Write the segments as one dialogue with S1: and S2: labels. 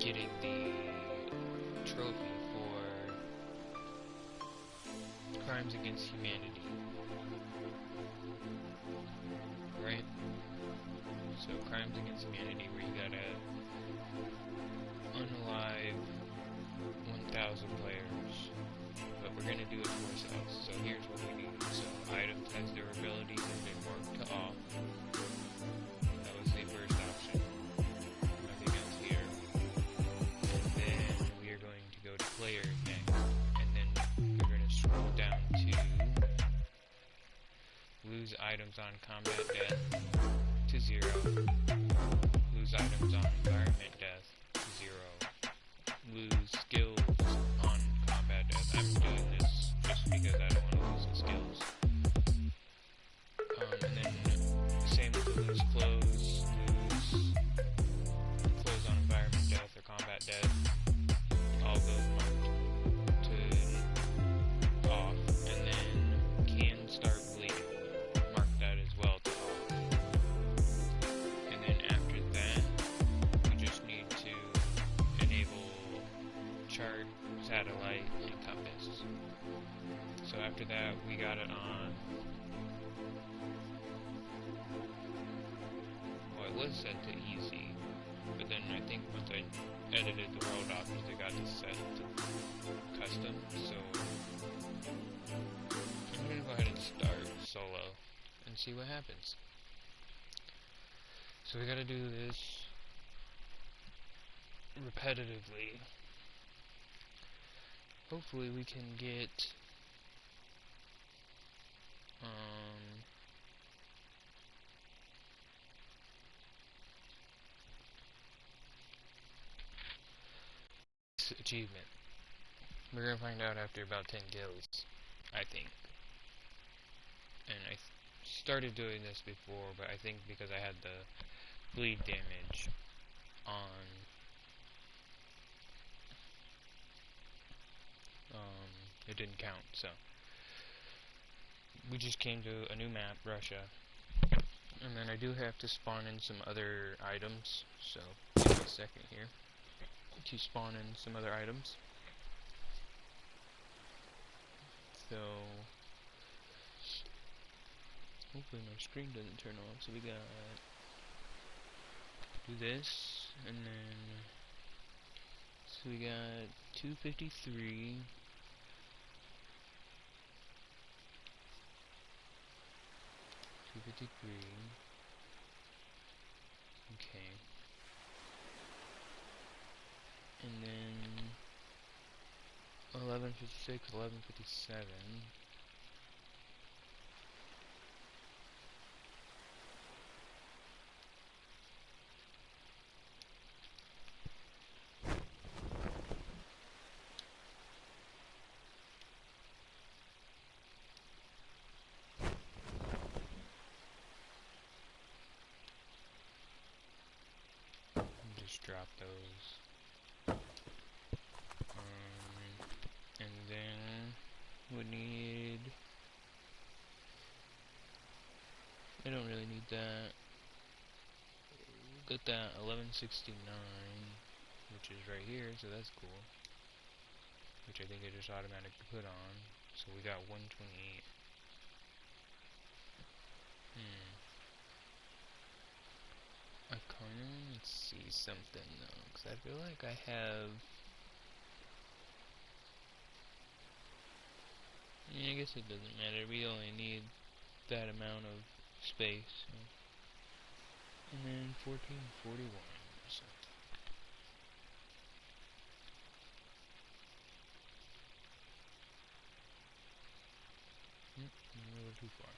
S1: getting the trophy for crimes against humanity. Right? So crimes against humanity, where you gotta unalive 1,000 players, but we're gonna do it for ourselves. So here's what we need. So items has durability has been marked to off. That was the first option. Nothing else here. And then we are going to go to player next, and then we're gonna scroll down to lose items on combat death to 0. Lose items on environment death to 0. Lose skills on combat death. I'm doing this just because I don't want to lose the skills. And then same with the lose clothes. Lose clothes on environment death or combat death. All those marked to off. And then can start bleeding. Mark that as well to off. And then after that, we just need to enable chart, satellite, and compass. So after that, we got it on. Well, it was set to easy, but then I think once I edited the world options, I got this set to custom. So I'm gonna go ahead and start solo and see what happens. So we gotta do this repetitively. Hopefully we can get this achievement. We're gonna find out after about 10 kills, I think. And I started doing this before, but I think because I had the bleed damage on it didn't count. So we just came to a new map, Russia, and then I do have to spawn in some other items, so give me a second here to spawn in some other items. So hopefully my screen doesn't turn on. So we got do this, and then so we got 253. 253. Okay. And then 1156, 1157. Just drop those. And then we need. I don't really need that. Got that 1169, which is right here, so that's cool. Which I think I just automatically put on. So we got 128. I kinda want to see something though, because I feel like I have. I guess it doesn't matter. We only need that amount of space. So. And then 1441 or something. A little too far.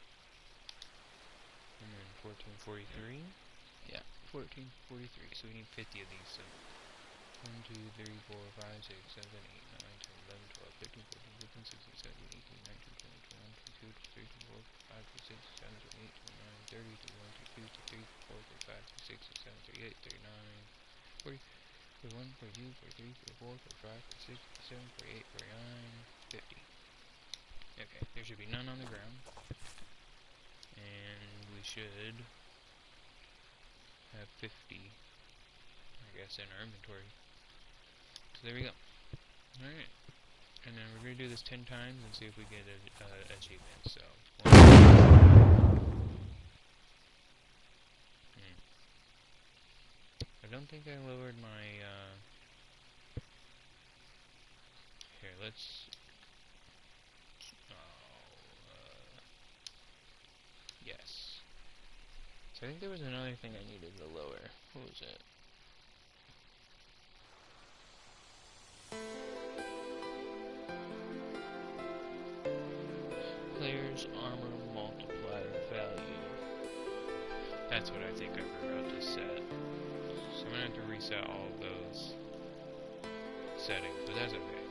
S1: And then 1443. Yeah, 1443. So we need 50 of these. So 1, 2, 3, 4, 5, 6, 7, 8, 9, 10, 11, 12, 13, 14, 15, 16, 17, 18, 19, 20, 21, 22, 23, 24, 25, 26, 27, 28, 29, 30, 31, 32, 33, 34, 35, 36, 37, 38, 39, 40, 41, 42, 43, 44, 45, 46, 47, 48, 49, 50. Okay, there should be none on the ground. And we should have 50, I guess, in our inventory. So there we go. Alright. And then we're going to do this 10 times and see if we get an achievement. So, I don't think I lowered my, here, let's, yes. So I think there was another thing I needed to lower. What was it? Player's armor multiplier value. That's what I think I forgot to set. So I'm gonna have to reset all of those settings, but that's okay.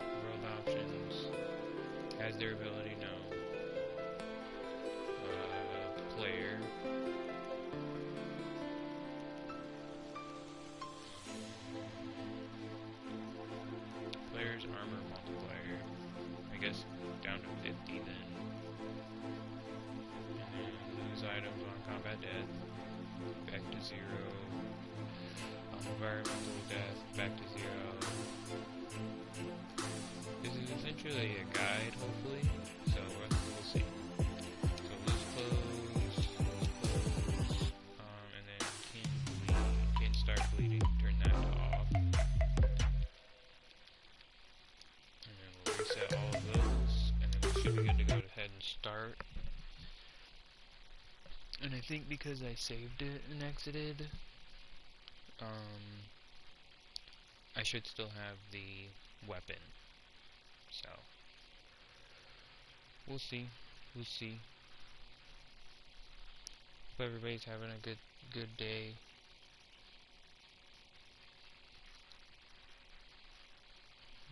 S1: World options. Has their ability? No. Player. Player's armor multiplier. I guess down to 50 then. And then lose items on combat death. Back to 0. On environmental death, back to 0. This is essentially a guide, hopefully. So we'll see. So lose clothes, and then can start bleeding. Turn that to off. And then we'll reset all of those, and then we should be good to go ahead and start. And I think because I saved it and exited, I should still have the weapon. So we'll see. We'll see. Hope everybody's having a good day.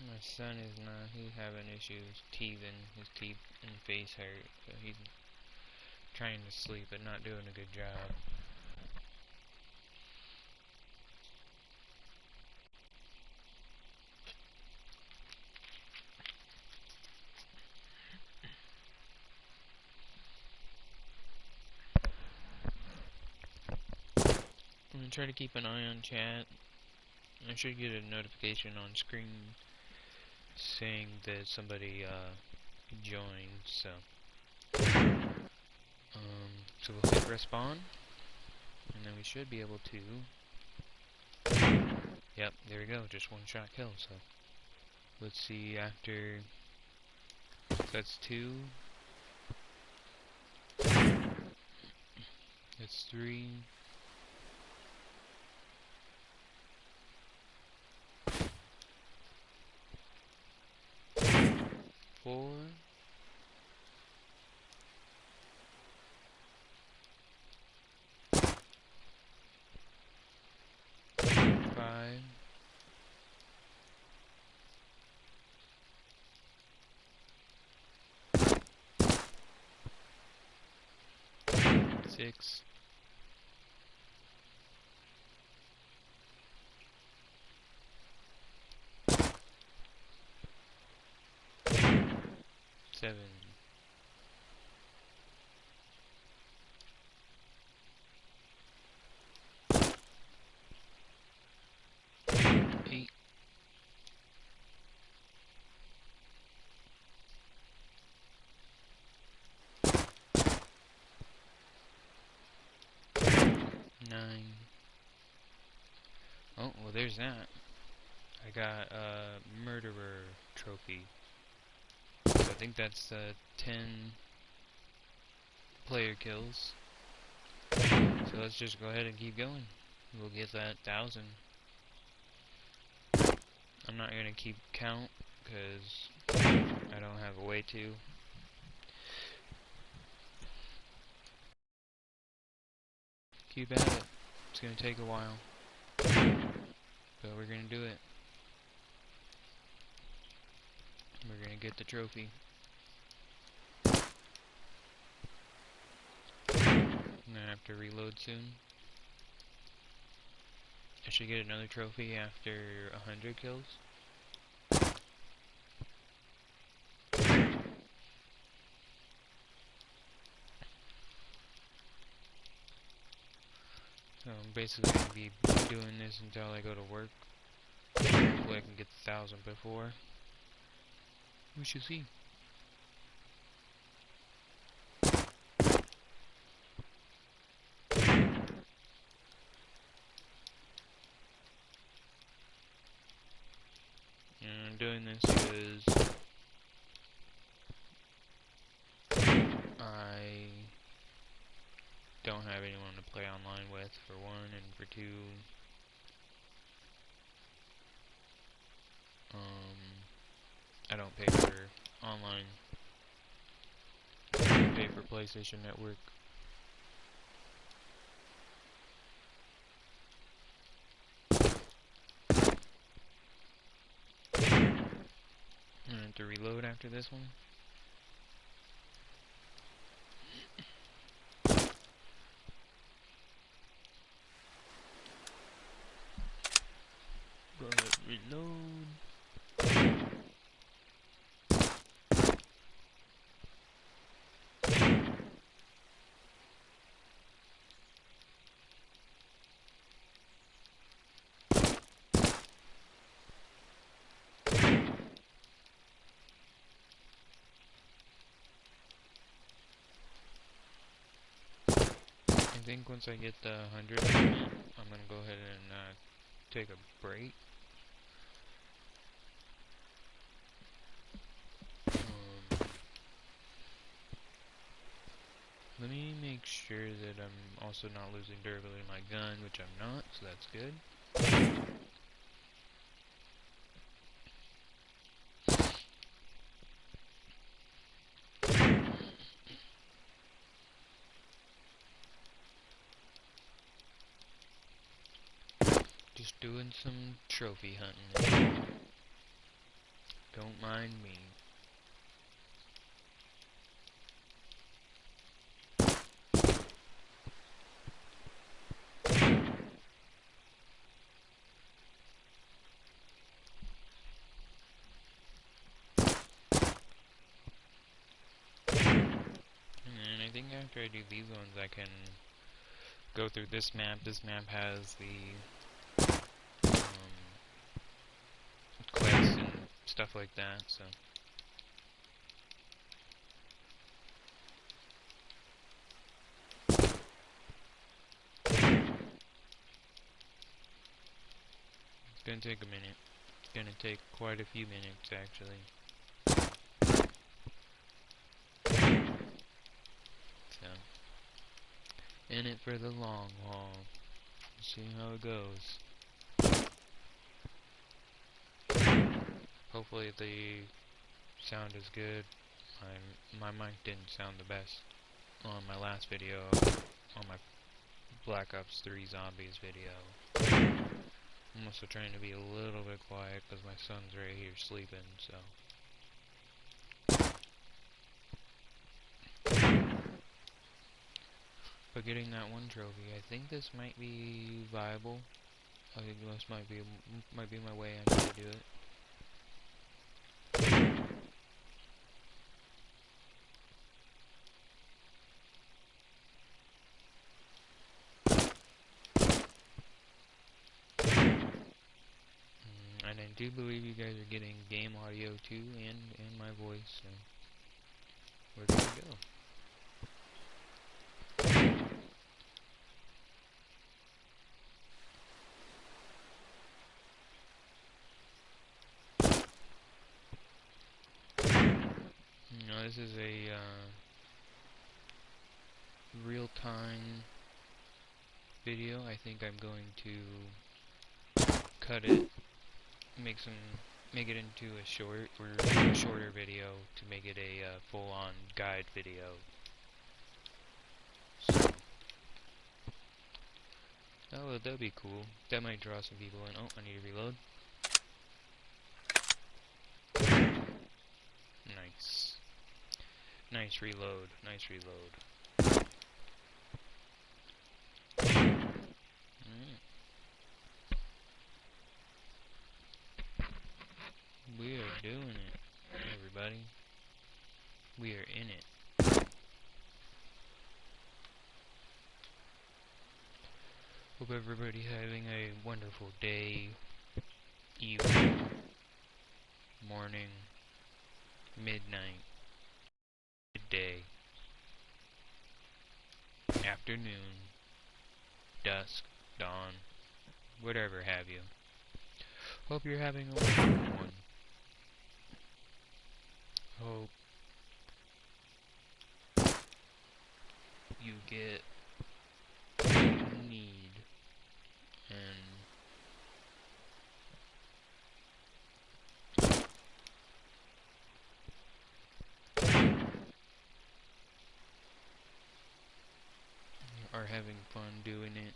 S1: My son is not. He's having issues teething. His teeth and face hurt, so he's trying to sleep but not doing a good job. I'm gonna try to keep an eye on chat. I should get a notification on screen saying that somebody joined. So we'll hit respawn, and then we should be able to. Yep, there we go. Just one shot kill. So let's see after. So that's 2. That's 3. 4. 5. 6. 7. 8. 9. Oh, well there's that. I got a murderer trophy. So I think that's 10 player kills. So let's just go ahead and keep going. We'll get that 1,000. I'm not gonna keep count because I don't have a way to. Keep at it. It's gonna take a while, but we're gonna do it. We're gonna get the trophy. I'm gonna have to reload soon. I should get another trophy after 100 kills. So I'm basically gonna be doing this until I go to work. Hopefully I can get the 1,000 before. We shall see. And I'm doing this because I don't have anyone to play online with, for one, and for two, I don't pay for online. I pay for PlayStation Network. I have to reload after this one. Go ahead, reload. I think once I get the 100 limit, I'm gonna go ahead and take a break. Let me make sure that I'm also not losing durability in my gun, which I'm not, so that's good. Just doing some trophy hunting. Don't mind me. And I think after I do these ones, I can go through this map. This map has the quests and stuff like that, so. It's gonna take a minute. It's gonna take quite a few minutes, actually. So, in it for the long haul. See how it goes. Hopefully the sound is good. My mic didn't sound the best on my last video, on my Black Ops 3 Zombies video. I'm also trying to be a little bit quiet because my son's right here sleeping, so. But getting that one trophy, I think this might be viable. I think this might be my way I need to do it. And I do believe you guys are getting game audio too, and my voice, so we're good to go. Now this is a real-time video. I think I'm going to cut it, make it into a shorter video to make it a full-on guide video. So, that'd be cool. That might draw some people in. Oh, I need to reload. Nice. Nice reload. Nice reload. We are doing it, everybody. We are in it. Hope everybody's having a wonderful day, evening, morning, midnight, midday, afternoon, dusk, dawn, whatever have you. Hope you're having a wonderful one. Hope you get what you need and are having fun doing it.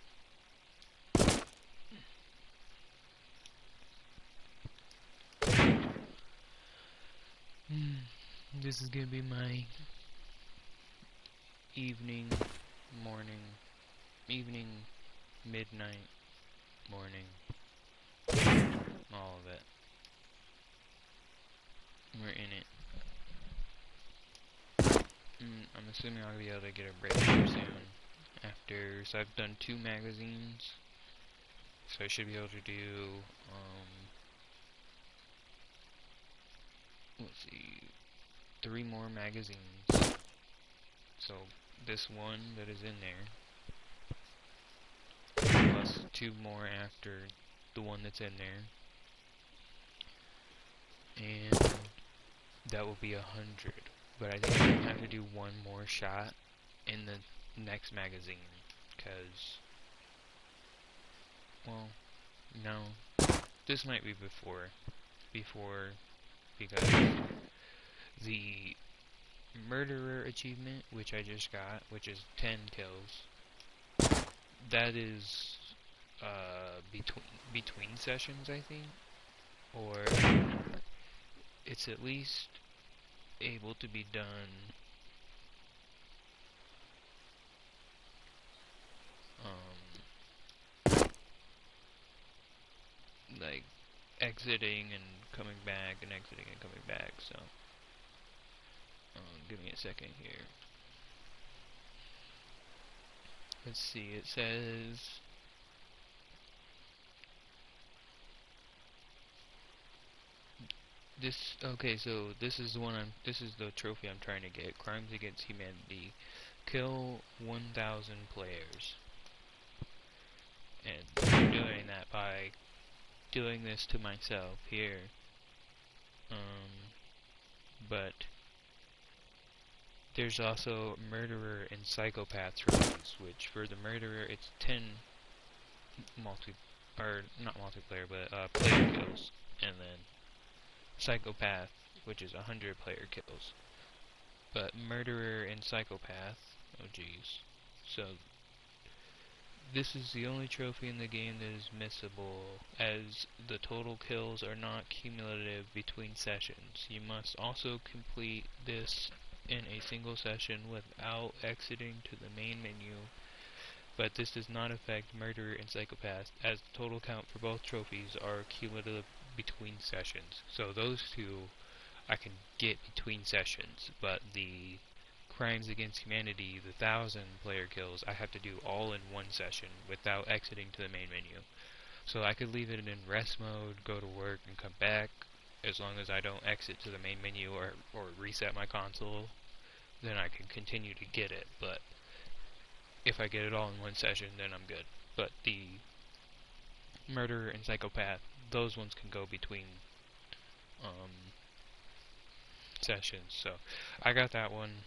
S1: This is gonna be my evening, morning, midnight, morning, all of it. We're in it. I'm assuming I'll be able to get a break here soon. So I've done 2 magazines. So I should be able to do, let's see, 3 more magazines. So this one that is in there, plus 2 more after the one that's in there. And that will be 100. But I think I'm gonna have to do 1 more shot in the next magazine. Because, well, no. This might be before, because the murderer achievement, which I just got, which is 10 kills, that is between sessions, I think, or it's at least able to be done like exiting and coming back and exiting and coming back. So give me a second here. Let's see, it says this. Okay, so this is the trophy I'm trying to get. Crimes Against Humanity. Kill 1,000 players. And I'm doing that by doing this to myself here. But there's also murderer and psychopath trophies, which for the murderer it's 10 not multiplayer, but player kills, and then psychopath, which is 100 player kills. But murderer and psychopath, oh geez. So this is the only trophy in the game that is missable, as the total kills are not cumulative between sessions. You must also complete this in a single session without exiting to the main menu, but this does not affect murderer and psychopath, as the total count for both trophies are cumulative between sessions. So those 2 I can get between sessions, but the Crimes Against Humanity, the 1,000 player kills, I have to do all in 1 session without exiting to the main menu. So I could leave it in rest mode, go to work, and come back, as long as I don't exit to the main menu or reset my console, then I can continue to get it. But if I get it all in 1 session, then I'm good. But the murderer and psychopath, those ones can go between sessions. So I got that one,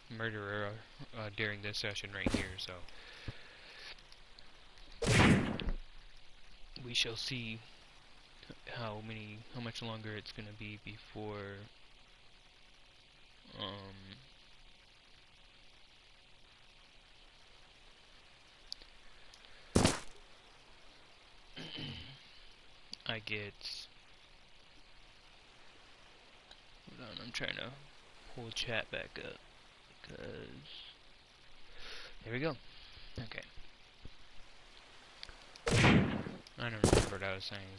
S1: murderer, during this session right here, so we shall see how much longer it's gonna be before I get. Hold on, I'm trying to pull chat back up, because there we go. Okay. I don't remember what I was saying.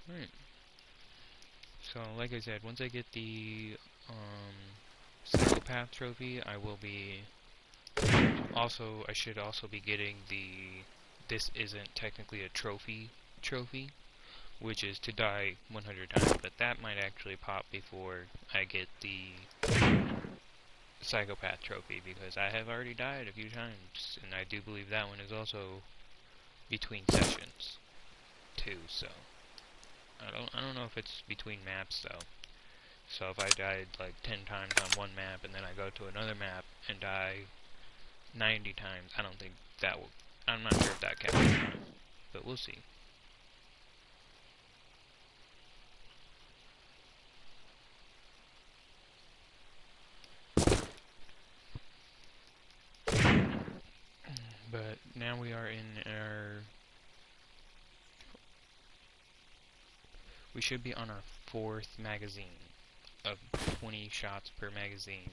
S1: Alright. So, like I said, once I get the psychopath trophy, I will be I should also be getting the this isn't technically a trophy, which is to die 100 times, but that might actually pop before I get the Psychopath trophy, because I have already died a few times, and I do believe that one is also between sessions too. So I don't know if it's between maps though. So if I died like 10 times on one map and then I go to another map and die 90 times, I don't think that will. I'm not sure if that counts or not, but we'll see. But now we are in our... We should be on our 4th magazine of 20 shots per magazine.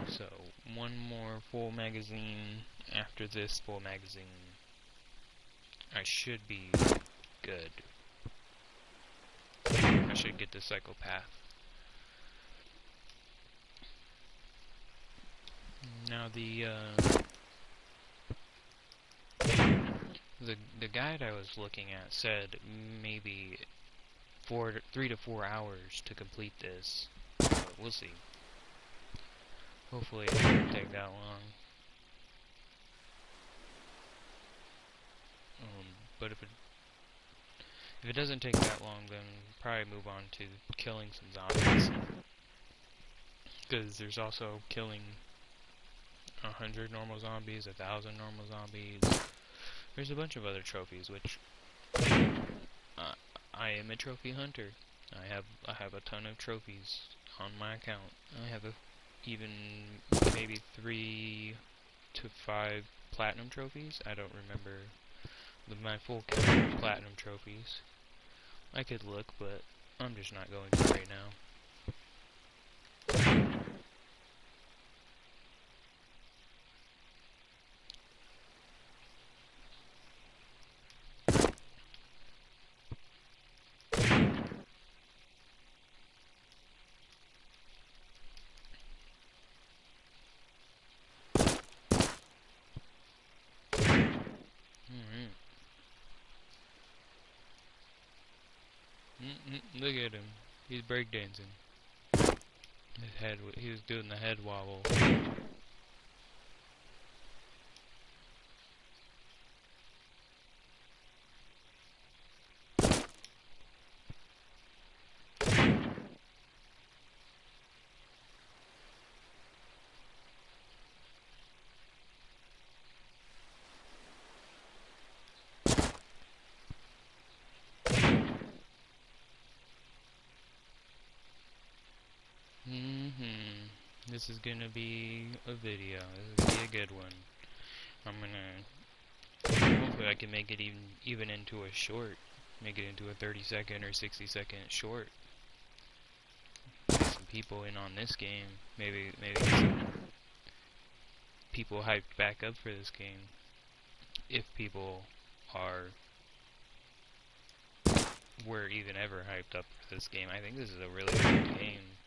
S1: So, one more full magazine after this full magazine. I should be good. I should get the Psychopath. Now the guide I was looking at said maybe 3 to 4 hours to complete this. But we'll see. Hopefully it doesn't take that long. But if it doesn't take that long, then probably move on to killing some zombies. Because there's also killing 100 normal zombies, 1,000 normal zombies. There's a bunch of other trophies, which I am a trophy hunter. I have a ton of trophies on my account. I have even maybe 3 to 5 platinum trophies. I don't remember my full count of platinum trophies. I could look, but I'm just not going to right now. Look at him. He's breakdancing. He was doing the head wobble. This is gonna be a video. This is gonna be a good one. Hopefully I can make it even into a short. Make it into a 30-second or 60-second short. Get some people in on this game. Maybe some people hyped back up for this game. If people were even ever hyped up for this game. I think this is a really good game.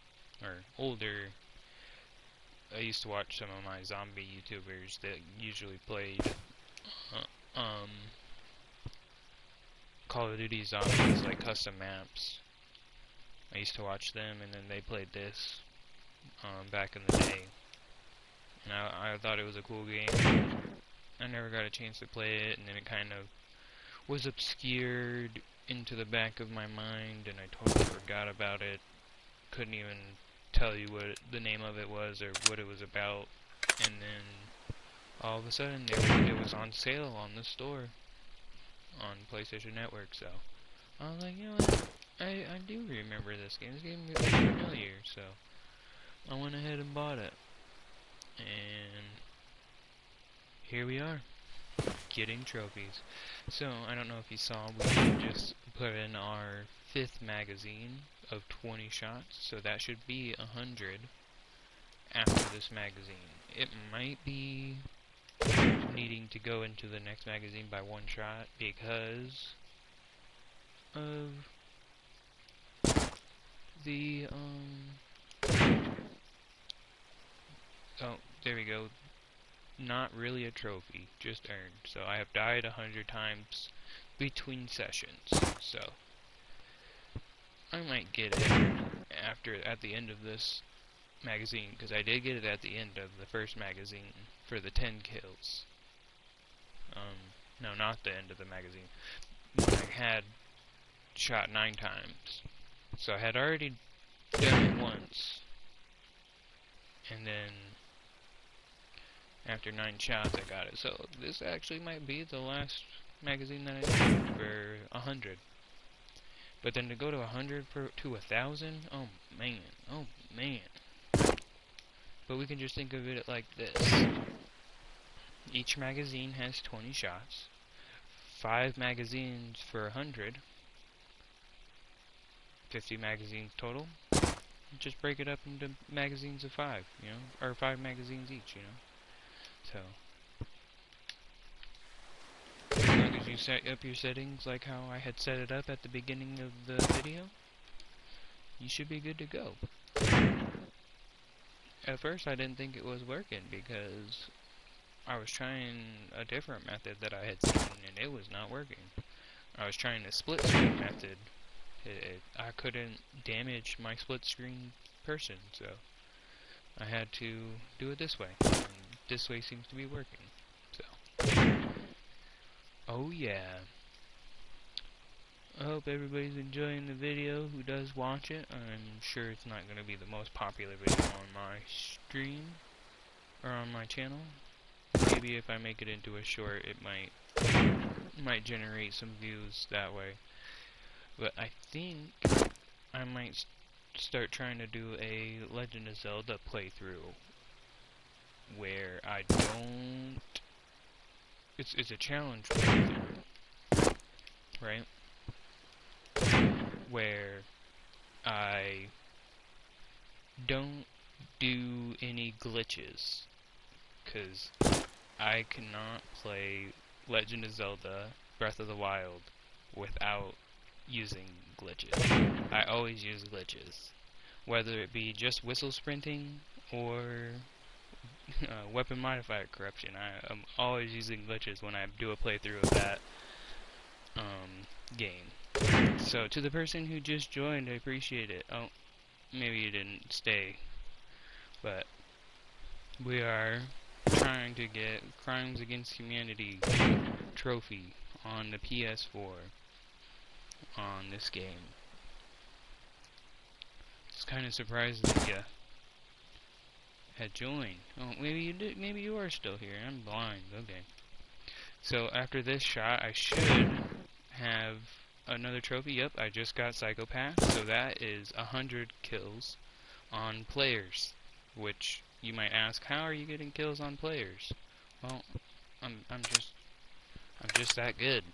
S1: Or older. I used to watch some of my zombie YouTubers that usually played Call of Duty Zombies, like custom maps. I used to watch them, and then they played this back in the day. And I thought it was a cool game. I never got a chance to play it, and then it kind of was obscured into the back of my mind, and I totally forgot about it. Couldn't even tell you what the name of it was or what it was about. And then all of a sudden it was on sale on the store on PlayStation Network. So I was like, you know what, I do remember this game. This game is familiar, so I went ahead and bought it. And here we are, getting trophies. So I don't know if you saw, we just put in our 5th magazine of 20 shots, so that should be 100 after this magazine. It might be needing to go into the next magazine by 1 shot because of the oh, there we go. not really a trophy, just earned. So I have died 100 times between sessions. So I might get it at the end of this magazine, because I did get it at the end of the first magazine for the 10 kills. No, not the end of the magazine. I had shot 9 times. So I had already done it once, and then after 9 shots I got it. So this actually might be the last magazine that I did for 100. But then to go to 100 to 1,000, oh man. But we can just think of it like this. Each magazine has 20 shots. 5 magazines for 100. 50 magazines total. Just break it up into magazines of 5, you know, or 5 magazines each, you know. So, as long as you set up your settings like how I had set it up at the beginning of the video, you should be good to go. At first I didn't think it was working because I was trying a different method that I had seen and it was not working. I was trying the split screen method. I couldn't damage my split screen person, so I had to do it this way. And this way seems to be working. So, oh yeah. I hope everybody's enjoying the video who does watch it. I'm sure it's not going to be the most popular video on my stream or on my channel. Maybe if I make it into a short, it might generate some views that way. But I think I might start trying to do a Legend of Zelda playthrough where I don't. It's a challenge playthrough, right? Where I don't do any glitches, because I cannot play Legend of Zelda Breath of the Wild without using glitches. I always use glitches, whether it be just whistle sprinting or weapon modifier corruption. I'm always using glitches when I do a playthrough of that game. So to the person who just joined, I appreciate it. Oh, maybe you didn't stay, but we are trying to get Crimes Against Humanity trophy on the PS4 on this game. It's kind of surprised that you had joined. Oh, maybe you did. Maybe you are still here. I'm blind. Okay. So after this shot, I should have another trophy. Yep, I just got Psychopath. So that is 100 kills on players. Which you might ask, how are you getting kills on players? Well, I'm just that good.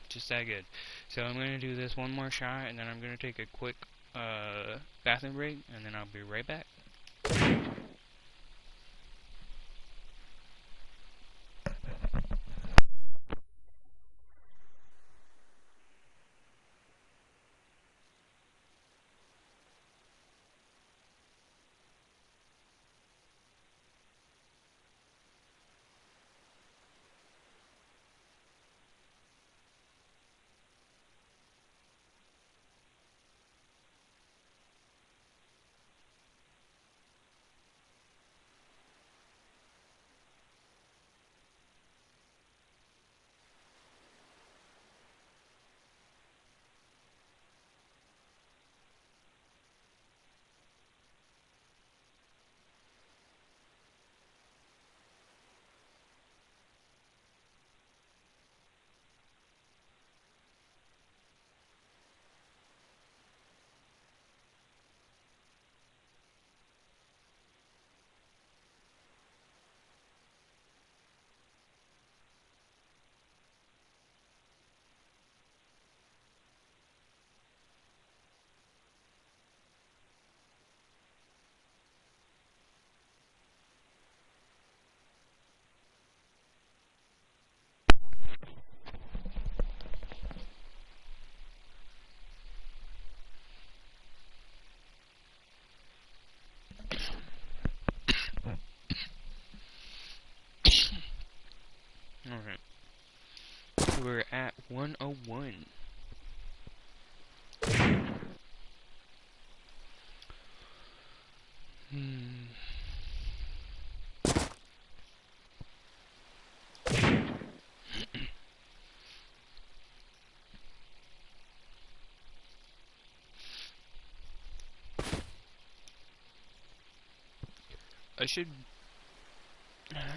S1: Just that good. So I'm gonna do this one more shot, and then I'm gonna take a quick bathroom break, and then I'll be right back.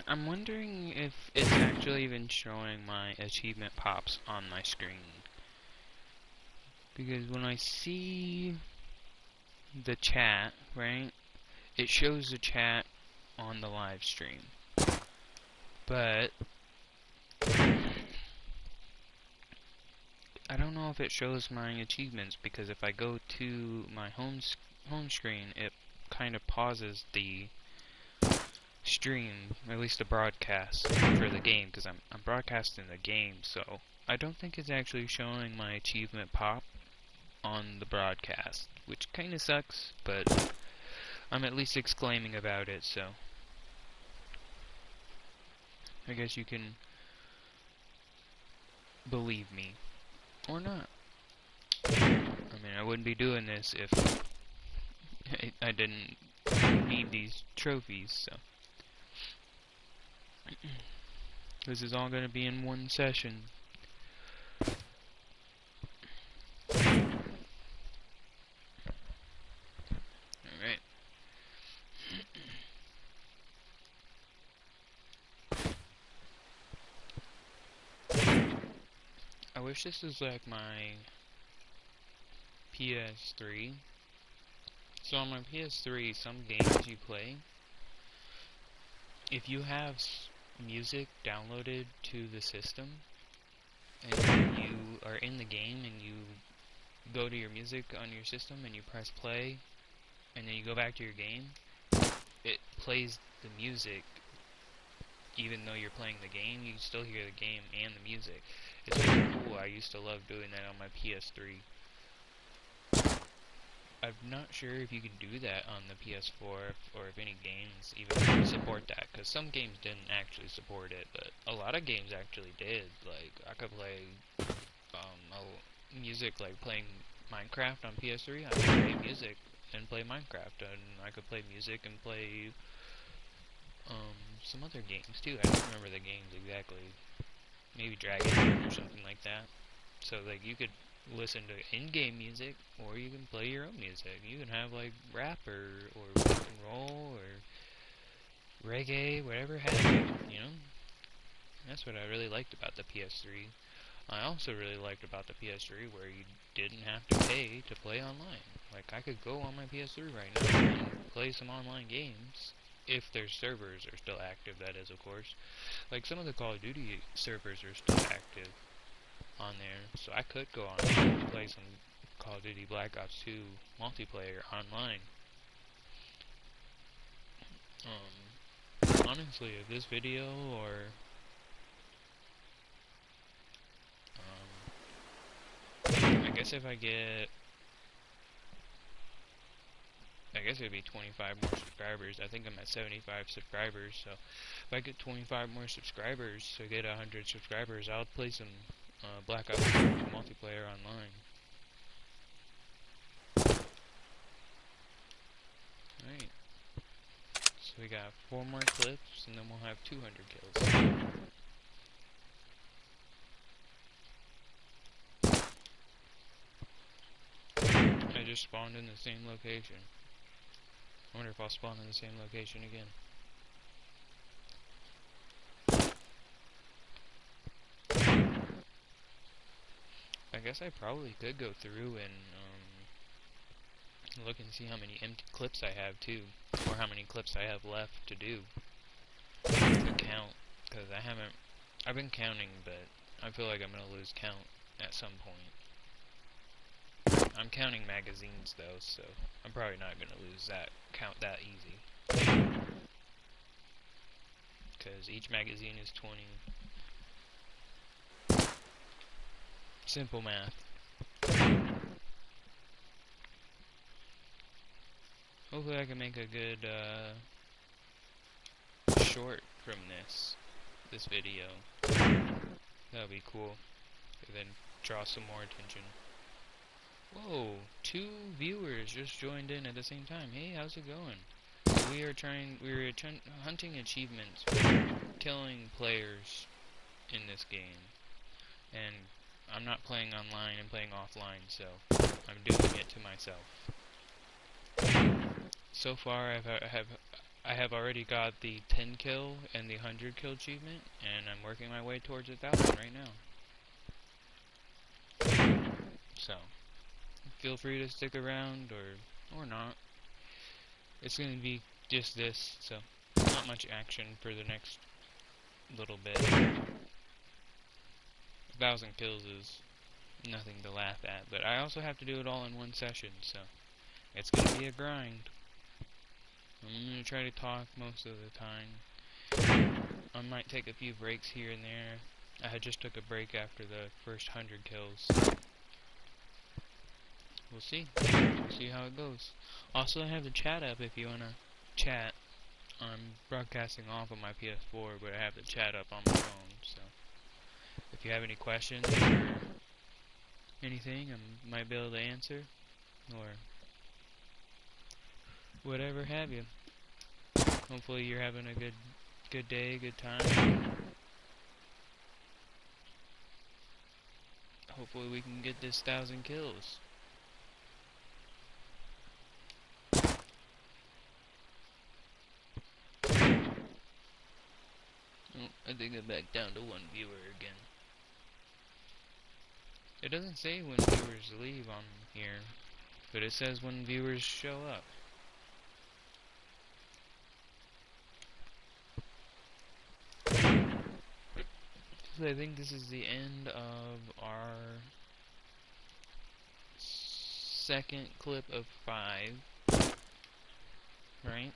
S1: I'm wondering if it's actually even showing my achievement pops on my screen. Because when I see the chat, right, it shows the chat on the live stream. But I don't know if it shows my achievements, because if I go to my home screen, it kind of pauses the stream, or at least the broadcast for the game, because I'm broadcasting the game, so I don't think it's actually showing my achievement pop on the broadcast, which kind of sucks, but I'm at least exclaiming about it, so I guess you can believe me, or not. I mean, I wouldn't be doing this if I didn't need these trophies, so this is all going to be in one session. Alright. I wish this was like my PS3. So on my PS3, some games you play, if you have music downloaded to the system, and you are in the game and you go to your music on your system and you press play, and then you go back to your game, it plays the music even though you're playing the game. You still hear the game and the music. It's really cool. I used to love doing that on my PS3. I'm not sure if you can do that on the PS4, or if any games even support that, because some games didn't actually support it, but a lot of games actually did. Like, I could play music, like playing Minecraft on PS3, I could play music and play Minecraft, and I could play music and play some other games too. I don't remember the games exactly. Maybe Dragon Age or something like that. So, like, you could listen to in-game music, or you can play your own music. You can have, like, rap, or rock and roll, or reggae, whatever have you know? That's what I really liked about the PS3. I also really liked about the PS3 where you didn't have to pay to play online. Like, I could go on my PS3 right now and play some online games, if their servers are still active, that is, of course. Like, some of the Call of Duty servers are still active on there, so I could go on and play some Call of Duty Black Ops 2 multiplayer online. Honestly, if this video, or I guess if I get, I guess it'd be 25 more subscribers. I think I'm at 75 subscribers, so if I get 25 more subscribers, to get 100 subscribers, I'll play some Black Ops 2 multiplayer online. Alright. So we got 4 more clips, and then we'll have 200 kills. I just spawned in the same location. I wonder if I'll spawn in the same location again. I guess I probably could go through and look and see how many empty clips I have too, or how many clips I have left to do, to count, because I've been counting, but I feel like I'm gonna lose count at some point. I'm counting magazines though, so I'm probably not gonna lose count that easy, because each magazine is 20. Simple math. Hopefully I can make a good short from this video. That would be cool. And then draw some more attention. Whoa, 2 viewers just joined in at the same time. Hey, how's it going? We were hunting achievements for killing players in this game, and I'm not playing online, I'm playing offline, so I'm doing it to myself. So far, I have already got the 10 kill and the 100 kill achievement, and I'm working my way towards 1,000 right now. So, feel free to stick around or not. It's going to be just this, so not much action for the next little bit. 1,000 kills is nothing to laugh at, but I also have to do it all in one session, so it's going to be a grind. I'm going to try to talk most of the time. I might take a few breaks here and there. I had just took a break after the first 100 kills. We'll see. We'll see how it goes. Also, I have the chat up if you want to chat. I'm broadcasting off on my PS4, but I have the chat up on my phone, so if you have any questions or anything, I might be able to answer, or whatever have you. Hopefully you're having a good day, good time. Hopefully we can get this 1,000 kills. Oh, I think I'm back down to 1 viewer again. It doesn't say when viewers leave on here, but it says when viewers show up. So I think this is the end of our second clip of 5, right?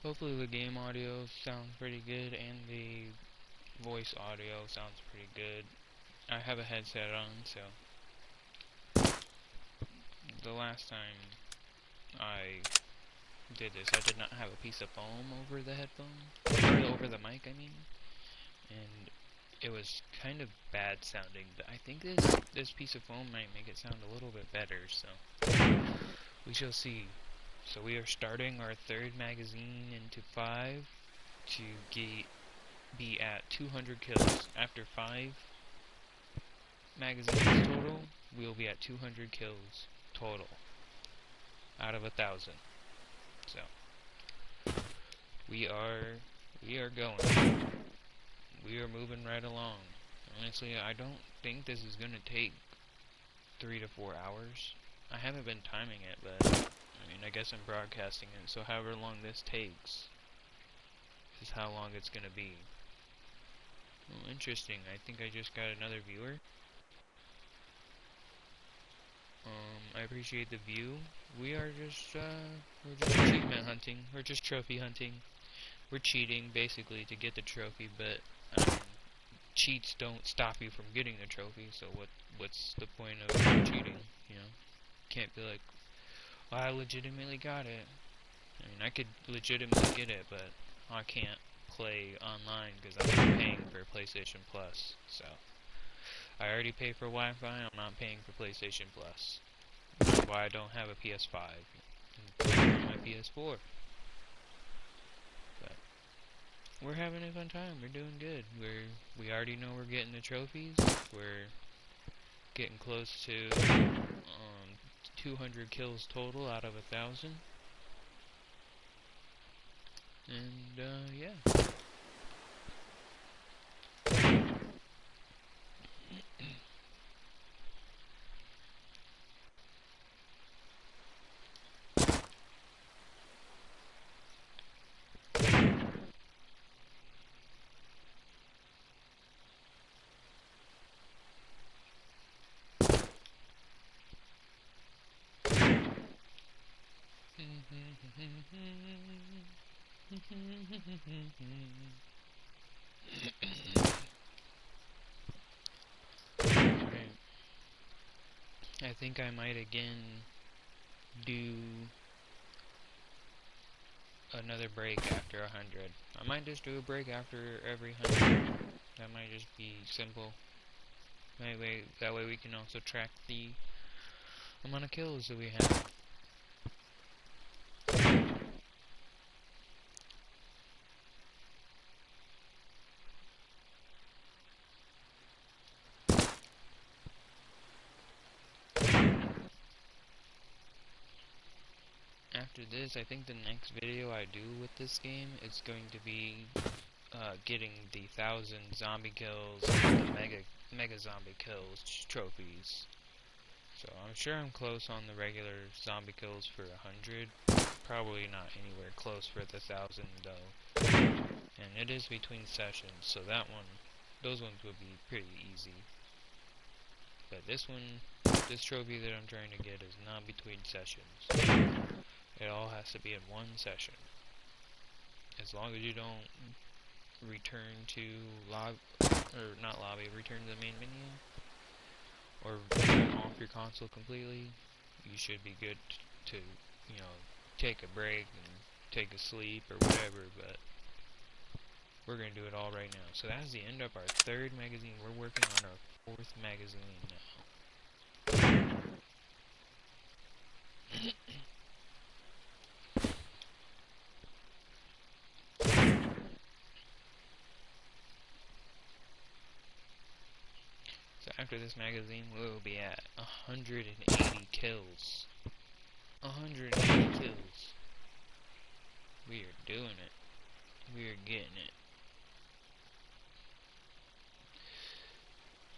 S1: Hopefully the game audio sounds pretty good and the voice audio sounds pretty good. I have a headset on, so the last time I did this, I did not have a piece of foam over the headphone, or over the mic, I mean, and it was kind of bad sounding, but I think this piece of foam might make it sound a little bit better, so we shall see. So we are starting our 3rd magazine into 5 to be at 200 kills. After 5 magazines total, we'll be at 200 kills total out of 1,000. So we are going. We are moving right along. Honestly, I don't think this is gonna take 3 to 4 hours. I haven't been timing it, but I mean, I guess I'm broadcasting it, so however long this takes is how long it's gonna be. Oh, interesting. I think I just got another viewer. I appreciate the view. We are we're just achievement hunting. We're just trophy hunting. We're cheating, basically, to get the trophy, but cheats don't stop you from getting the trophy, so what's the point of cheating, you know? Can't be like, well, I legitimately got it. I mean, I could legitimately get it, but I can't play online because I'm not paying for PlayStation Plus, so I already pay for Wi-Fi, I'm not paying for PlayStation Plus. That's why I don't have a PS5. I'm playing on my PS4. But we're having a fun time. We're doing good. We already know we're getting the trophies. We're getting close to 200 kills total out of 1,000. And yeah. Alright. I think I might again do another break after 100. I might just do a break after every 100. That might just be simple. That way we can also track the amount of kills that we have. After this, I think the next video I do with this game is going to be getting the 1,000 zombie kills and the mega zombie kills trophies. So I'm sure I'm close on the regular zombie kills for 100. Probably not anywhere close for the 1,000 though. And it is between sessions, so those ones would be pretty easy. But this trophy that I'm trying to get is not between sessions. It all has to be in one session. As long as you don't return to return to the main menu, or turn off your console completely, you should be good to, take a break and take a sleep or whatever, but we're going to do it all right now. So that's the end of our 3rd magazine. We're working on our 4th magazine now. So after this magazine, we'll be at 180 kills. 180 kills. We are doing it. We are getting it.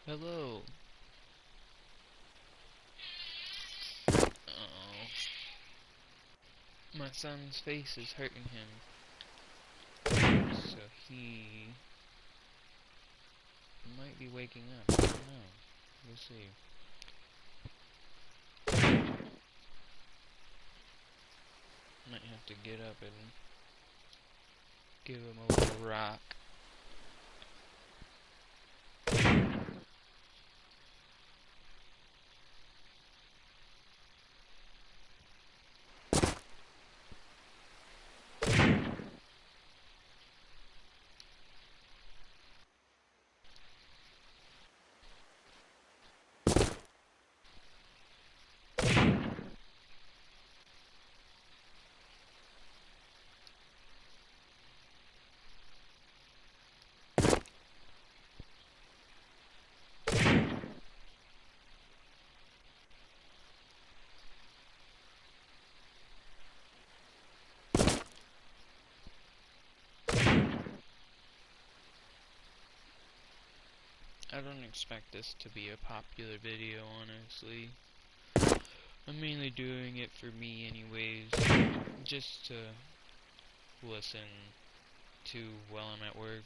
S1: Hello. Uh-oh. My son's face is hurting him. So he might be waking up. I don't know. We'll see. Might have to get up and give him a little rock. I don't expect this to be a popular video, honestly. I'm mainly doing it for me anyways, just to listen to while I'm at work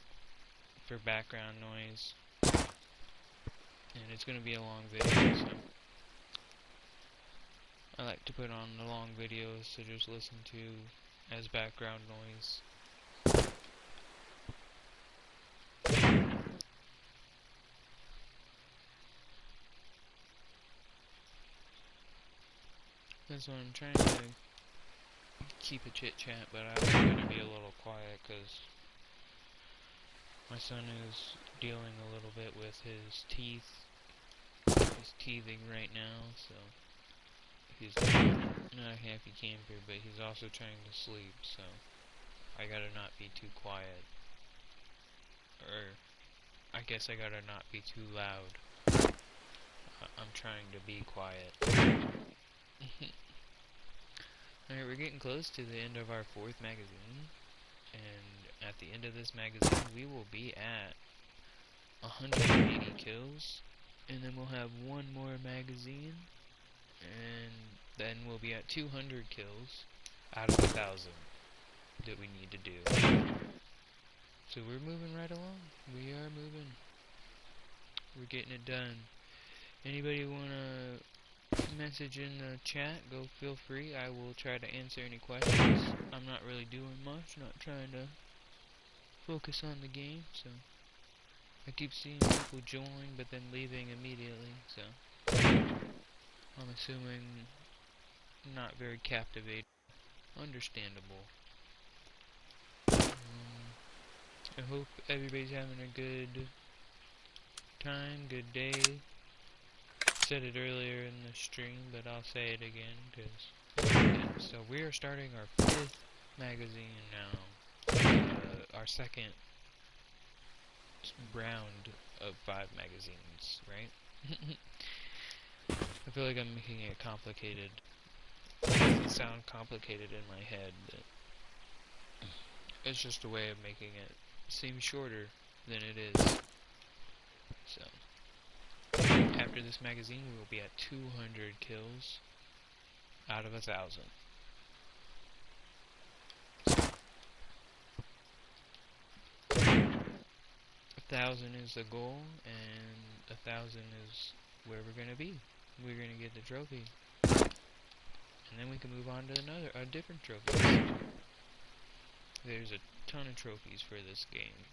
S1: for background noise. And it's gonna be a long video, so I like to put on the long videos to just listen to as background noise. That's what I'm trying to keep a chit chat, but I'm gonna be a little quiet because my son is dealing a little bit with his teeth. He's teething right now, so he's not a happy camper, but he's also trying to sleep, so I gotta not be too quiet. Or, I guess I gotta not be too loud. I'm trying to be quiet. Alright, we're getting close to the end of our 4th magazine, and at the end of this magazine we will be at 180 kills, and then we'll have one more magazine, and then we'll be at 200 kills out of 1,000 that we need to do. So we're moving right along. We are moving. We're getting it done. Anybody wanna message in the chat, go feel free. I will try to answer any questions. I'm not really doing much, not trying to focus on the game, so I keep seeing people join but then leaving immediately, so I'm assuming not very captivating. Understandable. I hope everybody's having a good time, good day. Said it earlier in the stream, but I'll say it again, because so we are starting our 5th magazine now. Our second round of 5 magazines, right? I feel like I'm making it complicated. It doesn't sound complicated in my head, but it's just a way of making it seem shorter than it is. So, after this magazine, we will be at 200 kills out of 1,000. 1,000 is the goal, and 1,000 is where we're gonna be. We're gonna get the trophy, and then we can move on to a different trophy. There's a ton of trophies for this game.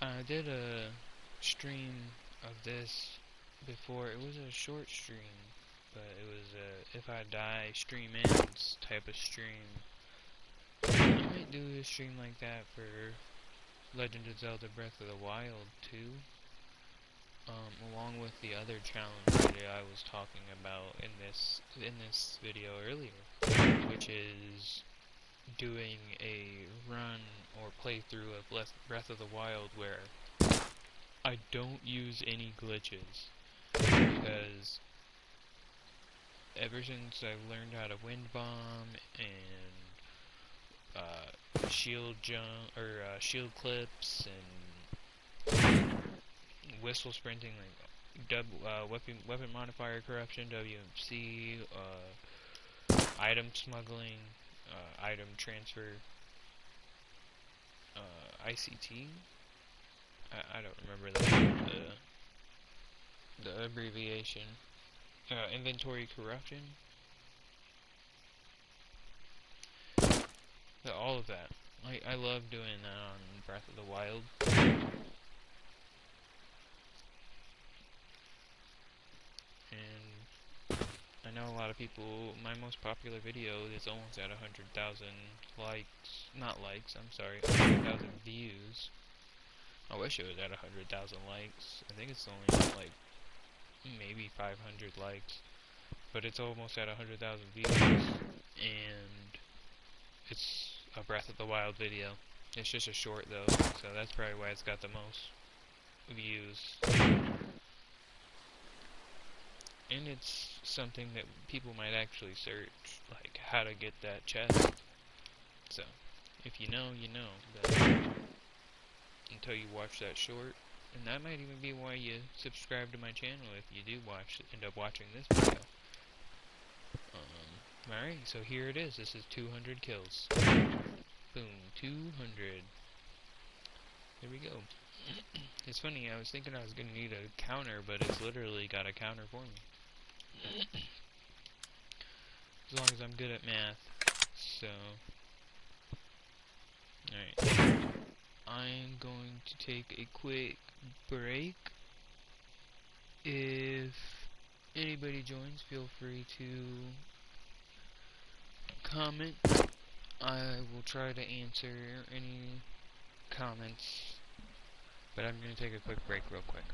S1: I did a stream of this before. It was a short stream, but it was a if I die stream ends type of stream. I might do a stream like that for Legend of Zelda Breath of the Wild too, along with the other challenge video I was talking about in this video earlier, which is doing a run or playthrough of Breath of the Wild where I don't use any glitches, because ever since I've learned how to wind bomb and shield jump or shield clips and whistle sprinting, like weapon modifier corruption, WMC, item smuggling, item transfer, ICT. I don't remember the abbreviation. Inventory corruption. All of that. I love doing that on Breath of the Wild. And I know a lot of people, my most popular video is almost at 100,000 likes. Not likes, I'm sorry, 100,000 views. I wish it was at 100,000 likes. I think it's only at like maybe 500 likes. But it's almost at 100,000 views. And it's a Breath of the Wild video. It's just a short though, so that's probably why it's got the most views. And it's something that people might actually search, like how to get that chest. So, if you know, you know. But until you watch that short, and that might even be why you subscribe to my channel if you do end up watching this video. Alright, so here it is. This is 200 kills. Boom, 200. There we go. It's funny, I was thinking I was gonna need a counter, but it's literally got a counter for me. As long as I'm good at math. So, alright. I'm going to take a quick break. If anybody joins, feel free to comment. I will try to answer any comments, but I'm going to take a quick break real quick.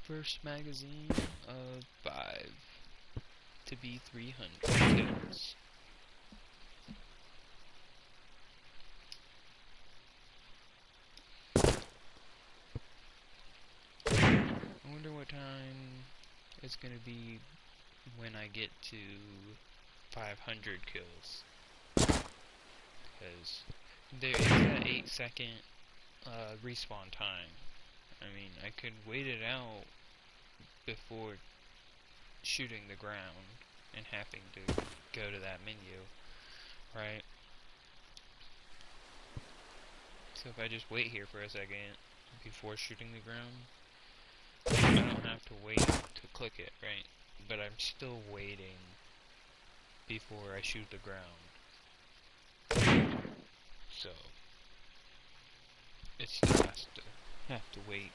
S1: First magazine of 5 to be 300 kills. I wonder what time it's gonna be when I get to 500 kills. Because there is that 8-second respawn time. I mean, I could wait it out before shooting the ground and having to go to that menu, right? So if I just wait here for a second before shooting the ground, I don't have to wait to click it, right? But I'm still waiting before I shoot the ground. So it still has to wait.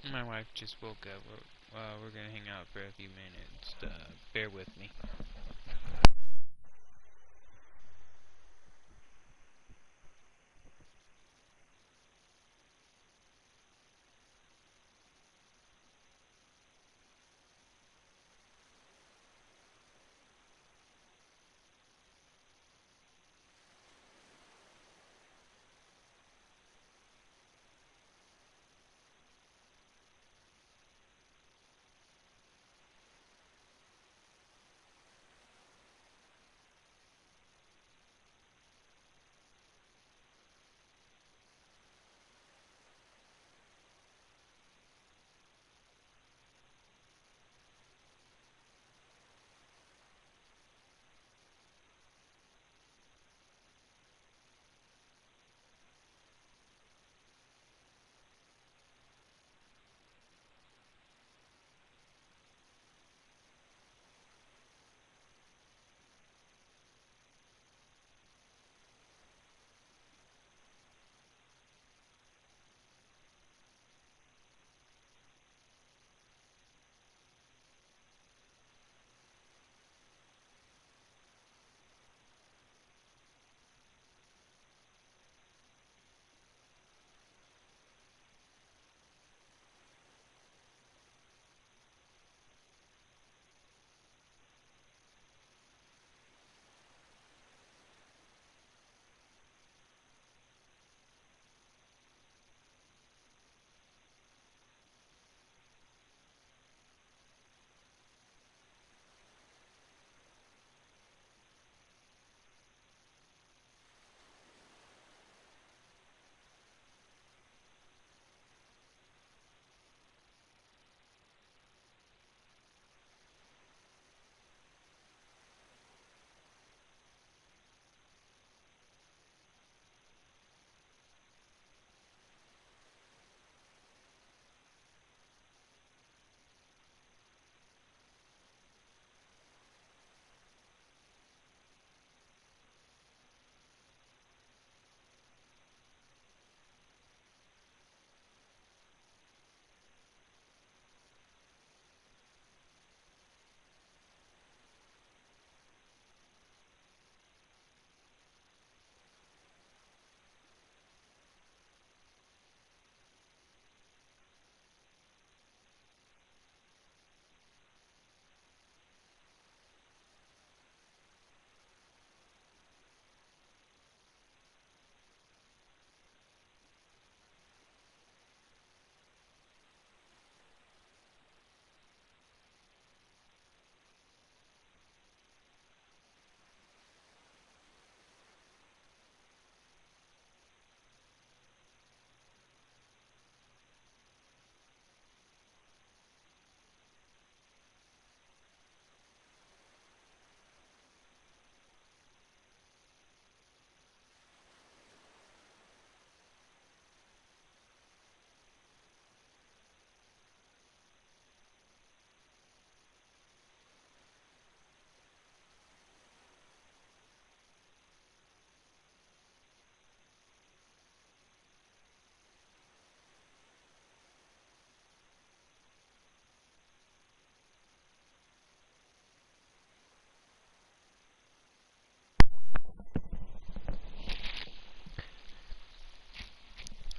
S1: My wife just woke up. We're gonna hang out for a few minutes. Bear with me.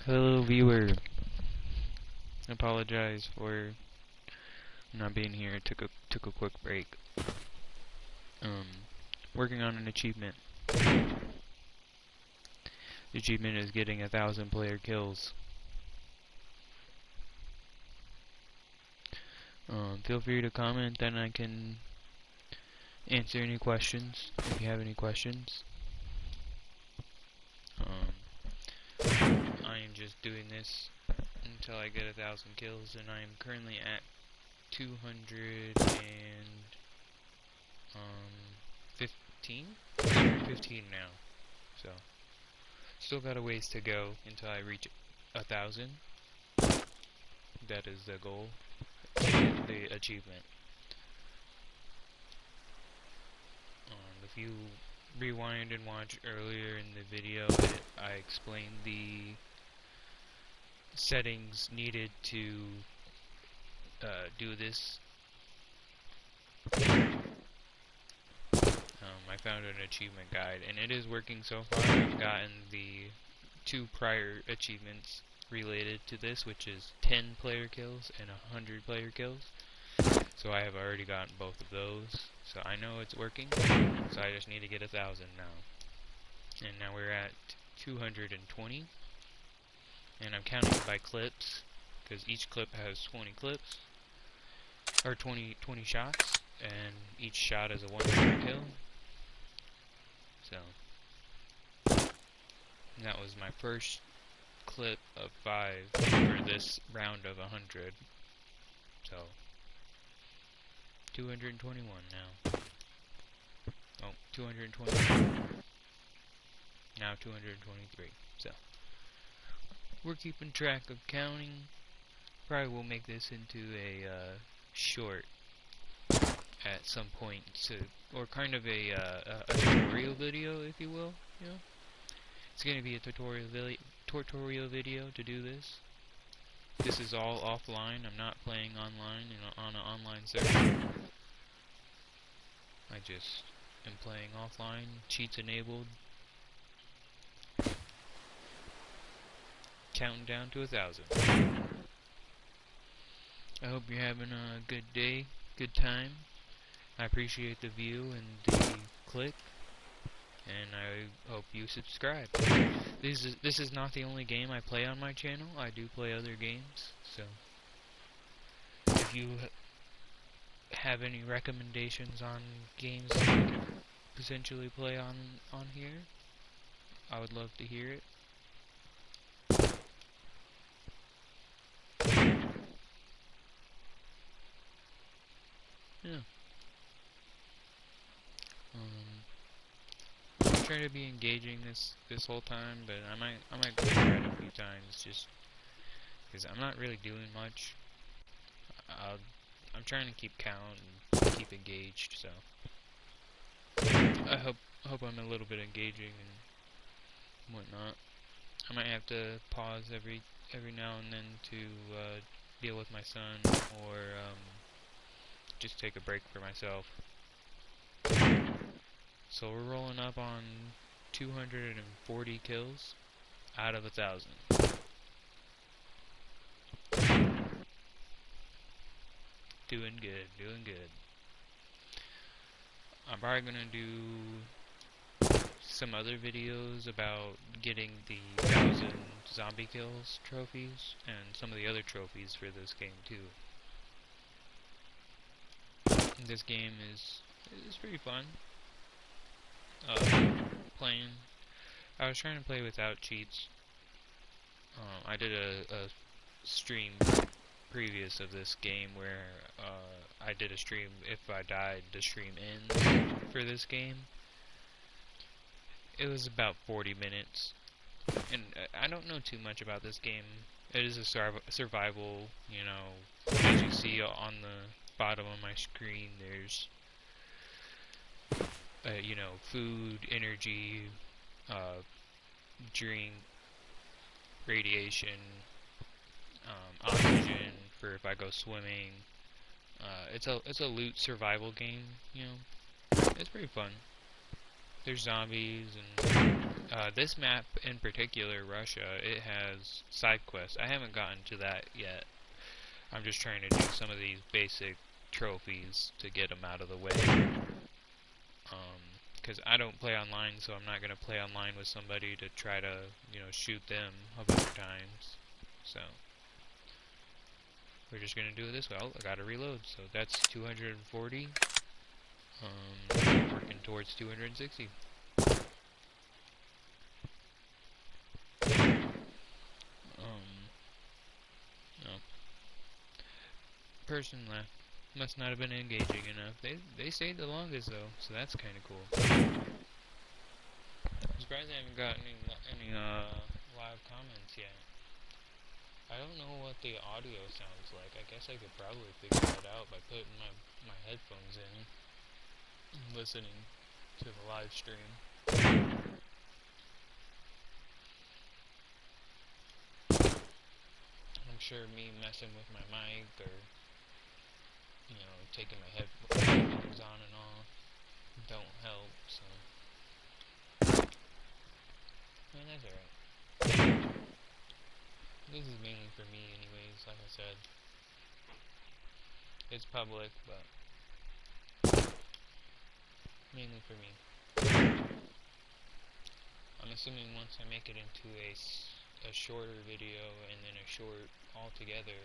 S1: Hello, viewer. I apologize for not being here. Took a quick break. Working on an achievement. The achievement is getting 1,000 player kills. Feel free to comment, then I can answer any questions if you have any questions. I am just doing this until I get 1,000 kills, and I am currently at 215 now. So still got a ways to go until I reach 1,000. That is the goal, the achievement. If you rewind and watch earlier in the video, I explained the settings needed to do this. I found an achievement guide, and it is working so far. I've gotten the 2 prior achievements related to this, which is 10 player kills and 100 player kills. So I have already gotten both of those, so I know it's working. So I just need to get 1,000 now. And now we're at 220. And I'm counting by clips, because each clip has 20 clips, or 20 shots, and each shot is a 1-shot kill. So, that was my first clip of 5 for this round of 100. So, 221 now. Oh, 220. Now 223. So, we're keeping track of counting. Probably will make this into a short at some point, or kind of a tutorial video, if you will. You know, it's going to be a tutorial video to do this. This is all offline. I'm not playing online on an online server. I just am playing offline, cheats enabled. Counting down to 1,000. I hope you're having a good day, good time. I appreciate the view and the click, and I hope you subscribe. This is not the only game I play on my channel. I do play other games, so if you have any recommendations on games that I could potentially play on here, I would love to hear it. Yeah. I'm trying to be engaging this whole time, but I might go through it a few times, just because I'm not really doing much. I'm trying to keep count and keep engaged, so I hope I'm a little bit engaging and whatnot. I might have to pause every now and then to deal with my son, or just take a break for myself. So we're rolling up on 240 kills out of 1,000. Doing good, doing good. I'm probably gonna do some other videos about getting the 1,000 zombie kills trophies and some of the other trophies for this game too. This game is pretty fun. Playing. I was trying to play without cheats. I did a stream previous of this game where I did a stream. If I died, the stream ends for this game. It was about 40 minutes, and I don't know too much about this game. It is a survival, you know. As you see on the bottom of my screen, there's you know, food, energy, drink, radiation, oxygen for if I go swimming. It's a loot survival game, you know. It's pretty fun. There's zombies and This map in particular, Russia, it has side quests. I haven't gotten to that yet. I'm just trying to do some of these basic trophies to get them out of the way. Because I don't play online, so I'm not going to play online with somebody to try to, shoot them a bunch of times. So, we're just going to do it this way. Oh, I got to reload. So that's 240. Working towards 260. No. Person left. Must not have been engaging enough. They stayed the longest though, so that's kind of cool. I'm surprised I haven't got any live comments yet. I don't know what the audio sounds like. I guess I could probably figure that out by putting my headphones in and listening to the live stream. I'm sure me messing with my mic or taking my headphones on and off don't help, so that's alright. This is mainly for me anyways, like I said. It's public, but mainly for me. I'm assuming once I make it into a shorter video and then a short altogether,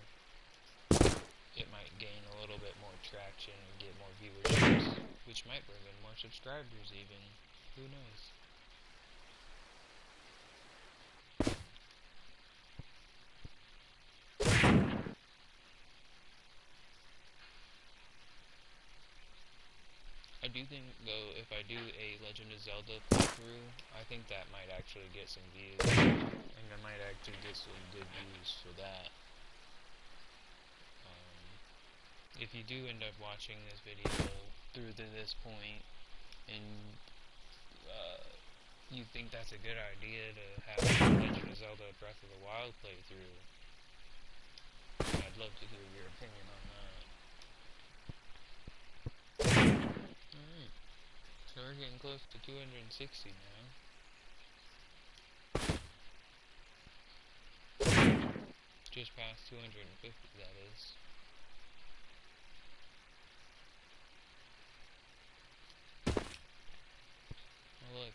S1: it might gain a little bit more traction and get more viewerships, which might bring in more subscribers even. Who knows? I do think, though, if I do a Legend of Zelda playthrough, I think that might actually get some views. I think I might actually get some good views for that. If you do end up watching this video through to this point, and you think that's a good idea to have a Legend of Zelda Breath of the Wild playthrough, I'd love to hear your opinion on that. Alright, so we're getting close to 260 now. Just past 250, that is. Oh, look.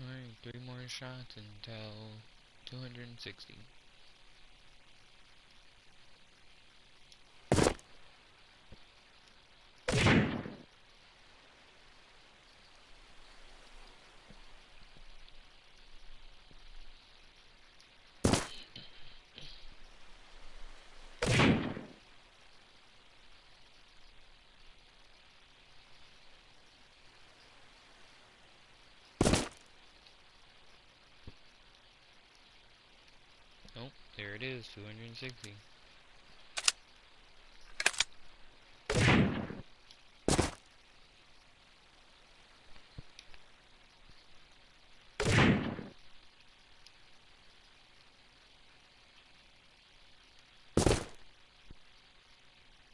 S1: Alright, 3 more shots until 260. Oh, there it is, 260.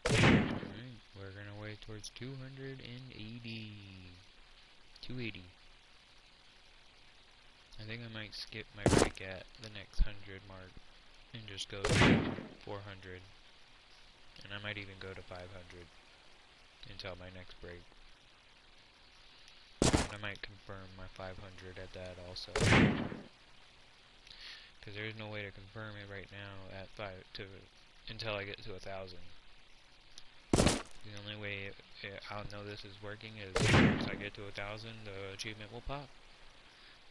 S1: Alright, we're gonna wait towards 280. 280. I think I might skip my break at the next 100 mark and just go to 400. And I might even go to 500 until my next break. And I might confirm my 500 at that also. Because there's no way to confirm it right now at until I get to 1,000. The only way I'll know this is working is once I get to 1,000, the achievement will pop.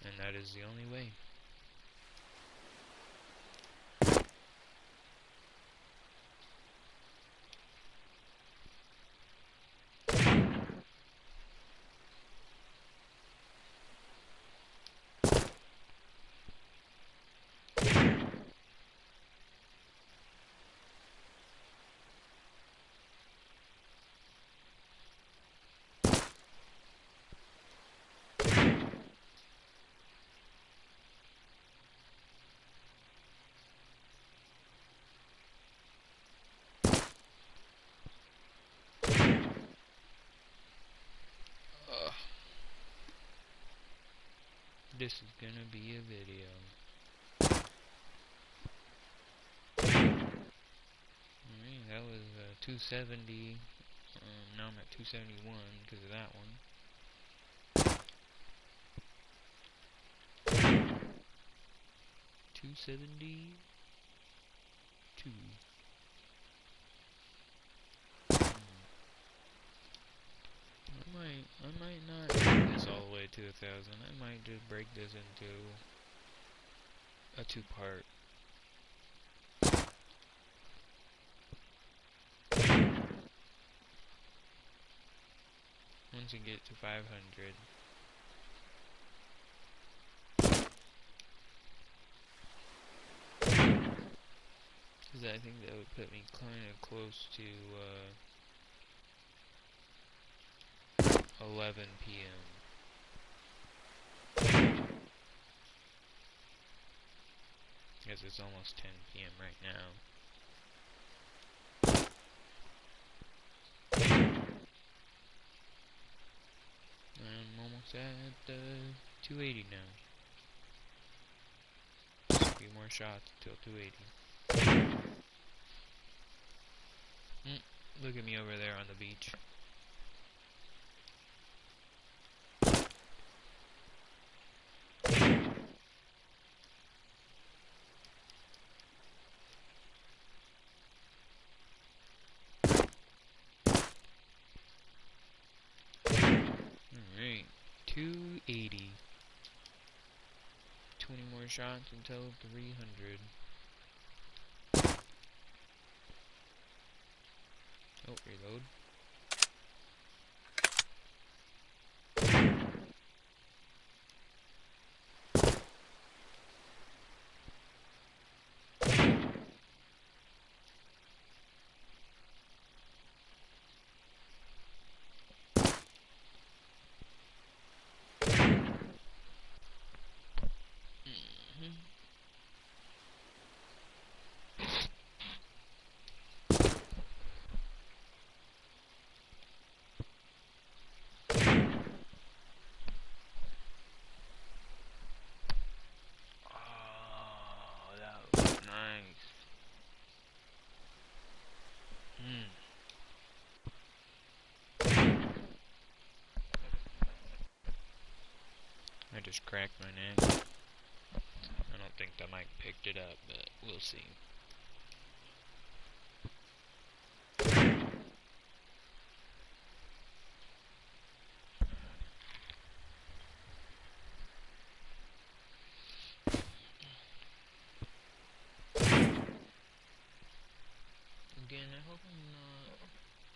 S1: And that is the only way. This is gonna be a video. Alright, that was 270. Now I'm at 271 because of that one. 272. I might not take this all the way to 1,000. I might just break this into a 2-part. Once you get to 500. Because I think that would put me kind of close to 11 p.m. Because it's almost 10 p.m. right now. I'm almost at 280 now. Just a few more shots till 280. Look at me over there on the beach. Alright, 280. 20 more shots until 300. Oh, reload. I just cracked my neck. I don't think the mic picked it up, but we'll see. Again, I hope I'm not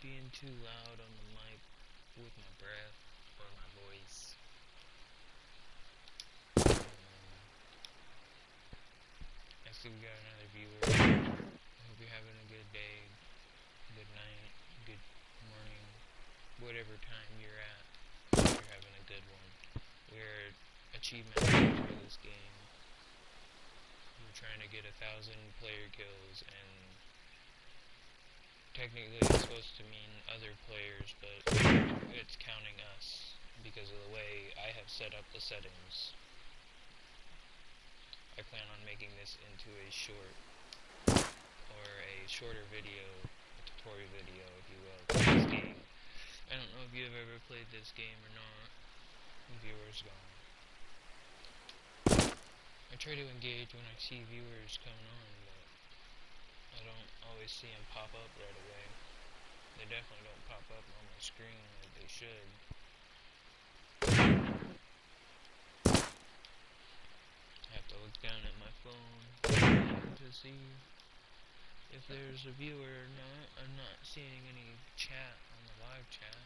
S1: being too loud on the mic with my breath or my voice. I still got another viewer. I hope you're having a good day, good night, good morning, whatever time you're at. I hope you're having a good one. We're achievement for this game. We're trying to get 1,000 player kills, and technically it's supposed to mean other players, but it's counting us because of the way I have set up the settings. I plan on making this into a short, or a shorter video, a tutorial video, if you will, for this game. I don't know if you've ever played this game or not. Viewers gone. I try to engage when I see viewers coming on, but I don't always see them pop up right away. They definitely don't pop up on my screen like they should. down at my phone to see if there's a viewer or not. I'm not seeing any chat on the live chat.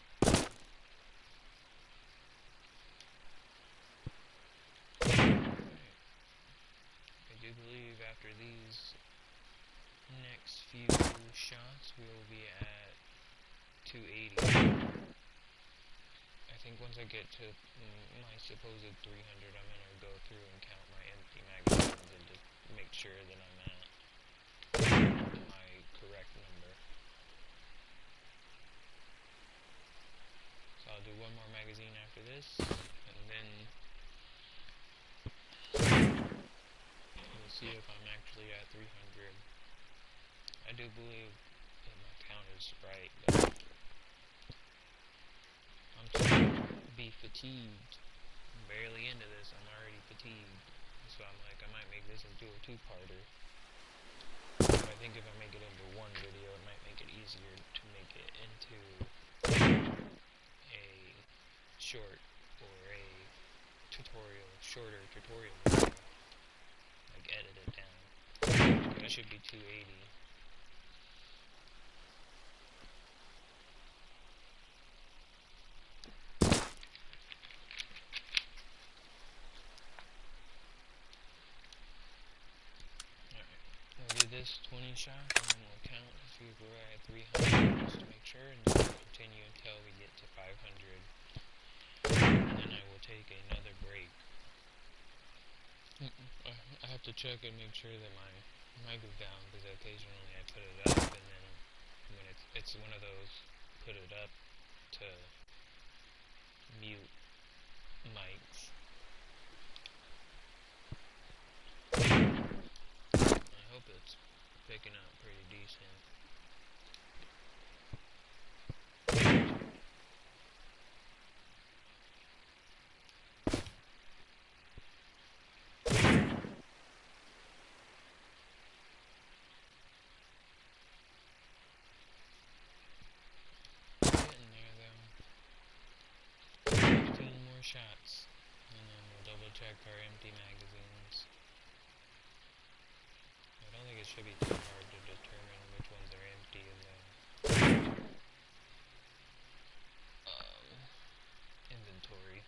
S1: I do believe after these next few shots we will be at 280. I think once I get to my supposed 300, I'm going to go through and count my empty magazines and just make sure that I'm at my correct number. So I'll do one more magazine after this, and then we'll see if I'm actually at 300. I do believe that my count is right, but I'm starting to be fatigued. I'm barely into this, I'm already fatigued. So I'm like, I might make this into a two-parter. But I think if I make it into one video, it might make it easier to make it into a short or a shorter tutorial video. Like edit it down. That should be 280. We'll do this 20 shots and then we'll count to see if we're at 300 just to make sure, and then we'll continue until we get to 500. And then I will take another break. I have to check and make sure that my mic is down, because occasionally I put it up and then when it's one of those put it up to mute mics. I hope it's picking up pretty decent. Getting there though. 15 more shots, and then we'll double check our empty magazines. I don't think it should be too hard to determine which ones are empty in the inventory.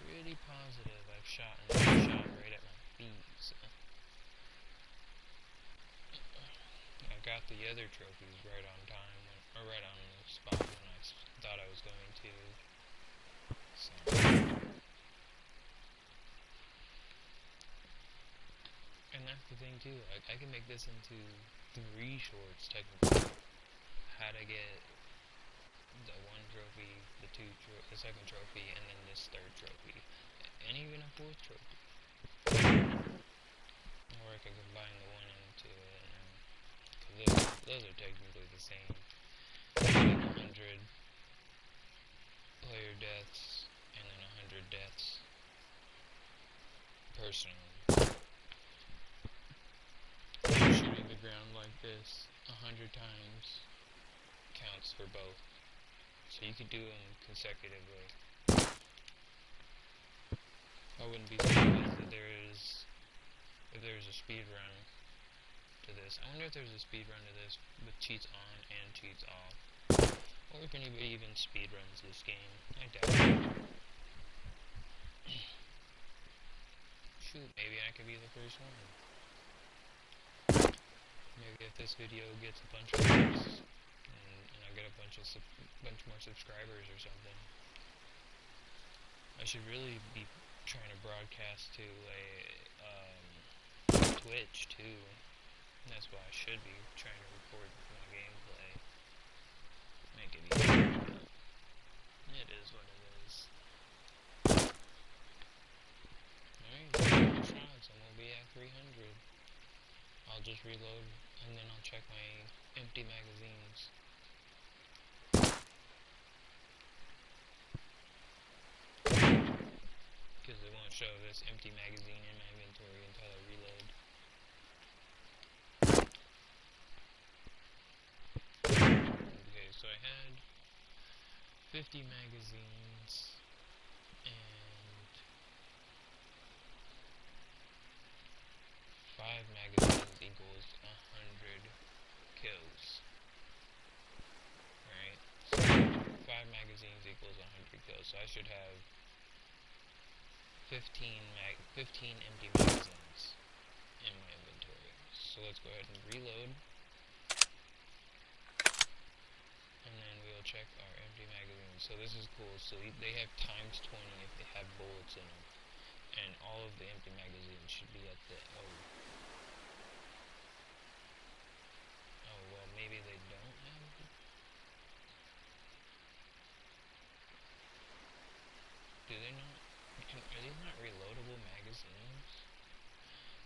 S1: Pretty positive I've shot another shot right at my feet, so. I got the other trophies right on time, or right on the spot when I thought I was going to. So. And that's the thing too, I can make this into 3 shorts technically. How to get the 1 trophy, the second trophy, and then this 3rd trophy, and even a 4th trophy. Or I could combine the one into it, because those are technically the same. 100 player deaths, and then 100 deaths. Personally. Shooting the ground like this 100 times counts for both. So you could do them consecutively. I wouldn't be surprised if there's a speed run to this. I wonder if there's a speed run to this with cheats on and cheats off. Or if anybody even speed runs this game. I doubt it. Shoot, maybe I could be the first one. Maybe if this video gets a bunch of likes and I get a bunch more subscribers or something. I should really be trying to broadcast to Twitch too. That's what I should be trying to record my gameplay. Make it easier. It is what it is. Alright, 2 more shots and we'll be at 300. I'll just reload and then I'll check my empty magazines. Because it won't show this empty magazine in my inventory until I reload. Okay, so I had 50 magazines and kills. Alright, so 5 magazines equals 100 kills, so I should have 15 empty magazines in my inventory. So let's go ahead and reload, and then we'll check our empty magazines. So this is cool, so they have times 20 if they have bullets in them, and all of the empty magazines should be at the, well, maybe they don't have, do they not, are these not reloadable magazines?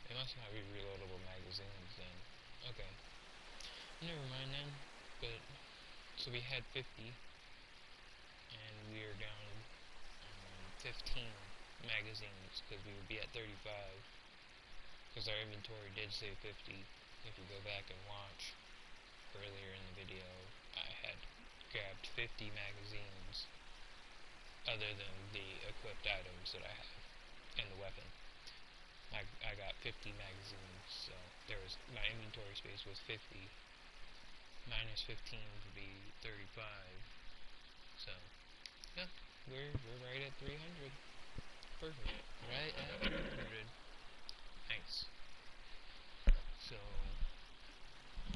S1: They must not be reloadable magazines then. Okay, never mind then. But so we had 50, and we are down 15 magazines because we would be at 35. Because our inventory did say 50. If you go back and watch earlier in the video, I had grabbed 50 magazines other than the equipped items that I have and the weapon. I got 50 magazines, so there was, my inventory space was 50, minus 15 would be 35, so, yeah, we're right at 300, perfect, right at 300, nice. So,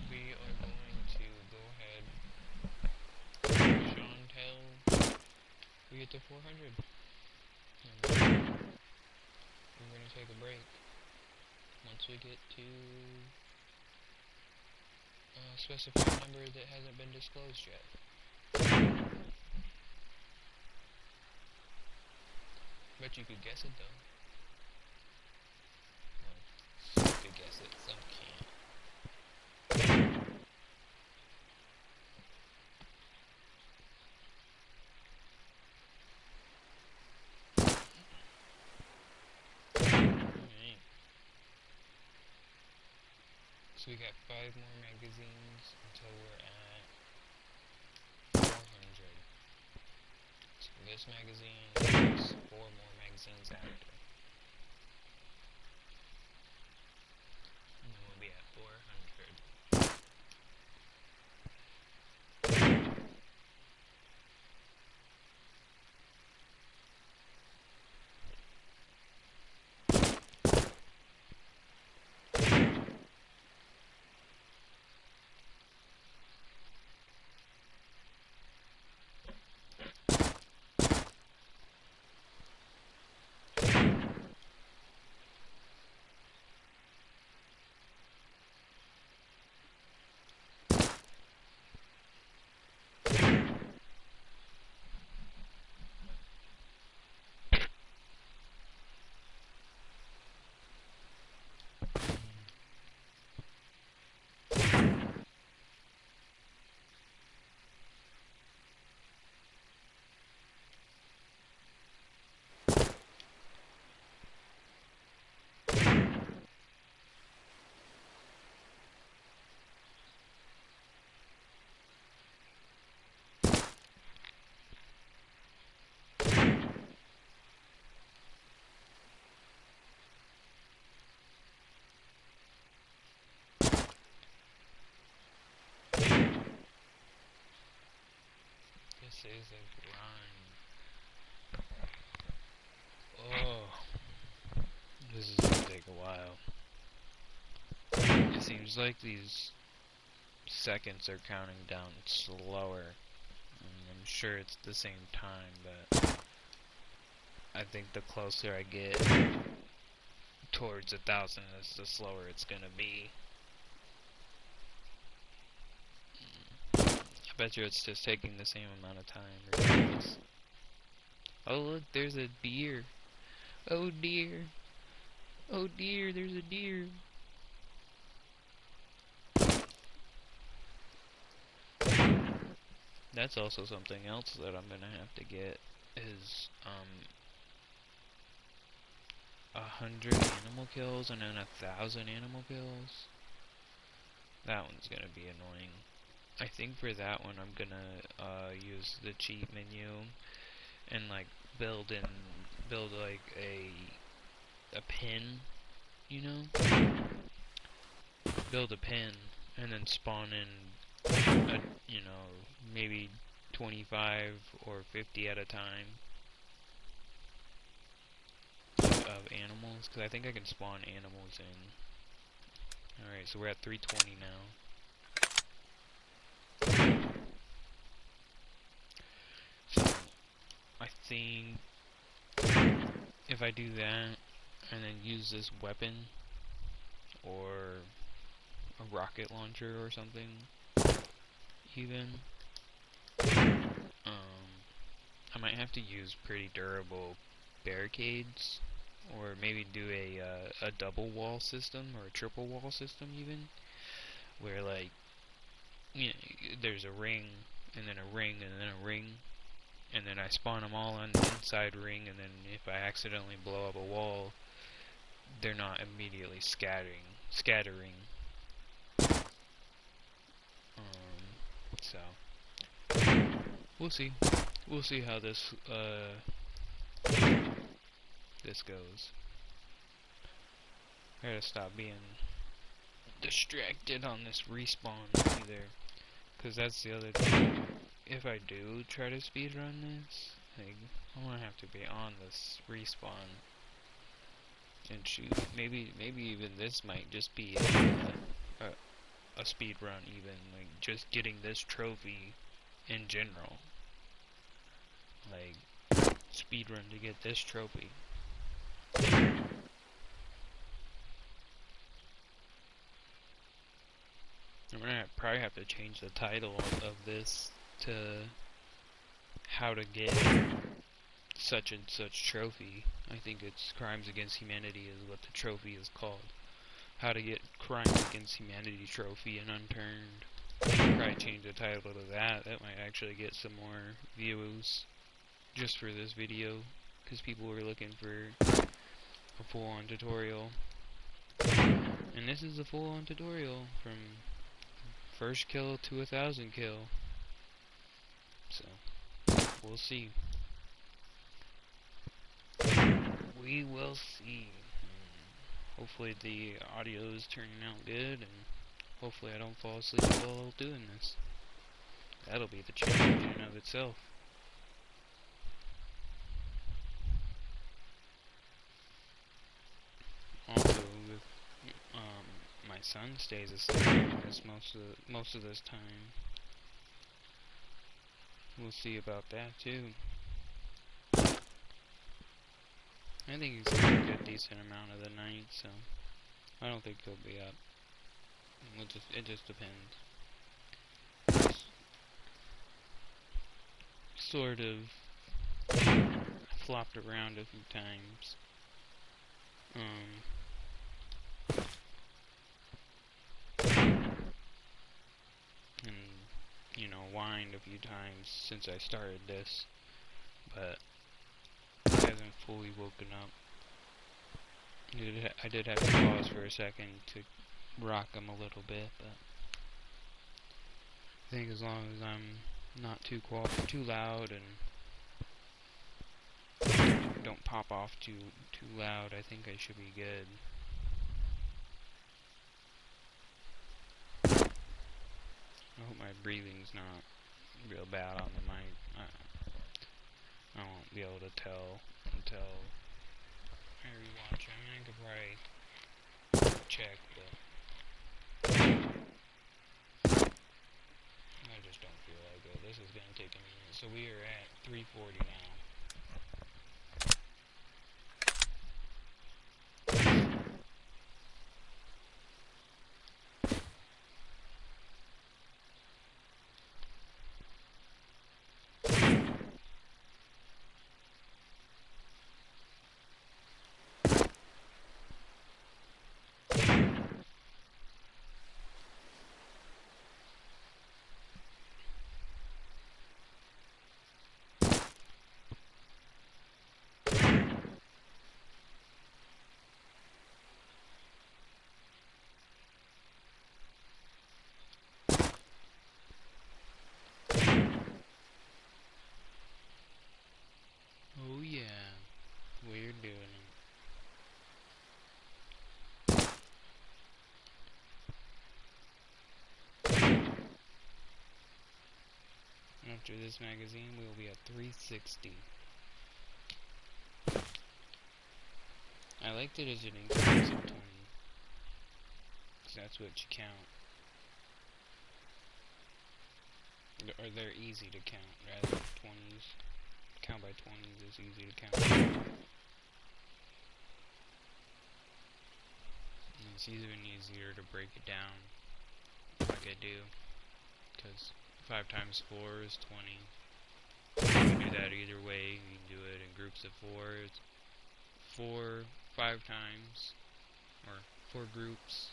S1: we are going to go ahead, push on till we get to 400, and we're going to take a break. Once we get to a specified number that hasn't been disclosed yet. Bet you could guess it though. Well, some could guess it, some can't. So we got 5 more magazines until we're at 400. So this magazine is 4 more magazines after. And then we'll be at 400. This is a grind. Oh, this is gonna take a while. It seems like these seconds are counting down slower. I'm sure it's the same time, but I think the closer I get towards 1,000 is the slower it's gonna be. I bet you it's just taking the same amount of time regardless. Oh look, there's a deer. Oh dear. Oh dear, there's a deer. That's also something else that I'm gonna have to get is 100 animal kills and then 1,000 animal kills. That one's gonna be annoying. I think for that one I'm gonna use the cheat menu and like build like a pin, you know? Build a pin and then spawn in, you know, maybe 25 or 50 at a time of animals, because I think I can spawn animals in. Alright, so we're at 320 now. So, I think if I do that, and then use this weapon, or a rocket launcher or something, even, I might have to use pretty durable barricades, or maybe do a double wall system, or a triple wall system even, where like, you know, there's a ring, and then a ring, and then a ring, and then I spawn them all on the inside ring, and then if I accidentally blow up a wall, they're not immediately scattering. So we'll see. We'll see how this goes. I gotta stop being distracted on this respawn either, because that's the other thing. If I do try to speedrun this, like, I'm gonna have to be on this respawn and shoot. Maybe even this might just be a speedrun, even like just getting this trophy in general. Like, speedrun to get this trophy. I'm gonna probably have to change the title of this to how to get such and such trophy. I think it's Crimes Against Humanity is what the trophy is called. How to get Crimes Against Humanity trophy in Unturned. Probably change the title to that. That might actually get some more views just for this video, because people were looking for a full-on tutorial. And this is a full-on tutorial from first kill to 1,000 kill. So, we'll see. We will see. Hopefully the audio is turning out good, and hopefully I don't fall asleep while doing this. That'll be the challenge in and of itself. Also, with my son stays asleep this most of this time. We'll see about that too. I think he's got a good decent amount of the night, so I don't think he'll be up. It just depends. Sort of flopped around a few times. And, you know, whined a few times since I started this, but he hasn't fully woken up. I did have to pause for a second to rock him a little bit, but I think as long as I'm not too loud and don't pop off too loud, I think I should be good. I hope my breathing's not real bad on the mic. I won't be able to tell until I rewatch. I mean, I could probably check, but I just don't feel like it. This is gonna take a minute. So we are at 340 now. Oh yeah, we're doing it.
S2: After this magazine, we will be at 360. I like that it's an increase of 20. Because that's what you count. Or they're easy to count, rather than 20s. Count by 20s is easy to count. And it's even easier to break it down, like I do. Because 5 times 4 is 20. You can do that either way. You can do it in groups of 4. It's 4, 5 times, or 4 groups.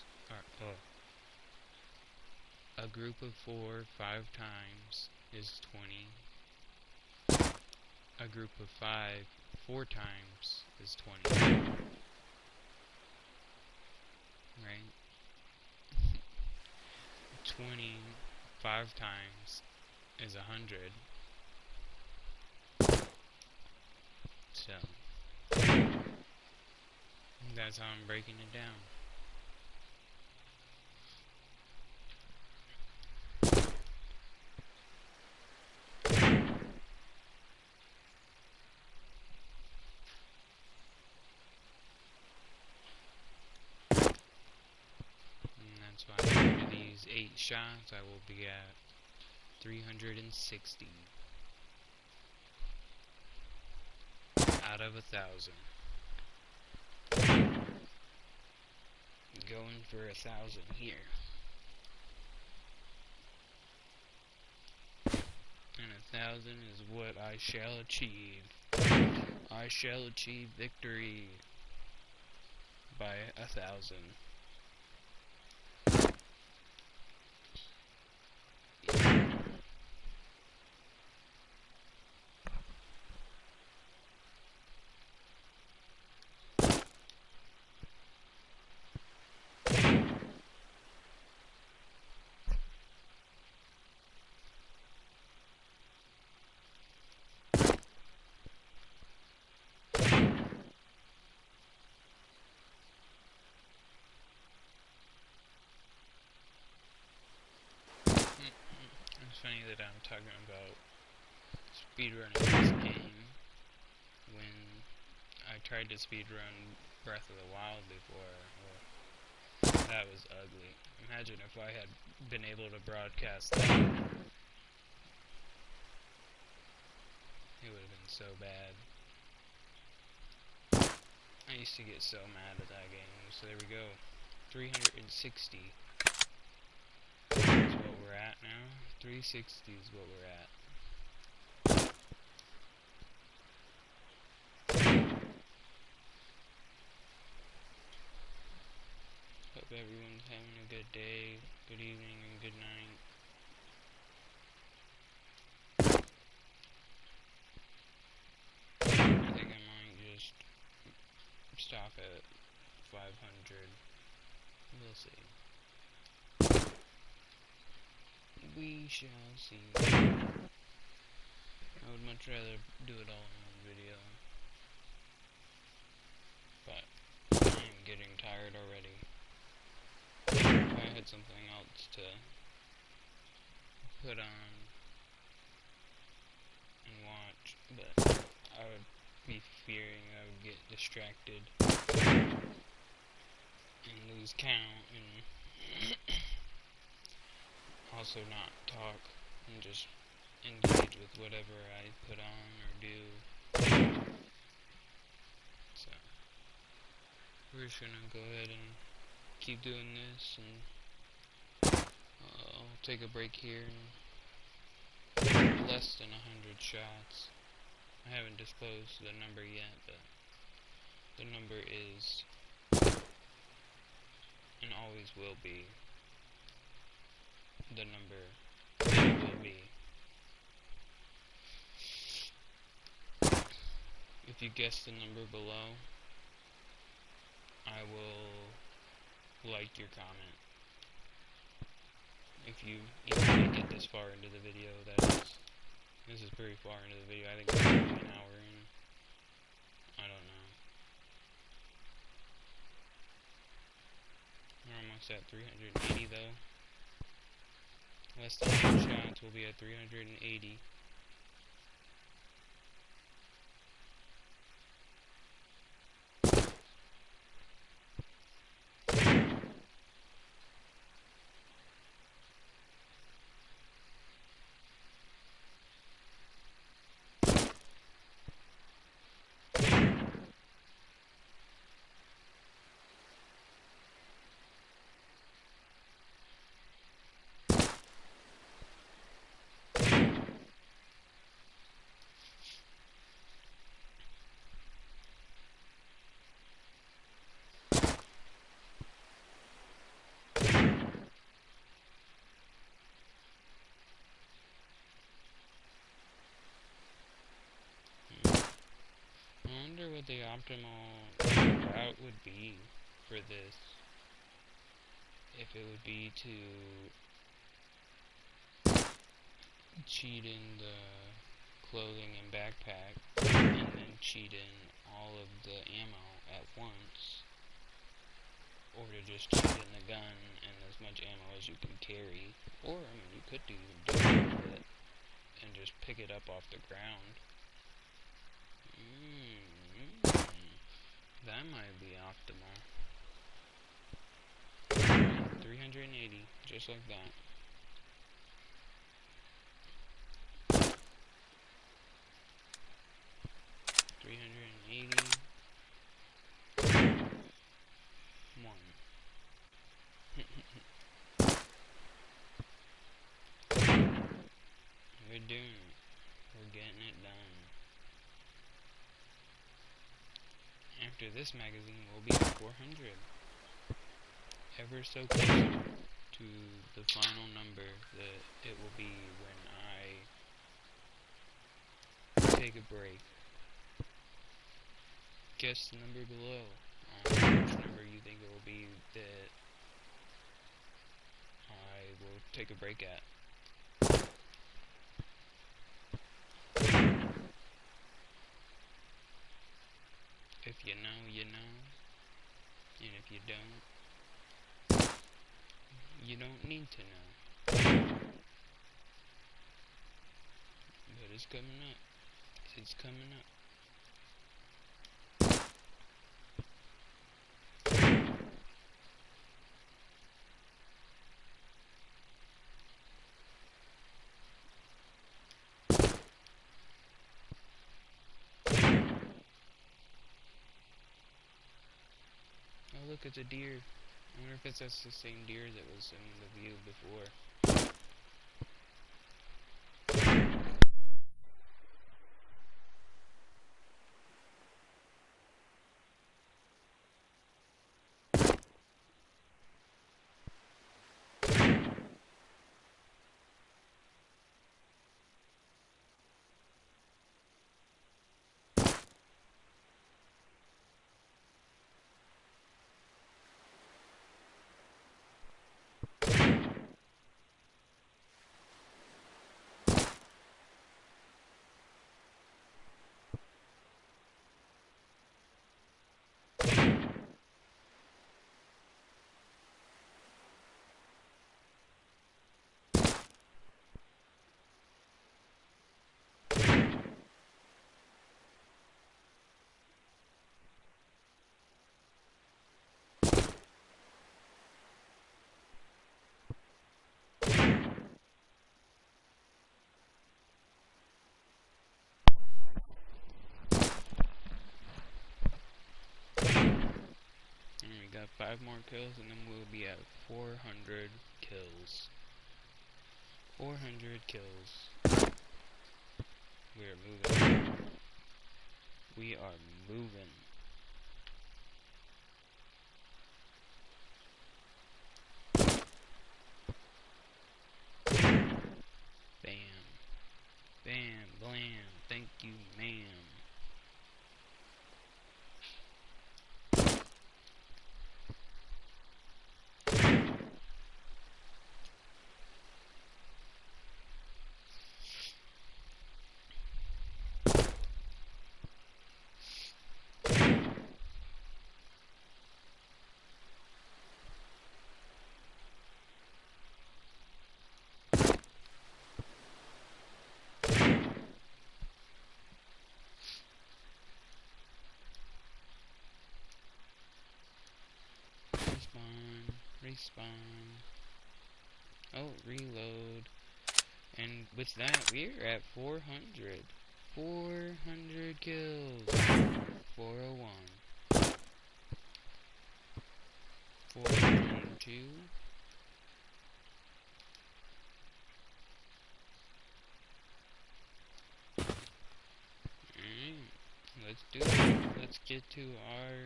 S2: A group of 4, 5 times is 20. A group of 5, 4 times is 20. Right? 20, 5 times is 100. So, that's how I'm breaking it down. That's why after these 8 shots, I will be at 360 out of 1,000. Going for 1,000 here. And 1,000 is what I shall achieve. I shall achieve victory by 1,000. It's funny that I'm talking about speedrunning this game when I tried to speedrun Breath of the Wild before. Well, that was ugly. Imagine if I had been able to broadcast that. It would have been so bad. I used to get so mad at that game. So there we go. 360 is what we're at now. 360 is what we're at. Hope everyone's having a good day, good evening, and good night. I think I might just stop at 500. We'll see. We shall see. I would much rather do it all in one video. But I am getting tired already. If I had something else to put on and watch, but I would be fearing I would get distracted and lose count and also not talk and just engage with whatever I put on or do. So we're just gonna go ahead and keep doing this, and I'll take a break here and less than 100 shots. I haven't disclosed the number yet, but the number is and always will be the number it will be. If you guess the number below, I will like your comment. If you even make it this far into the video, that is. This is pretty far into the video. I think it's maybe an hour in. I don't know. We're almost at 380 though. Less than 100 shots, we'll be at 380. what the optimal route would be for this. If it would be to cheat in the clothing and backpack, and then cheat in all of the ammo at once, or to just cheat in the gun and as much ammo as you can carry, or, I mean, you could do it and just pick it up off the ground. That might be optimal. 380, just like that. We're doing it. We're getting it done. After this magazine, we'll be at 400. Ever so close to the final number that it will be when I take a break. Guess the number below on which number you think it will be that I will take a break at. If you know, you know. And if you don't, you don't need to know. But it's coming up. It's coming up. Oh, look, it's a deer. I wonder if that's the same deer that was in the view before. We got 5 more kills and then we'll be at 400 kills. 400 kills. We're moving. We are moving. Bam. Bam, blam. Thank you, ma'am. Respawn. Oh, reload. And with that, we're at 400. 400 kills. 401. 402. Alright. Let's do it. Let's get to our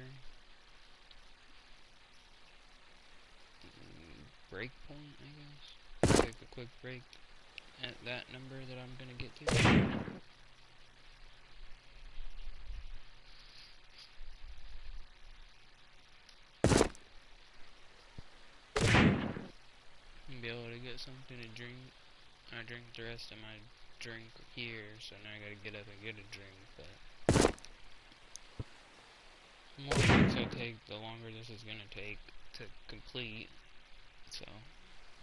S2: break point, I guess. Take a quick break at that number that I'm gonna get to. get something to drink. I drink the rest of my drink here, so now I gotta get up and get a drink, but the more drinks I take, the longer this is gonna take to complete, so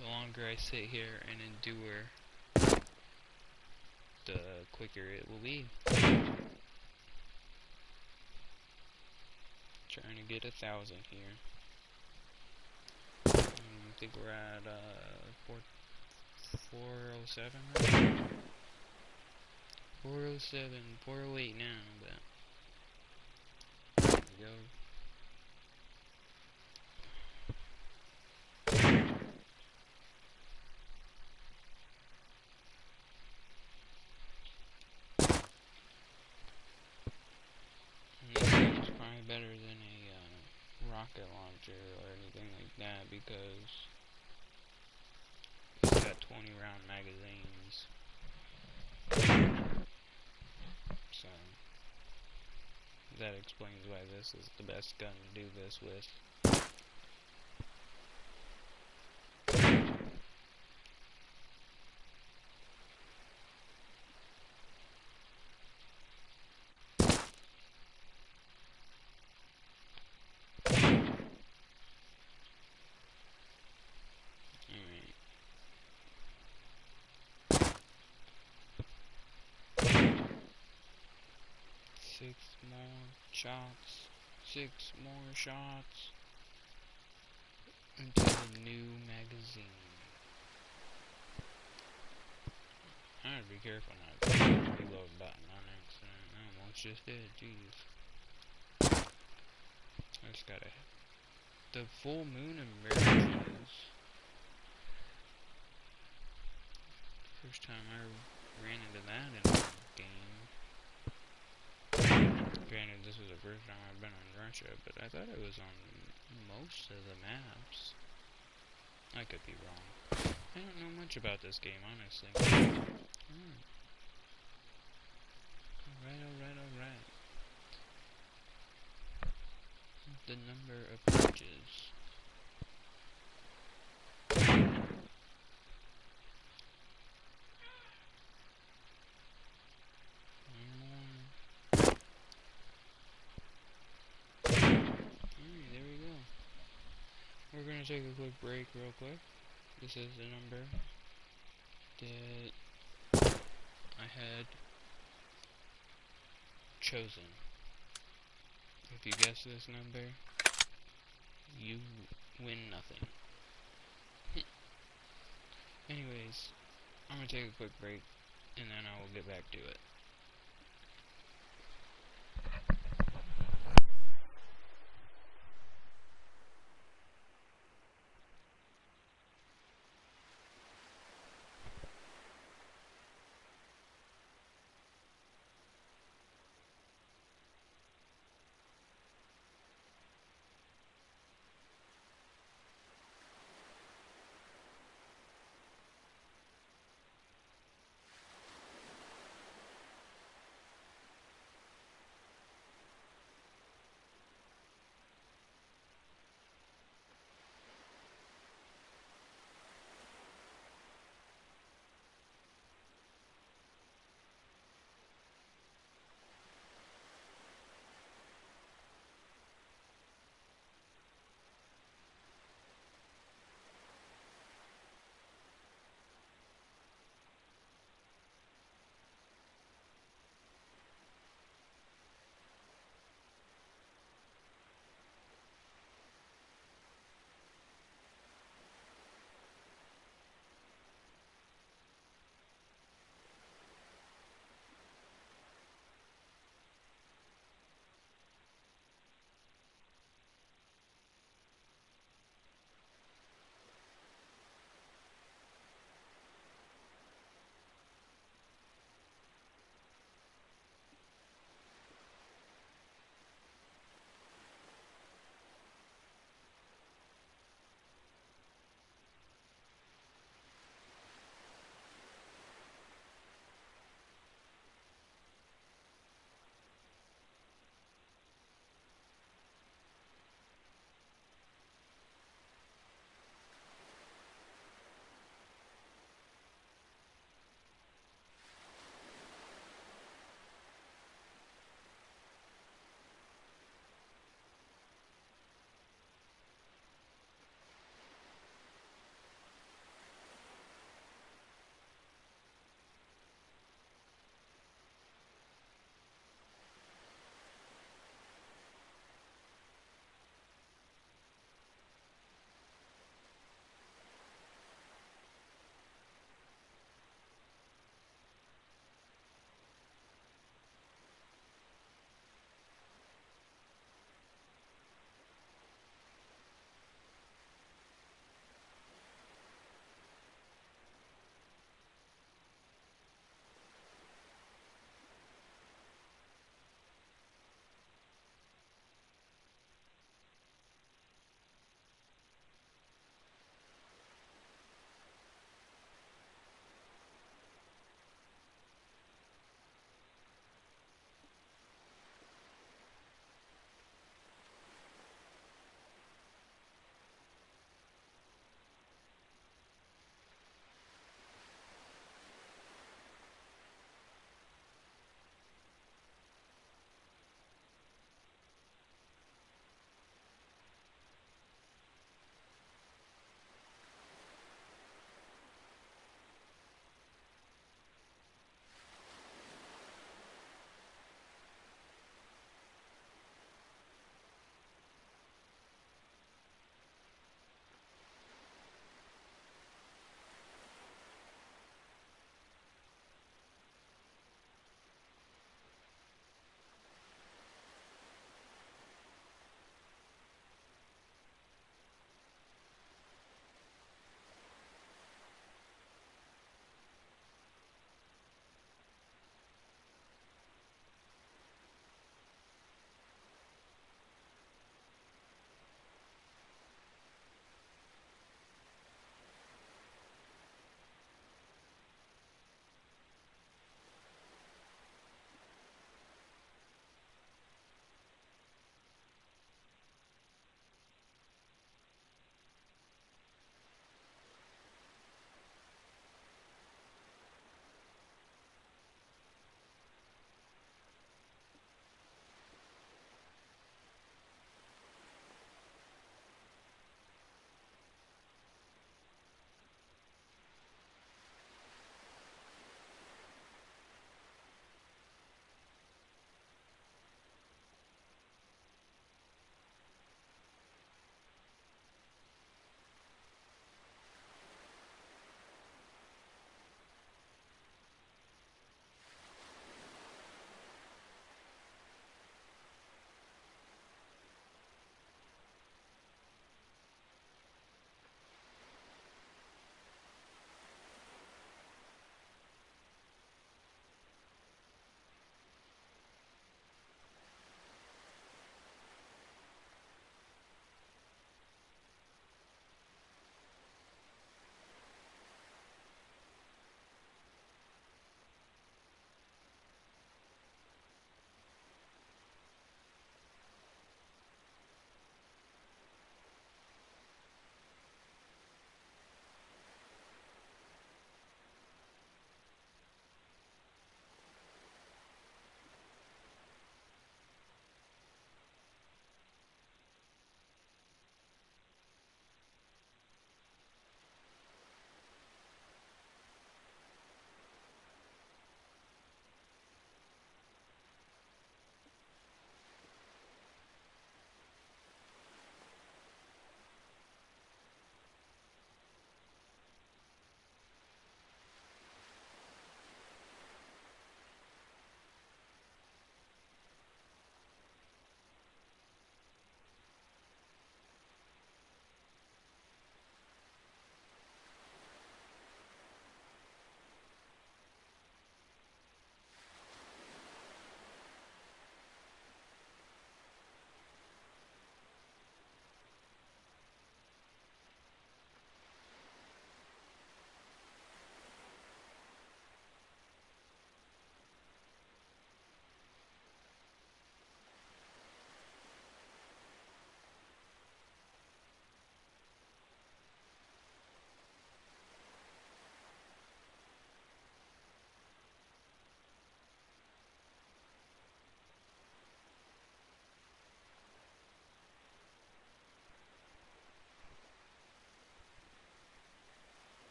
S2: the longer I sit here and endure, the quicker it will be. Trying to get 1,000 here. I think we're at 407 right now. 407, 408 now, but there we go. And this thing is probably better than a rocket launcher or anything like that because it's got 20 round magazines. So that explains why this is the best gun to do this with. Alright. 6 more shots. 6 more shots into the new magazine. I gotta be careful not to press the reload button on accident. I almost just did, jeez. I just gotta... The full moon emerges. First time I ran into that in a game. Granted, this was the first time I've been on Russia, but I thought it was on most of the maps. I could be wrong. I don't know much about this game, honestly. Alright. The number of bridges. One more. Alright, there we go. We're gonna take a quick break real quick. This is the number that I had chosen. If you guess this number, you win nothing. Anyways, I'm gonna take a quick break, and then I will get back to it.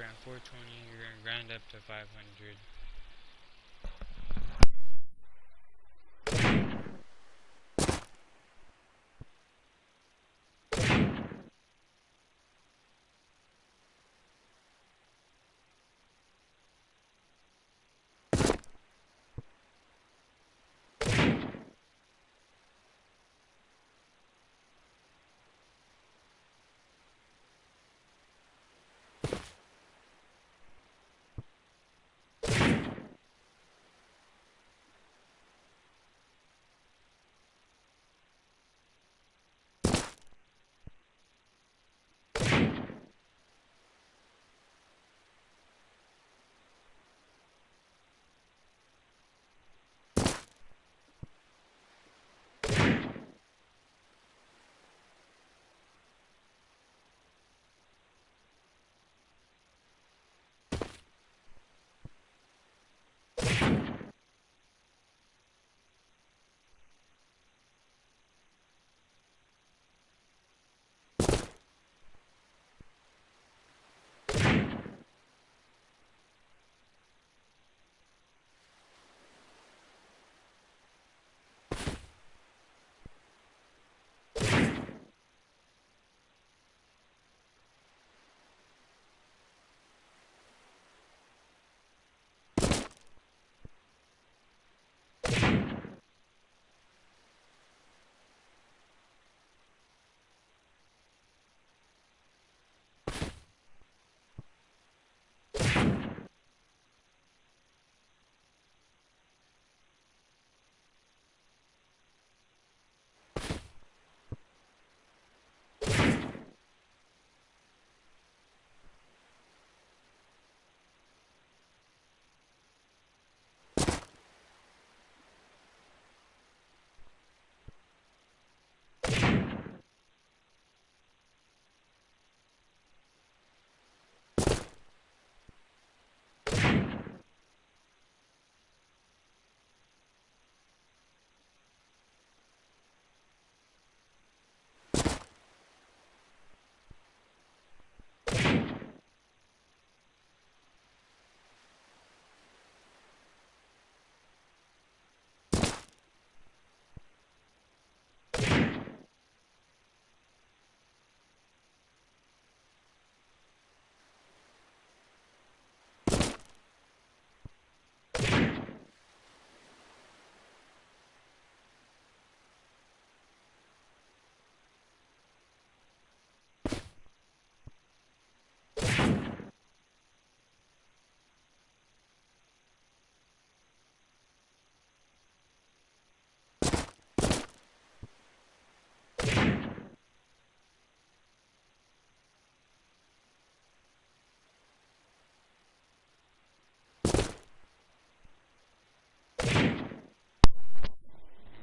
S2: we're at 420. You're gonna grind up to 500.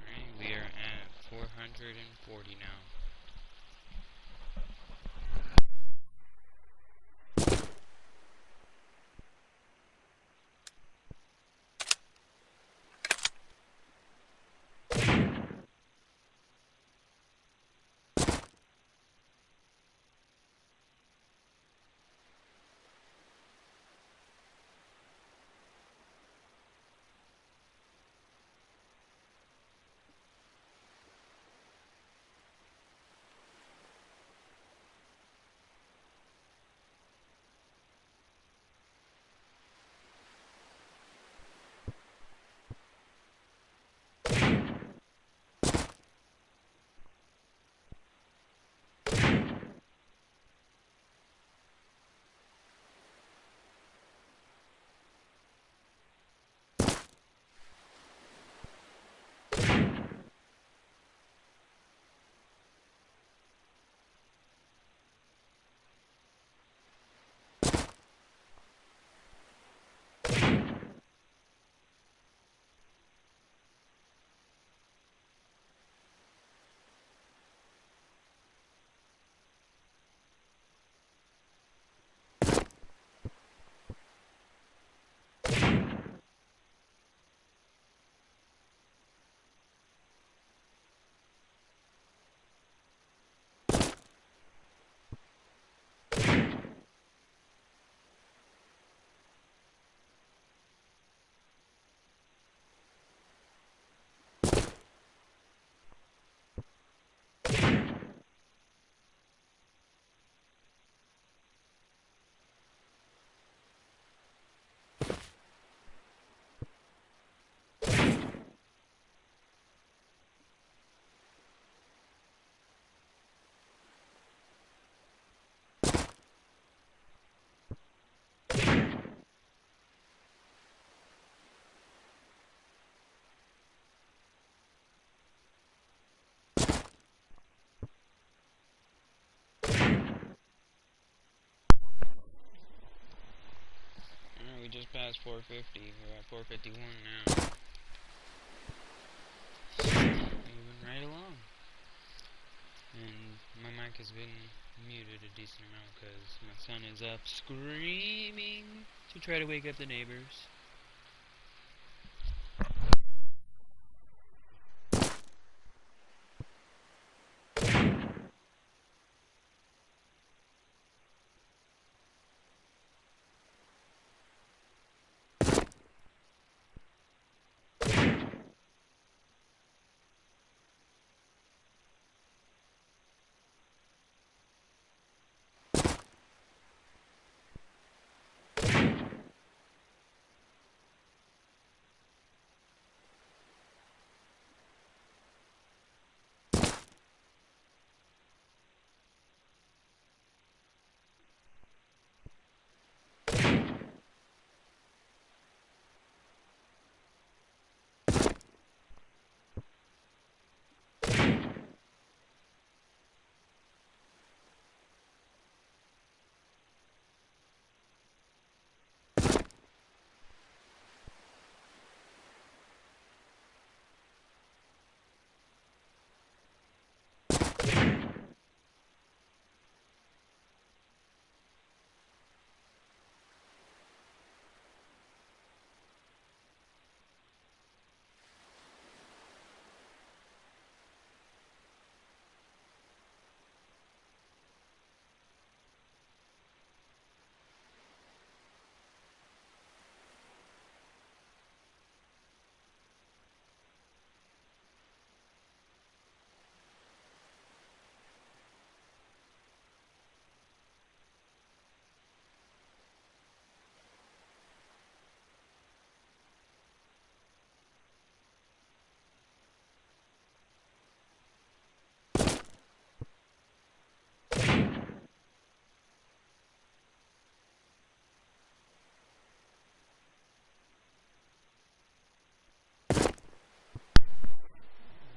S2: Alright, we are at 440 now. past 450. We're at 451 now. Moving right along. And my mic has been muted a decent amount because my son is up screaming to try to wake up the neighbors.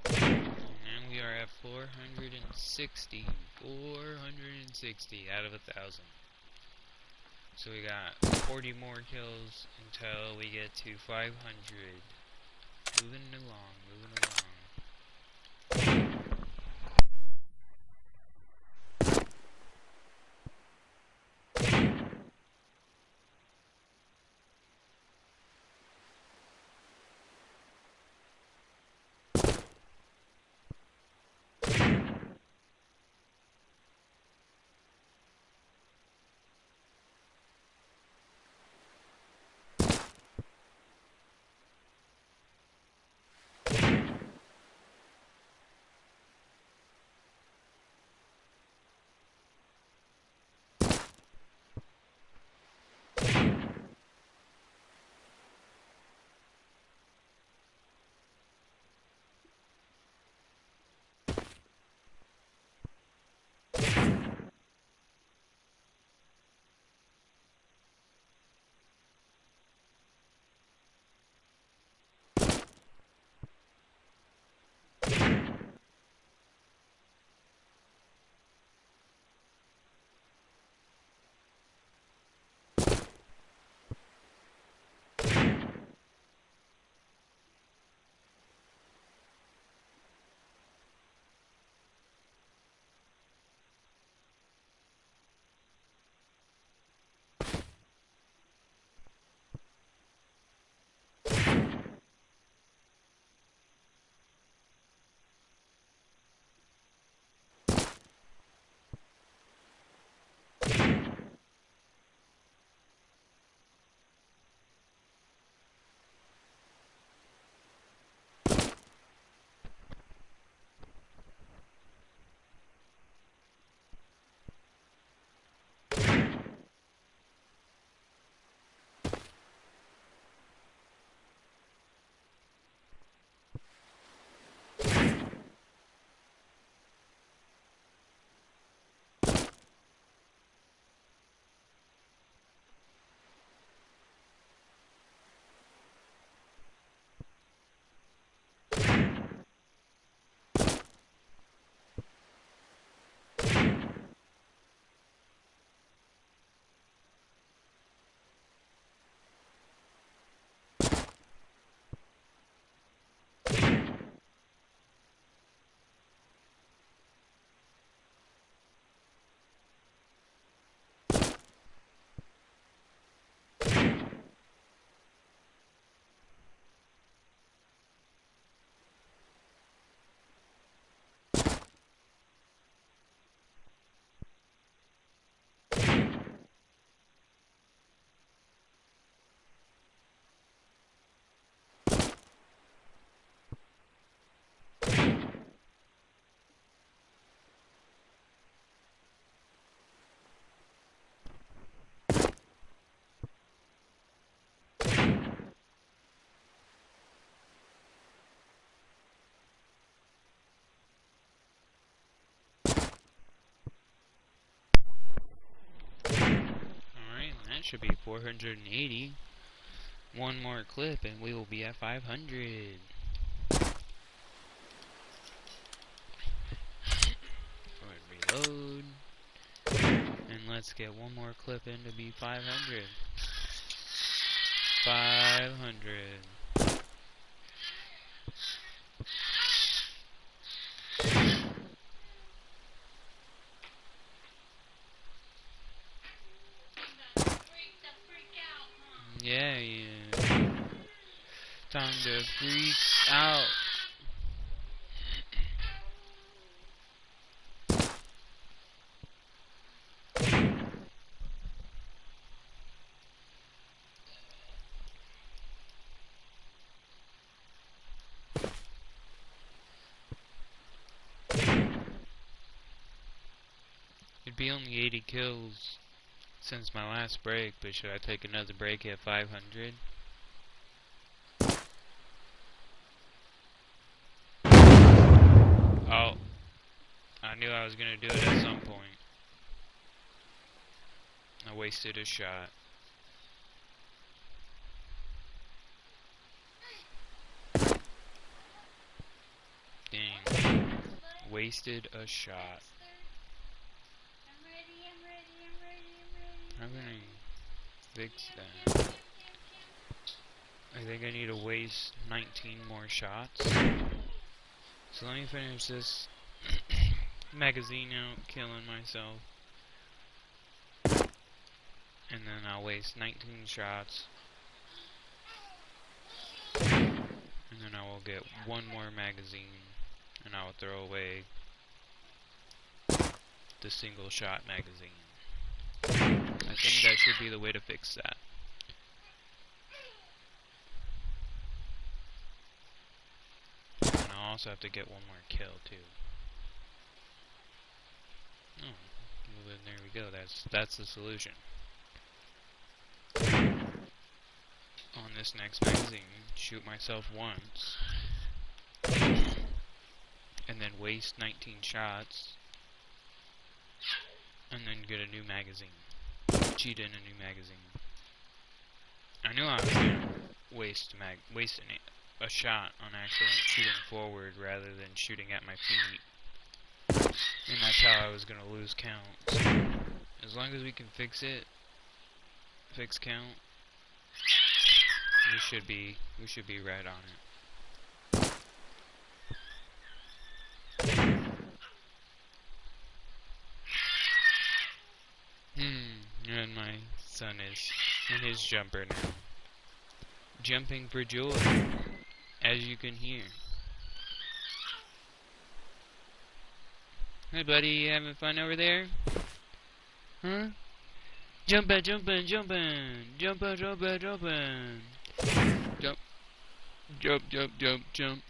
S2: And we are at 460. 460 out of 1,000. So we got 40 more kills until we get to 500. Moving along, moving along. that should be 480. One more clip and we will be at 500. Reload. And let's get one more clip in to be 500. 500. Yeah. Time to freak out. It'd be only 80 kills since my last break, but should I take another break at 500? Oh, I knew I was gonna do it at some point. I wasted a shot. Dang. Wasted a shot. How can I fix that? I think I need to waste 19 more shots. So let me finish this magazine out, killing myself. And then I'll waste 19 shots. And then I will get one more magazine. And I will throw away the single shot magazine. I think that should be the way to fix that. And I'll also have to get one more kill too. Oh, well then there we go. That's the solution. On this next magazine, shoot myself once, and then waste 19 shots, and then get a new magazine. Cheat in a new magazine. I knew I was gonna waste a shot on accident shooting forward rather than shooting at my feet, and that's how I was gonna lose count. So, as long as we can fix count, we should be right on it. And my son is in his jumper now. Jumping for joy, as you can hear. Hey buddy, you having fun over there? Huh? Jumpin', jumpin', jumpin', jumpin', jumpin', jumpin'. Jump, jump, jump, jump, jump.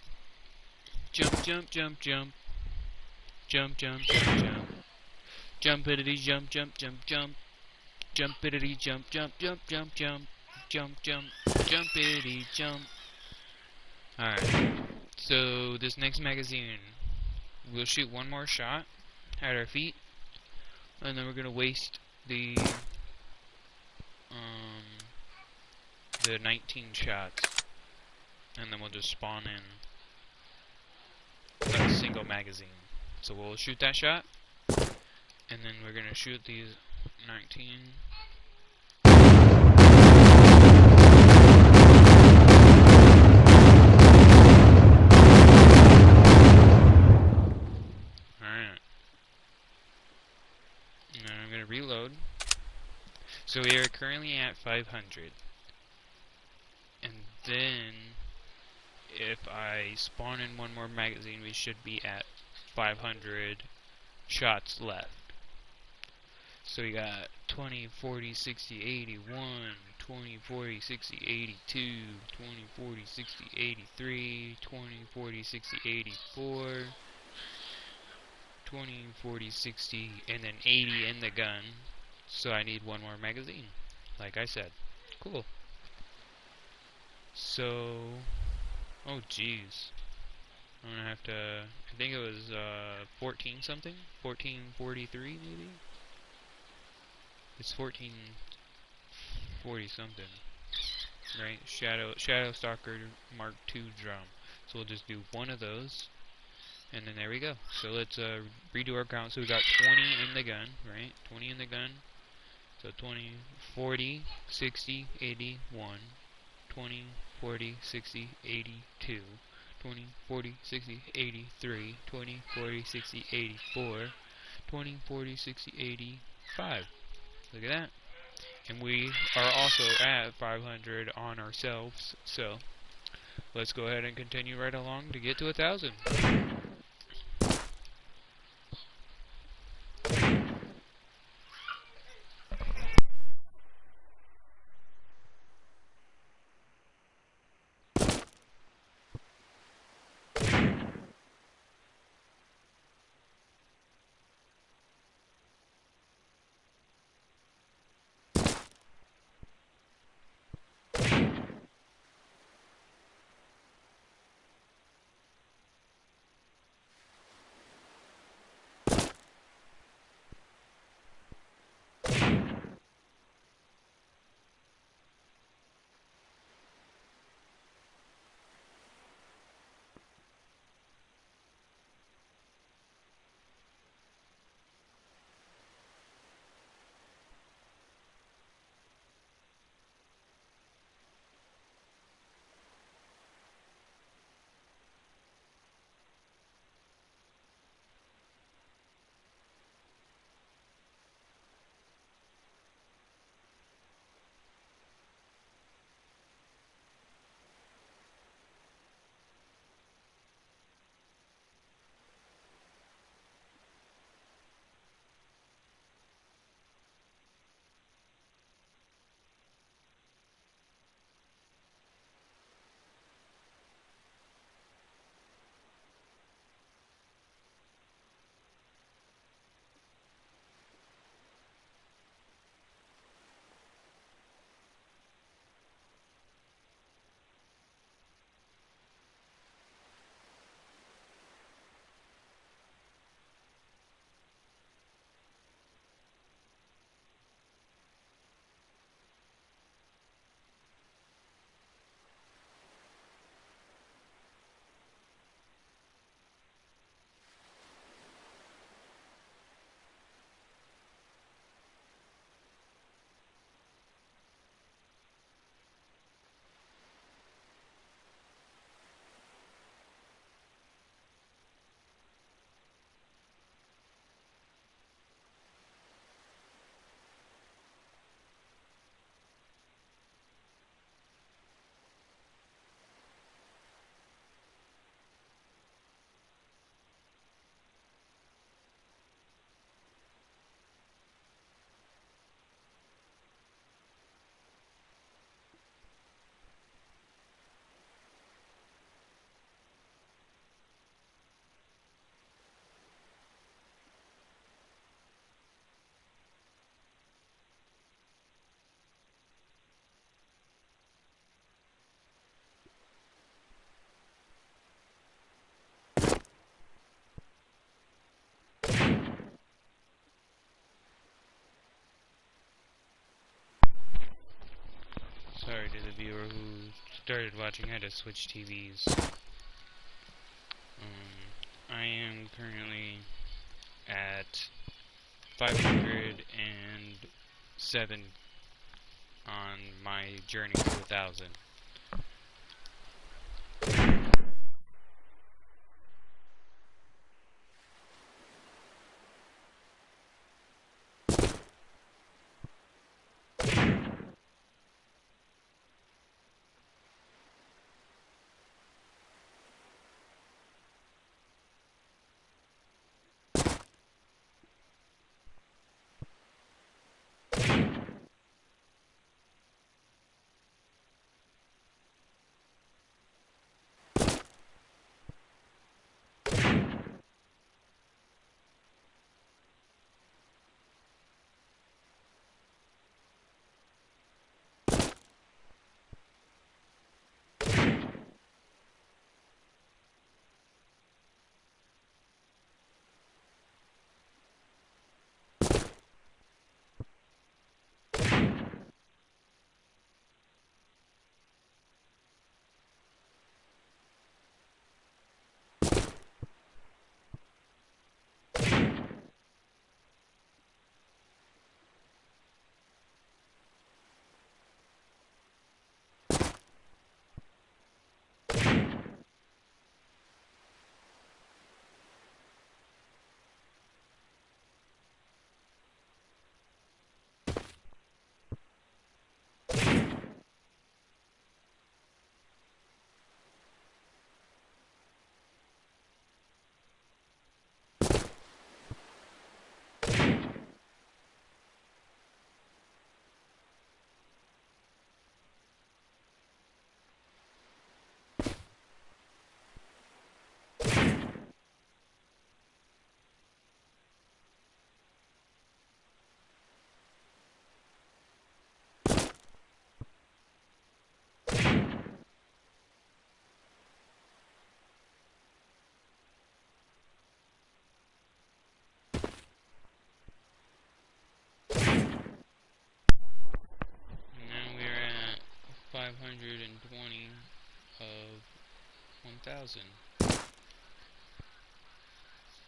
S2: Jump, jump, jump, jump. Jump, jump, jump, jump. Jumpity, jump, jump, jump, jump. Jumpity, jump, jump, jump, jump, jump. Jump, jump, jumpity, jump. Alright, so this next magazine, we'll shoot one more shot at our feet, and then we're gonna waste the 19 shots, and then we'll just spawn in a single magazine. So we'll shoot that shot, and then we're gonna shoot these 19. Alright. And then I'm gonna reload. So we are currently at 500. And then, if I spawn in one more magazine, we should be at 500 shots left. So we got 20, 40, 60, 81, 20, 40, 60, 82, 20, 40, 60, 83, 20, 40, 60, 84, 20, 40, 60, and then 80 in the gun. So I need one more magazine, like I said. Cool. So, oh jeez, I'm gonna have to, I think it was 14 something, 1443 maybe? It's 14
S1: 40 something, right? Shadow Stalker Mark II drum. So we'll just do one of those, and then there we go. So let's redo our count. So we got 20 in the gun, right? 20 in the gun. So 20, 40, 60, 81, 20, 40, 60, 82, 20, 40, 60, 83, 20, 40, 60, 84, 20, 40, 60, 85. Look at that. And we are also at 500 on ourselves, so let's go ahead and continue right along to get to 1,000. Sorry to the viewer who started watching. I had to switch TVs. I am currently at 507 on my journey to 1,000.
S2: 1,000.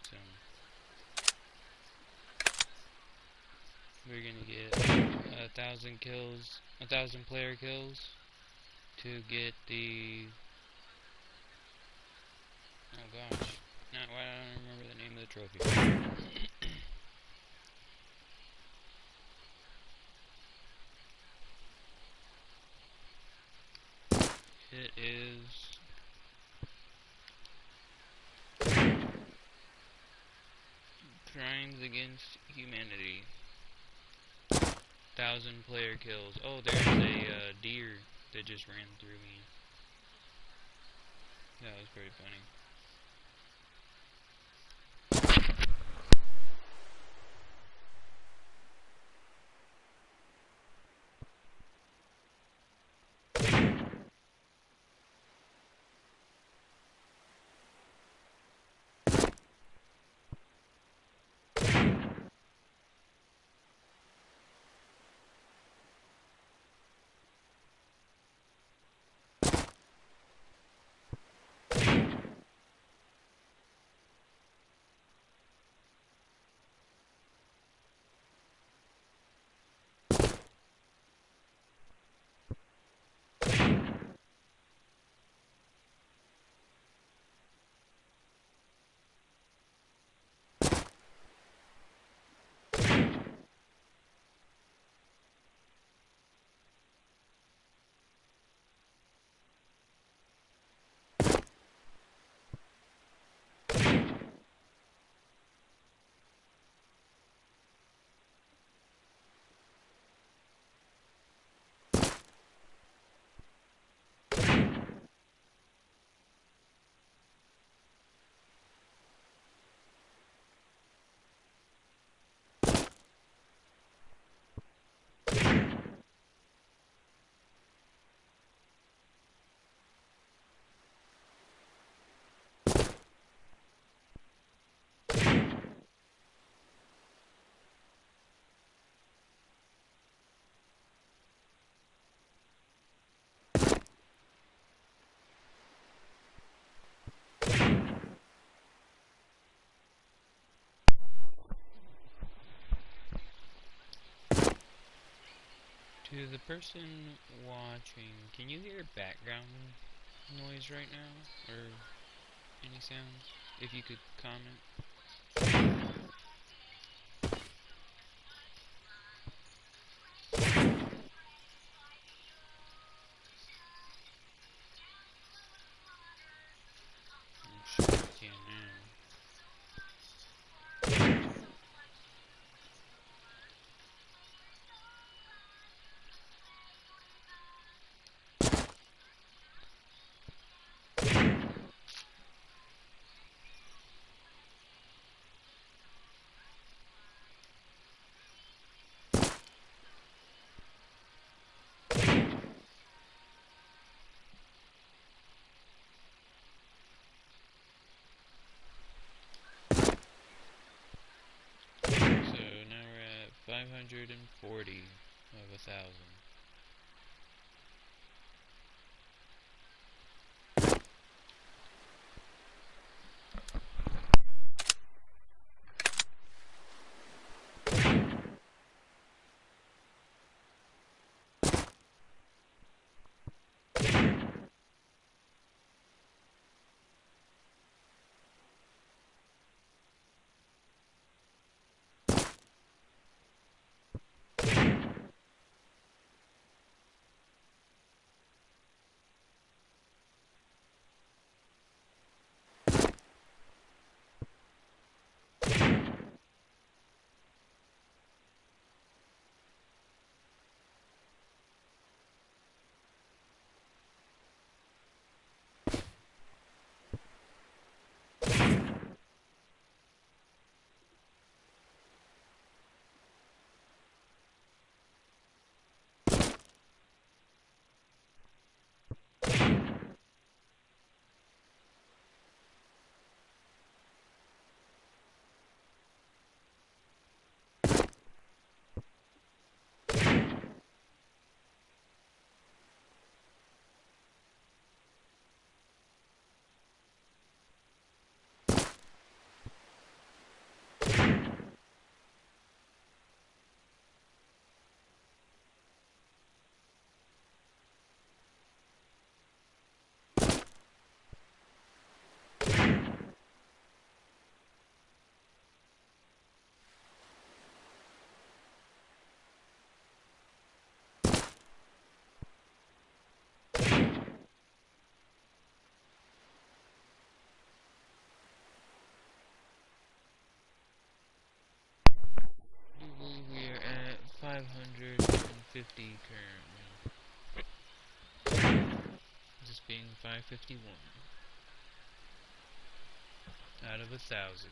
S2: So we're gonna get 1,000 kills, 1,000 player kills to get the. Oh gosh, not why I don't remember the name of the trophy. It is Crimes Against Humanity. 1,000 player kills. Oh, there's a deer that just ran through me. That was pretty funny. To the person watching, can you hear background noise right now? Or any sounds? If you could comment. I'm sure you can now. So now we're at 540 of 1,000. 550 currently. This being 551 out of 1,000.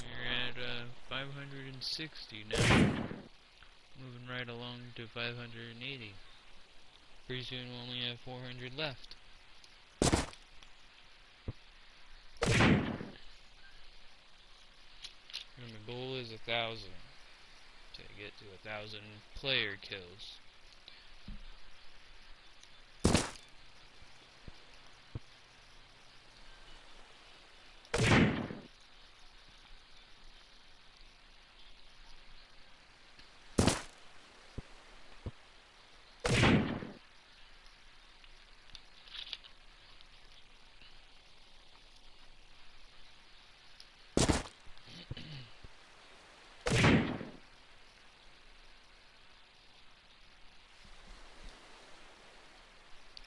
S2: We're at 560 now. Moving right along to 580. Pretty soon we'll only have 400 left. And the goal is 1,000. To get to 1,000 player kills.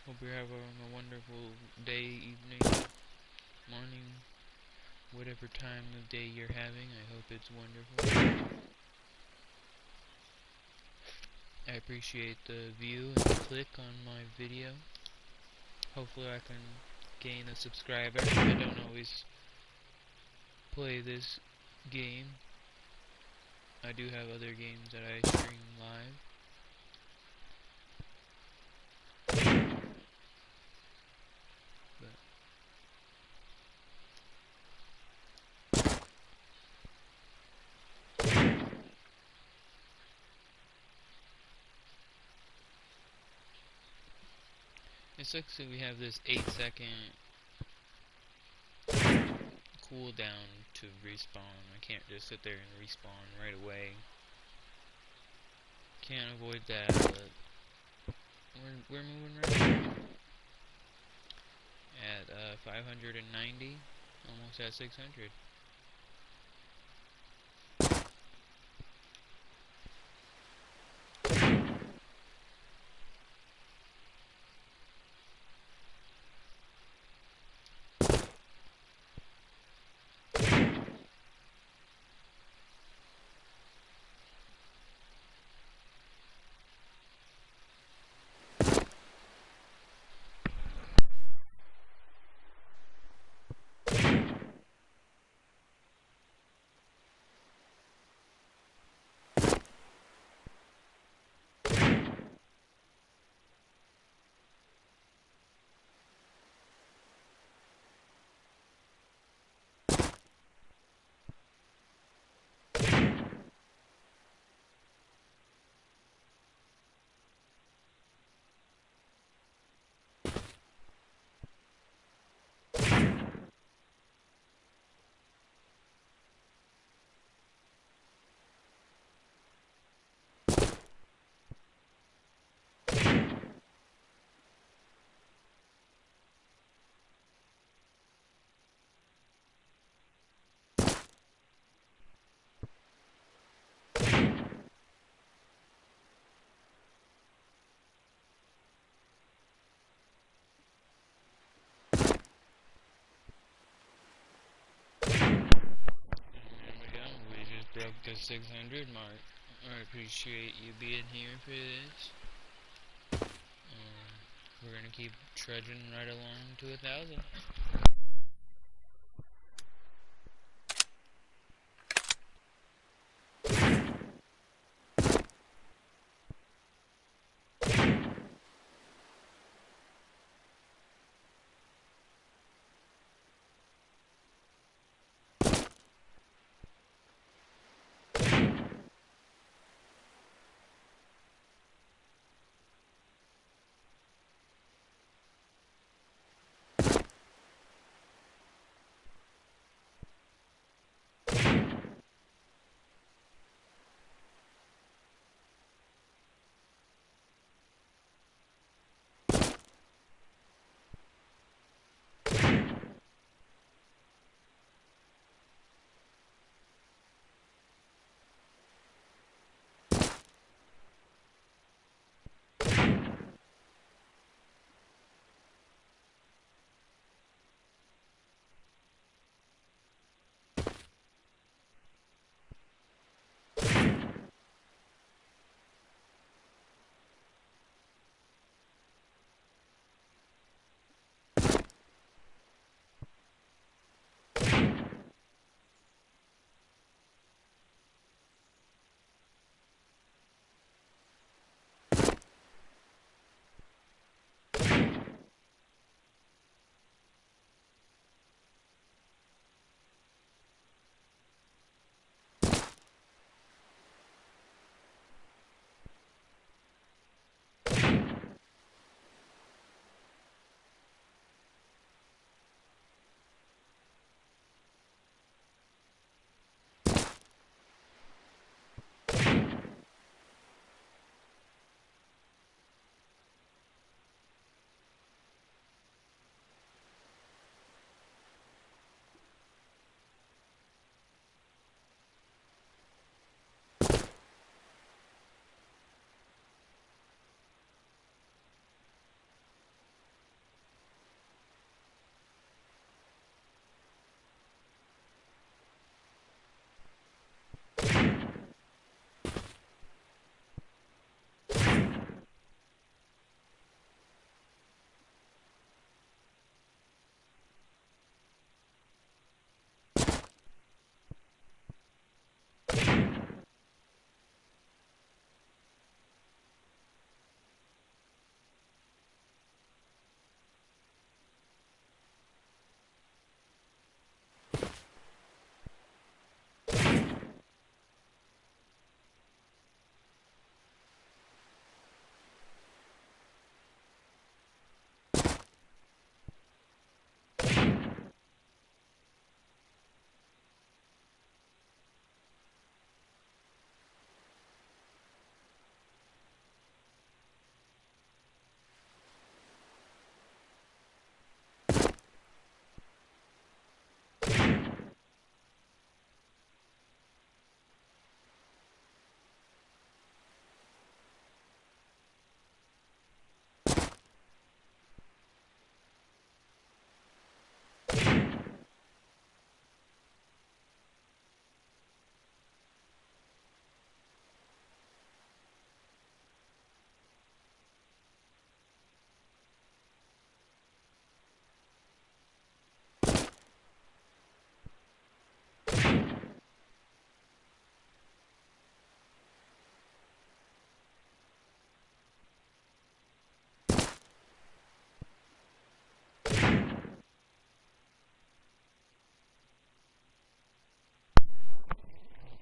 S2: Hope you're having a wonderful day, evening, morning, whatever time of day you're having. I hope it's wonderful. I appreciate the view and the click on my video. Hopefully I can gain a subscriber. I don't always play this game. I do have other games that I stream live. It sucks that we have this 8-second cooldown to respawn. I can't just sit there and respawn right away. Can't avoid that, but we're moving right now. At 590, almost at 600. 600 mark. I appreciate you being here for this. We're gonna keep trudging right along to 1,000.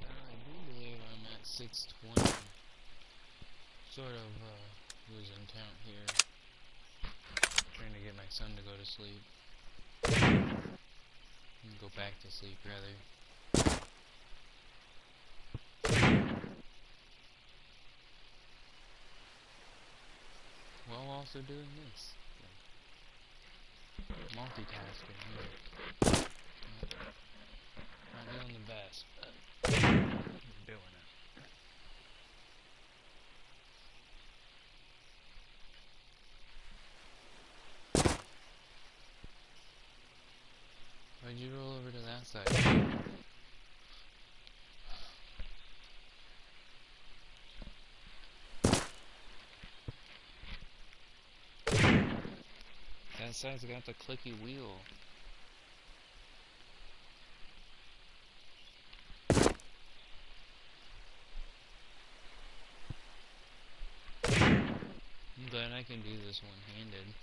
S2: I do believe I'm at 620. Sort of losing count here. Trying to get my son to go to sleep. Go back to sleep, rather. While also doing this. Multitasking here. Not doing the best, but I'm doing it. Why'd you roll over to that side? side's got the clicky wheel.
S1: I'm glad I can do this one-handed.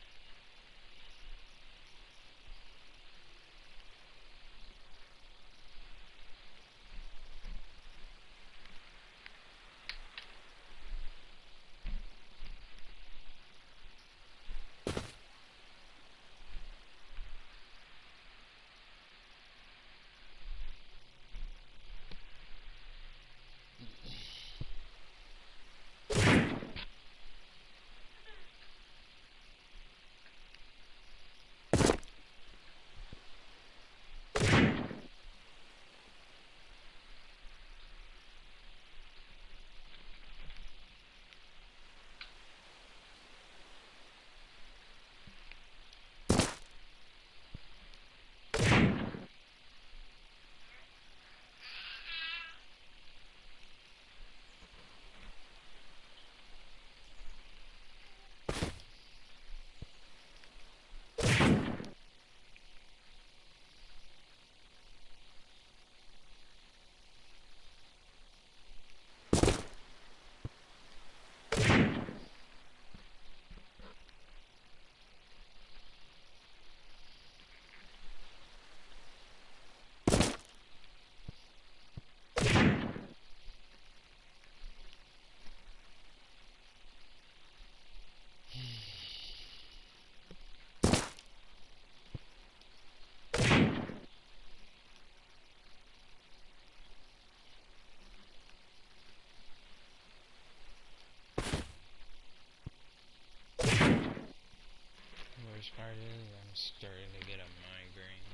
S2: Worst part is I'm starting to get a migraine.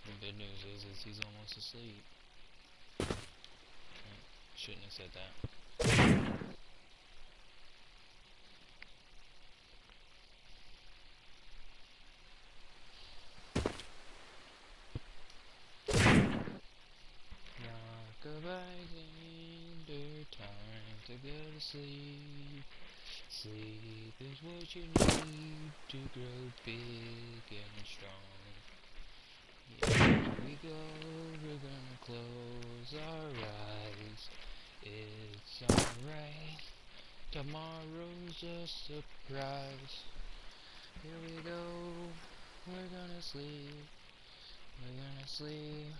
S2: The good news is he's almost asleep. Shouldn't have said that. Rock-a-bye winter time to go to sleep. Sleep is what you need to grow big and strong. Here we go, we're gonna close our eyes. It's alright, tomorrow's a surprise. Here we go, we're gonna sleep. We're gonna sleep,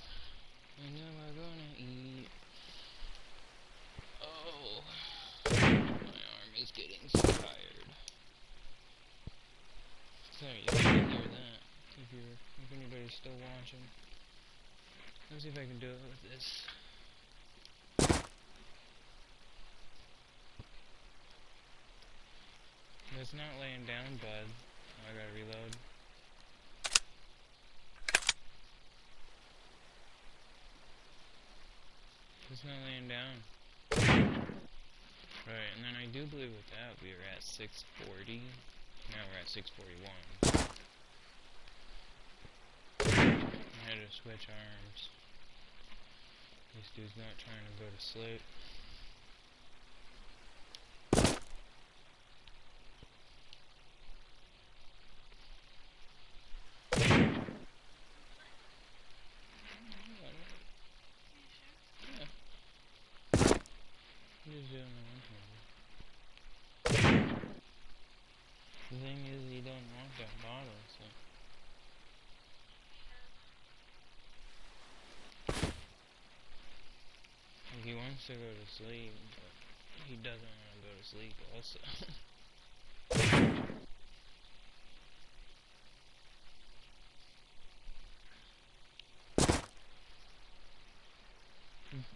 S2: and then we're gonna eat. Oh, my arm is getting so tired. Sorry, you can hear that if anybody's still watching. Let's see if I can do it with this. That's not laying down, bud. Oh, I gotta reload. It's not laying down. Right, and then I do believe with that we were at 640. Now we're at 641. I had to switch arms. This dude's not trying to go to sleep. He's doing the one-handed. The thing is, he don't want that bottle, so. Like, he wants to go to sleep, but he doesn't want to go to sleep also.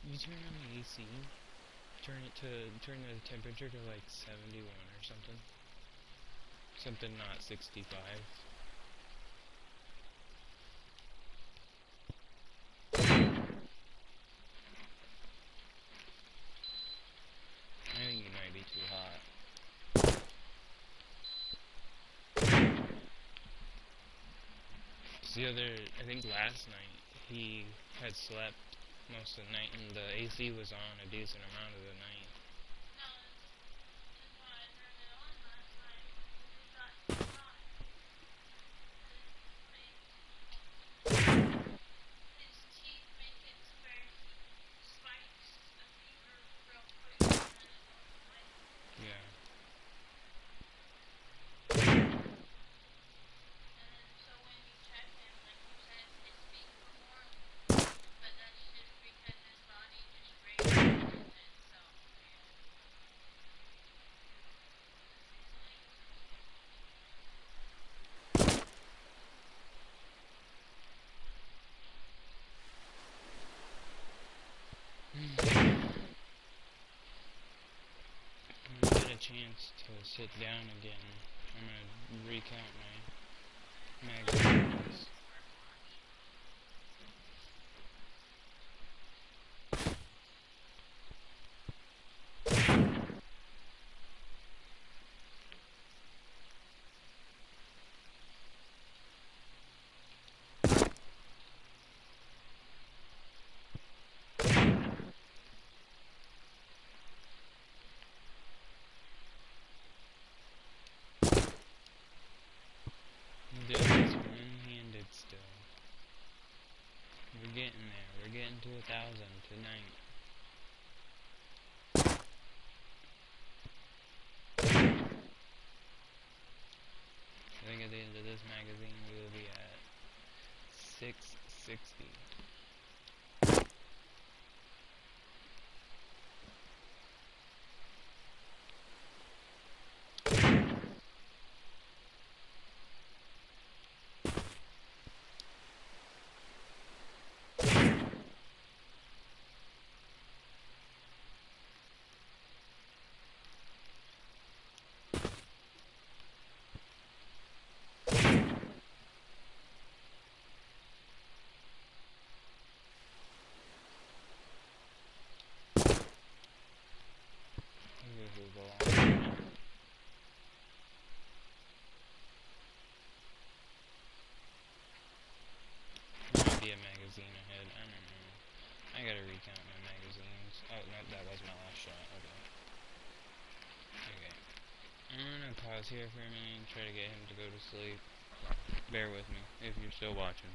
S2: You turn on the AC, turn the temperature to like 71 or something. Something not 65. I think you might be too hot. I think last night he had slept most of the night, and the AC was on a decent amount of the night. Yeah. When I get a chance to sit down again, I'm gonna recount my magazines. This is one-handed still. We're getting there. We're getting to 1,000 tonight. I think at the end of this magazine we will be at 660. This is a long one. Might be a magazine ahead. I don't know. I gotta recount my magazines. Oh, no, that was my last shot. Okay. Okay. I'm gonna pause here for a minute and try to get him to go to sleep. Bear with me if you're still watching.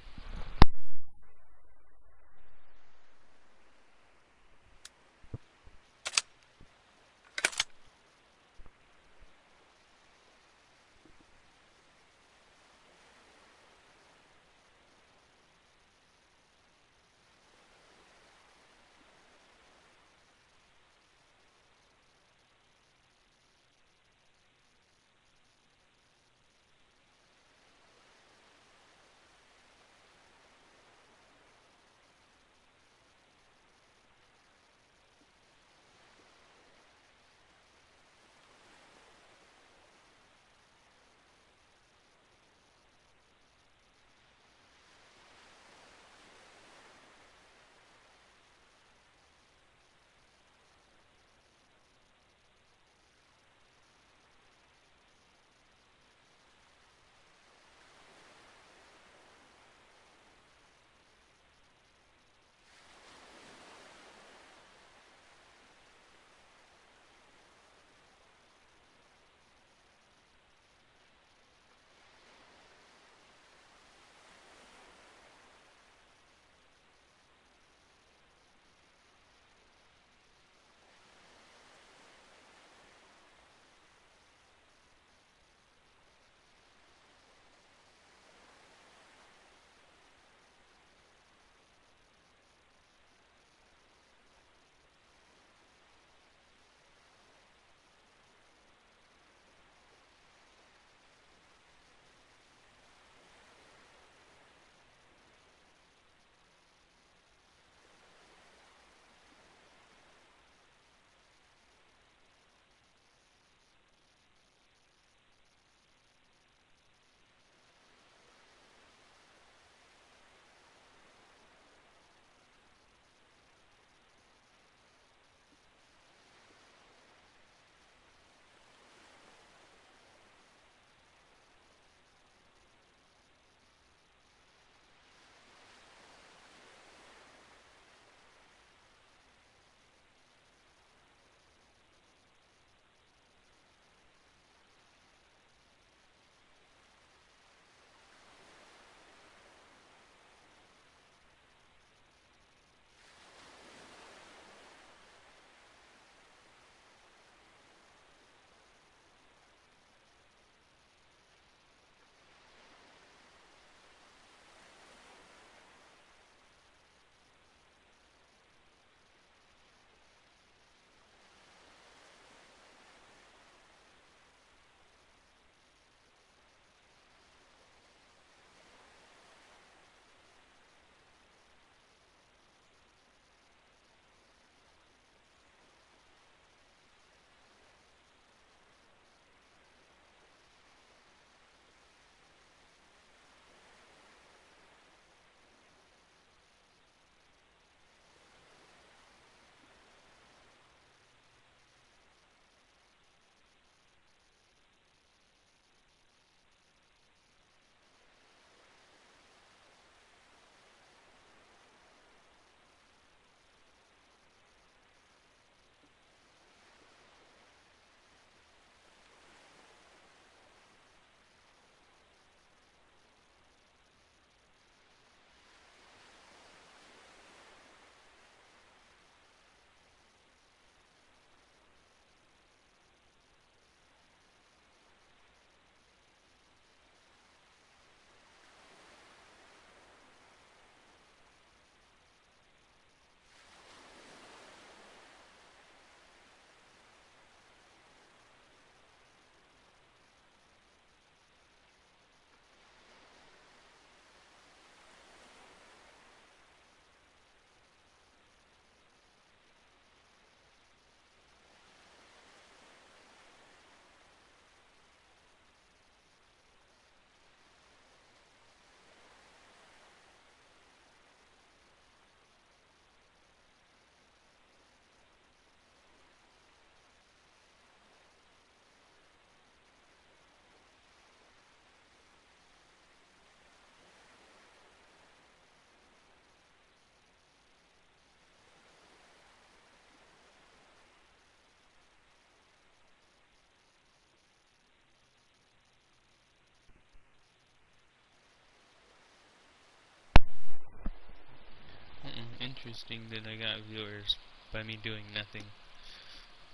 S1: interesting that I got viewers by me doing nothing.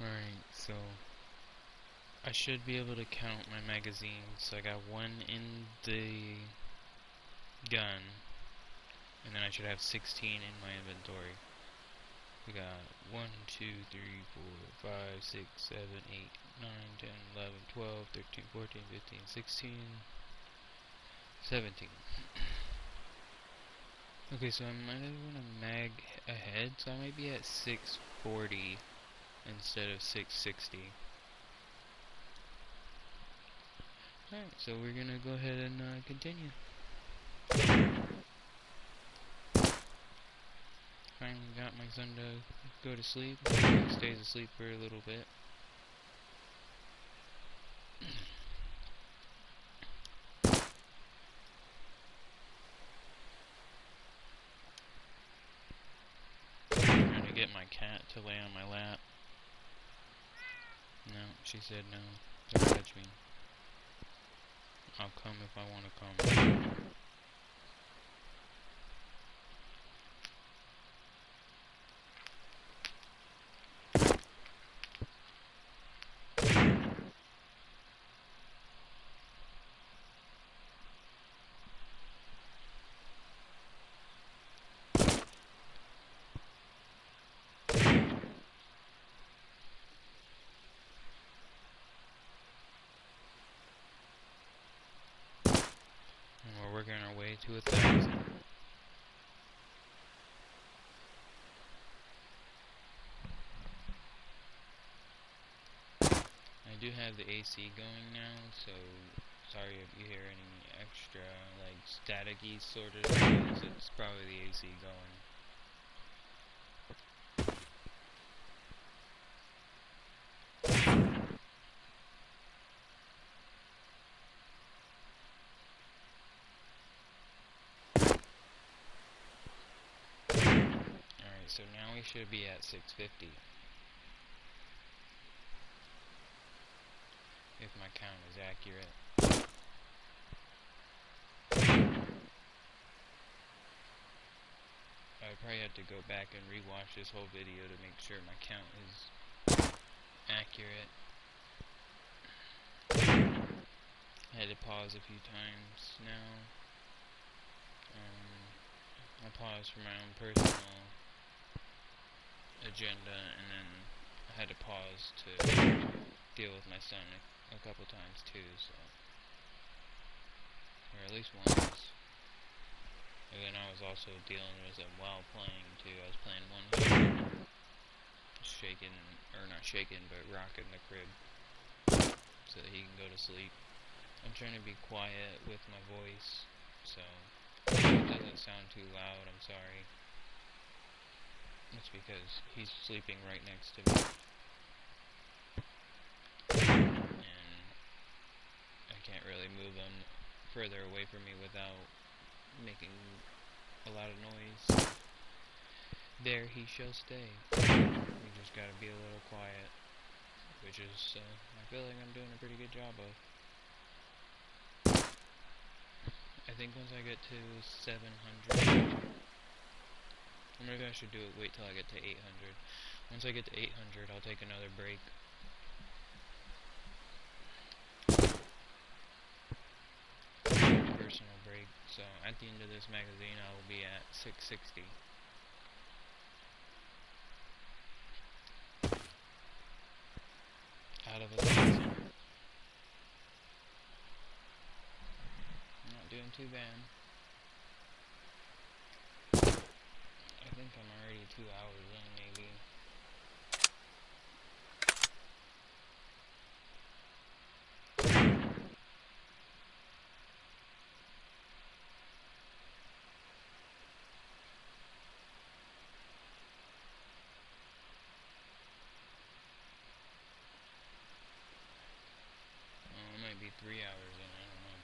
S1: Alright, so I should be able to count my magazines. So I got one in the gun, and then I should have 16 in my inventory. We got 1, 2, 3, 4, 5, 6, 7, 8, 9, 10, 11, 12, 13, 14, 15, 16, 17. Okay, so I might have went a mag ahead, so I might be at 640 instead of 660. Alright, so we're gonna go ahead and continue. Finally got my son to go to sleep. He stays asleep for a little bit. I'm trying to get my cat to lay on my lap. No, she said no. Don't touch me. I'll come if I want to come. And we're working our way to 1,000. I do have the AC going now, so sorry if you hear any extra, like, staticky sort of things. It's probably the AC going. Alright, so now we should be at 650. If my count is accurate. I would probably have to go back and rewatch this whole video to make sure my count is accurate. I had to pause a few times now. I paused for my own personal agenda, and then I had to pause to deal with my son a couple times too, so. Or at least once. And then I was also dealing with him while playing too. I was playing one hand, shaking, or not shaking, but rocking the crib so that he can go to sleep. I'm trying to be quiet with my voice, so if it doesn't sound too loud, I'm sorry. It's because he's sleeping right next to me. And I can't really move him further away from me without making a lot of noise. There he shall stay. We just gotta be a little quiet, which is, I feel like I'm doing a pretty good job of. I think once I get to 700, or maybe I should wait till I get to 800. Once I get to 800, I'll take another break. Personal break. So at the end of this magazine, I will be at 660. Out of 1,000. Not doing too bad. I think I'm already 2 hours in, maybe. It might be 3 hours in, I don't know.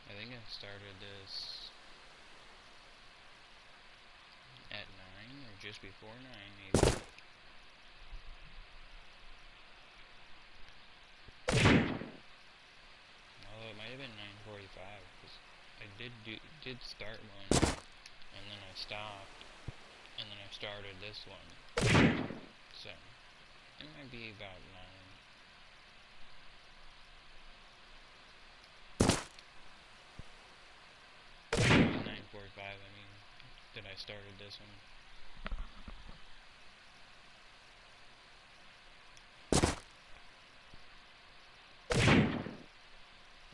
S1: I think I started this at 9 or just before 9, maybe. Although it might have been 9:45, because I
S2: did start one, and then I stopped, and then I started this one. So it might be about 9:45. I mean, that I started this one.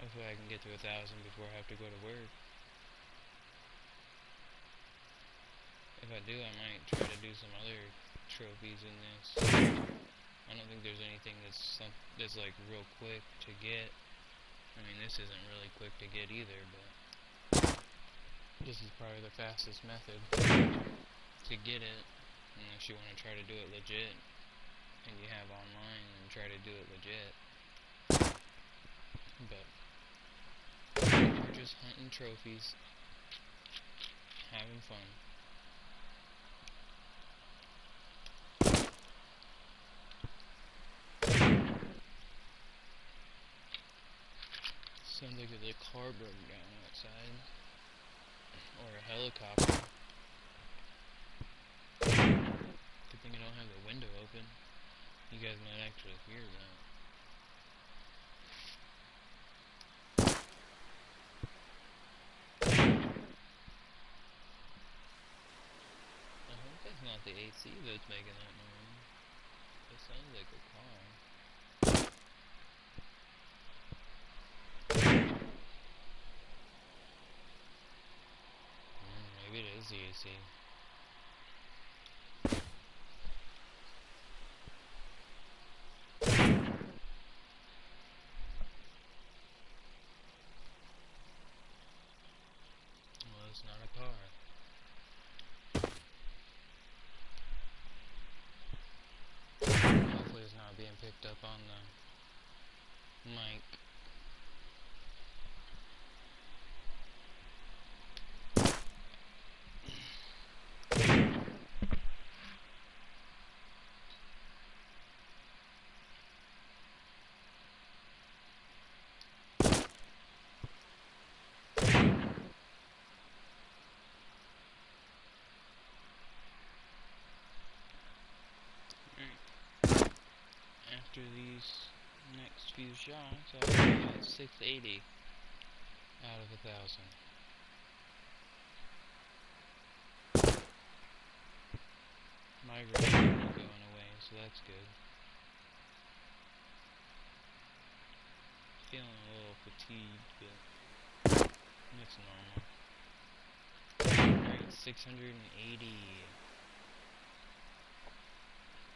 S2: Hopefully I can get to 1,000 before I have to go to work. If I do, I might try to do some other trophies in this. I don't think there's anything that's like real quick to get. I mean, this isn't really quick to get either, but this is probably the fastest method to get it, unless you want to try to do it legit, and you have online and try to do it legit. But we're just hunting trophies, having fun. Sounds like there's a car broke down outside, or a helicopter. Good thing I don't have the window open. You guys might actually hear that. I hope that's not the AC that's making that noise. It sounds like a car. Maybe it is the AC. Well, it's not a car. Hopefully it's not being picked up on the mic. After these next few shots, I'll be at 680 out of 1,000. Migraine is going away, so that's good. Feeling a little fatigued, but it's normal. Alright, 680.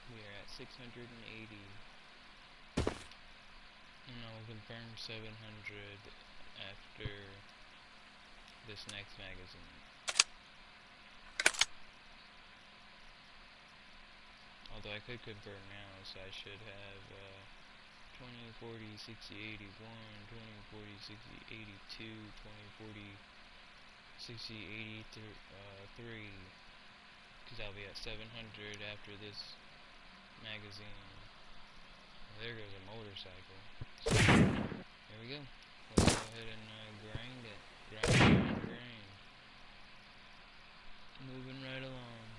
S2: We are at 680. And I will confirm 700 after this next magazine. Although I could convert now, so I should have 20, 40, 60, 81, 20, 40, 60, 82, 20, 40, 60, 83, because I'll be at 700 after this magazine. Well, there goes a motorcycle. So, there we go. Let's go ahead and grind it. Grind. Moving right along.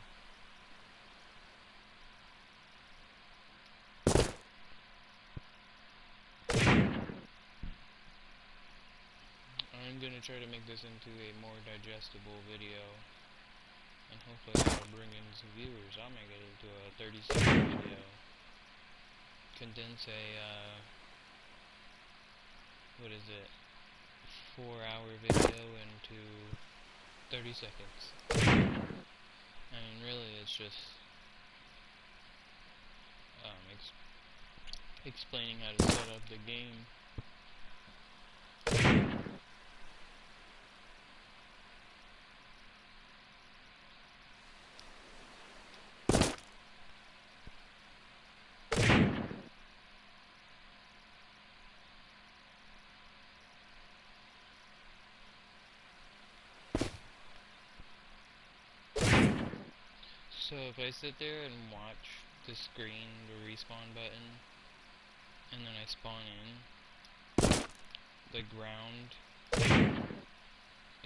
S2: I'm gonna try to make this into a more digestible video, and hopefully that'll bring in some viewers. I'll make it into a 30-second video. Condense a, 4-hour video into 30 seconds. I mean, really, it's just explaining how to set up the game. So if I sit there and watch the screen, the respawn button, and then I spawn in, the ground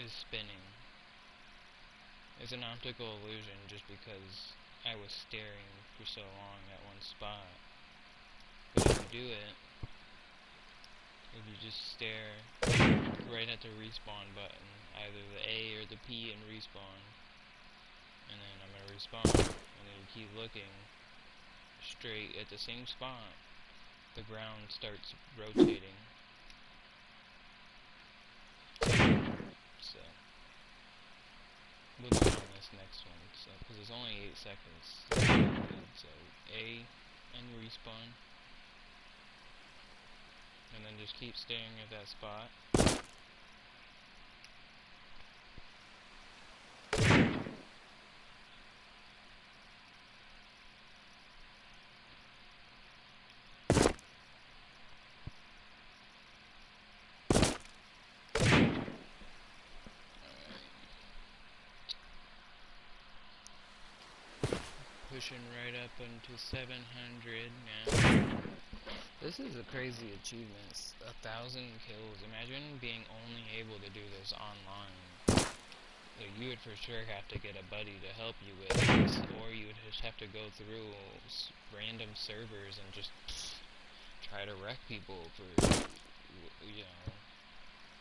S2: is spinning. It's an optical illusion just because I was staring for so long at one spot. But if you do it, if you just stare right at the respawn button, either the A or the P in respawn, and then I'm going to respawn, and then you keep looking straight at the same spot, the ground starts rotating. So, we'll do it on this next one, because it's only 8 seconds. So, A and respawn, and then just keep staring at that spot. Pushing right up into 700 now. This is a crazy achievement. 1,000 kills. Imagine being only able to do this online. So you would for sure have to get a buddy to help you with this, or you would just have to go through random servers and just try to wreck people for, you know,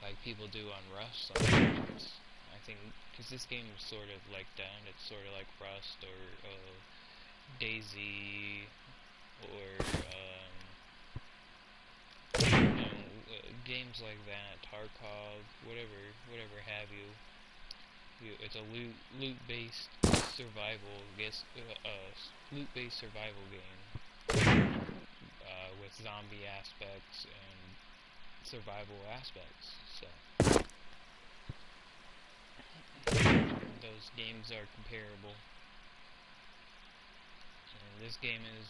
S2: like people do on Rust sometimes. I think, because this game is sort of like that. It's sort of like Rust or Daisy or games like that, Tarkov, whatever have you. It's a loot-based survival, loot-based survival game with zombie aspects and survival aspects. So those games are comparable. This game is,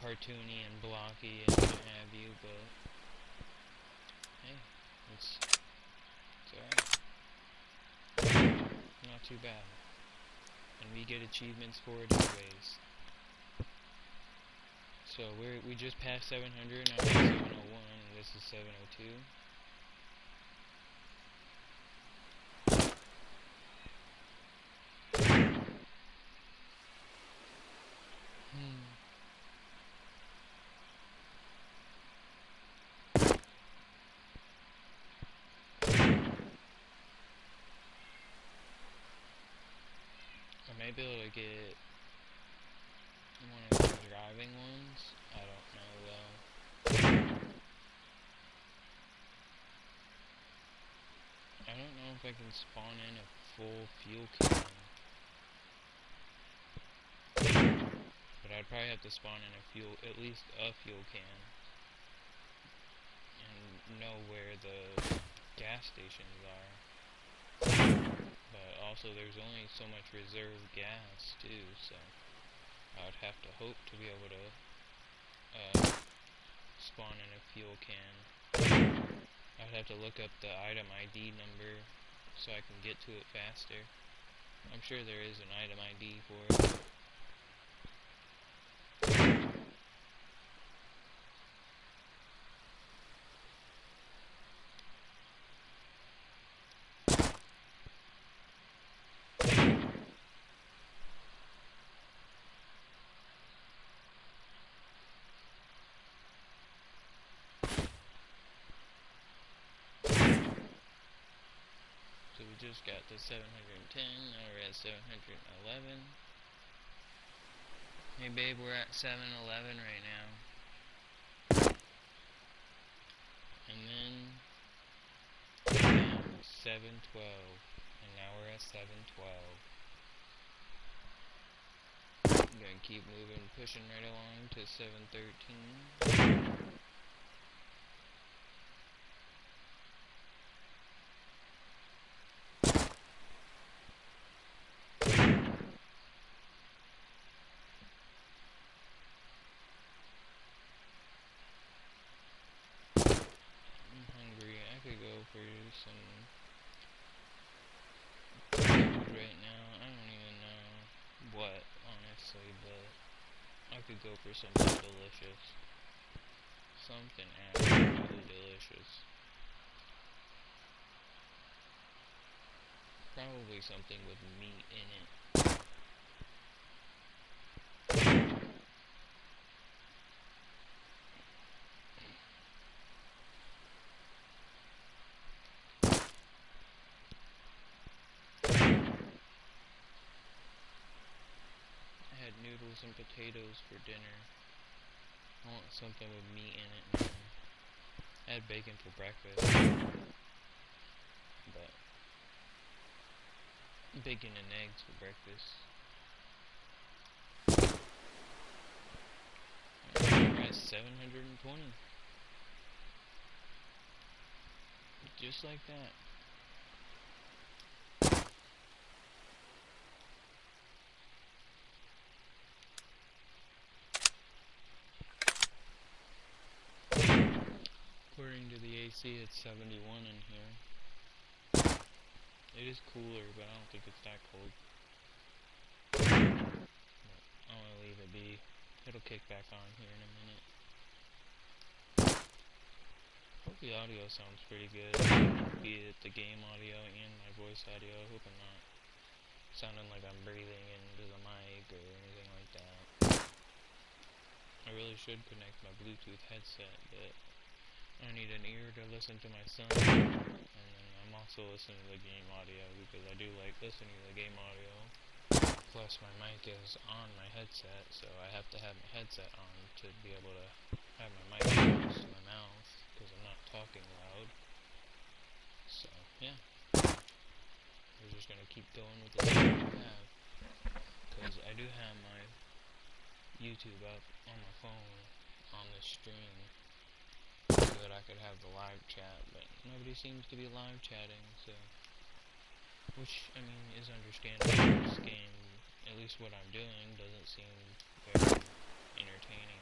S2: cartoony and blocky and what have you, but hey, it's alright. Not too bad. And we get achievements for it anyways. So we just passed 700, now we're at 701, and this is 702. I may be able to get one of the driving ones. I don't know though. I don't know if I can spawn in a full fuel can. But I'd probably have to spawn in at least a fuel can. And know where the gas stations are. But also there's only so much reserve gas too, so I would have to hope to be able to spawn in a fuel can. I'd have to look up the item ID number so I can get to it faster. I'm sure there is an item ID for it. So we just got to 710, now we're at 711. Hey babe, we're at 711 right now. And then 712. And now we're at 712. I'm gonna keep moving, pushing right along to 713. For some food right now. I don't even know what, honestly, but I could go for something delicious. Something absolutely delicious. Probably something with meat in it. I had noodles and potatoes for dinner. I want something with meat in it now. I had bacon for breakfast, but bacon and eggs for breakfast. We're at 720. Just like that. According to the AC, it's 71 in here. It is cooler, but I don't think it's that cold. I'm gonna leave it be. It'll kick back on here in a minute. Hope the audio sounds pretty good, be it the game audio and my voice audio. I hope I'm not sounding like I'm breathing into the mic or anything like that. I really should connect my Bluetooth headset, but I need an ear to listen to my son, and then I'm also listening to the game audio because I do like listening to the game audio. Plus my mic is on my headset, so I have to have my headset on to be able to have my mic close to my mouth because I'm not talking loud. So yeah, we're just gonna keep going with the stuff we have, because I do have my YouTube up on my phone on this stream so that I could have the live chat, but nobody seems to be live chatting, so, which I mean is understandable. This game, at least what I'm doing, doesn't seem very entertaining.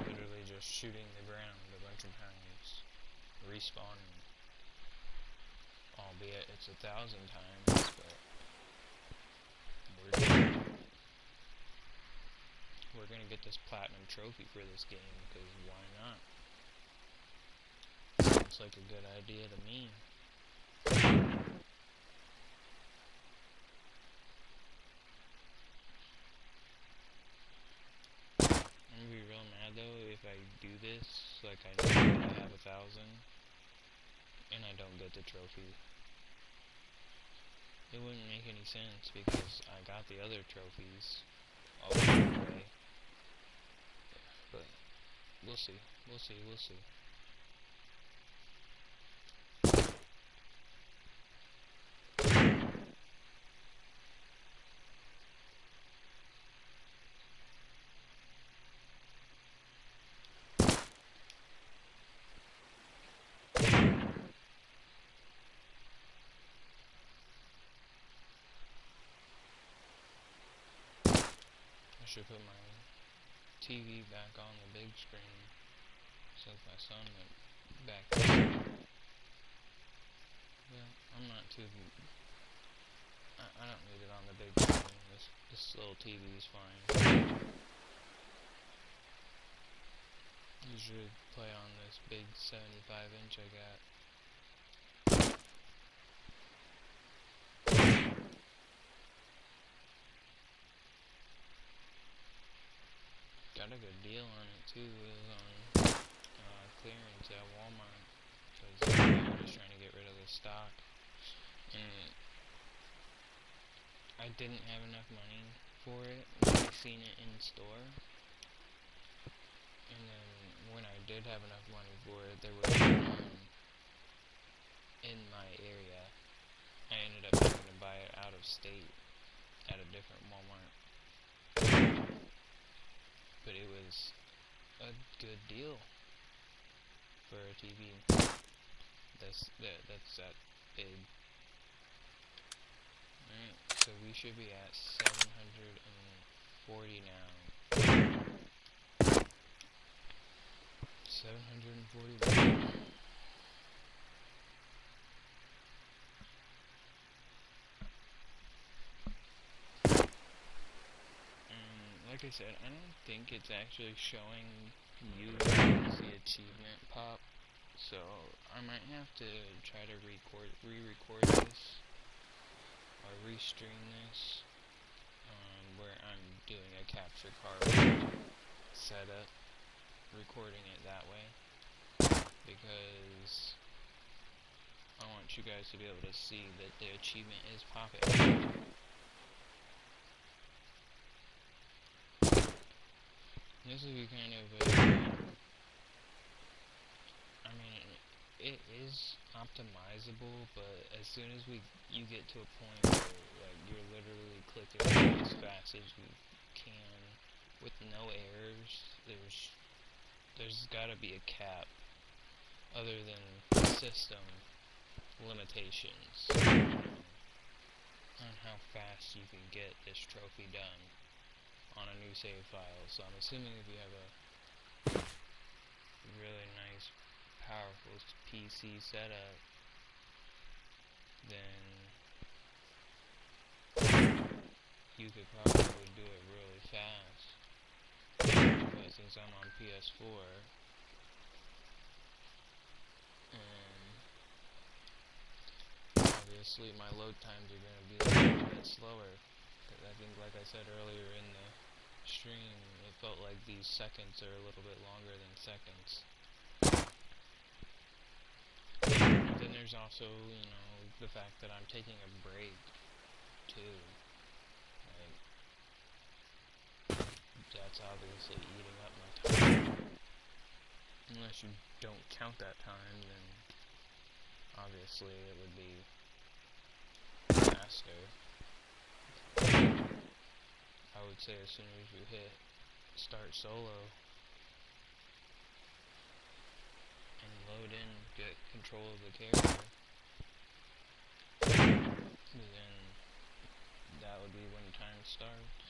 S2: Literally just shooting the ground a bunch of times, respawning, albeit it's 1,000 times, but we're gonna get this platinum trophy for this game, because why not? Sounds like a good idea to me. I'm gonna be real mad though if I do this, like I know that I have 1,000, and I don't get the trophy. It wouldn't make any sense because I got the other trophies all the way. But we'll see. We'll see. We'll see. I should put my TV back on the big screen since my son went back to sleep. Yeah, I'm not too... I don't need it on the big screen. This little TV is fine. Usually play on this big 75-inch I got. Got a good deal on it too. It was on clearance at Walmart because they were just trying to get rid of the stock. And I didn't have enough money for it when I seen it in store. And then when I did have enough money for it, there was none in my area. I ended up having to buy it out of state at a different Walmart. But it was a good deal for a TV that's that big. Alright, so we should be at 740 now. 741. Like I said, I don't think it's actually showing you the achievement pop So I might have to try to re-record this or restream this where I'm doing a capture card setup, recording it that way, because I want you guys to be able to see that the achievement is popping. This would be kind of I mean, it is optimizable, but as soon as you get to a point where like you're literally clicking as fast as you can with no errors, there's gotta be a cap other than system limitations, on how fast you can get this trophy done on a new save file. So I'm assuming if you have a really nice, powerful PC setup, then you could probably do it really fast. But since I'm on PS4, obviously my load times are going to be a little bit slower. Because I think, like I said earlier in the stream, it felt like these seconds are a little bit longer than seconds. But then there's also, the fact that I'm taking a break, too. Like, that's obviously eating up my time. Unless you don't count that time, then obviously it would be faster. I would say as soon as you hit start solo and load in, get control of the character, then that would be when time starts.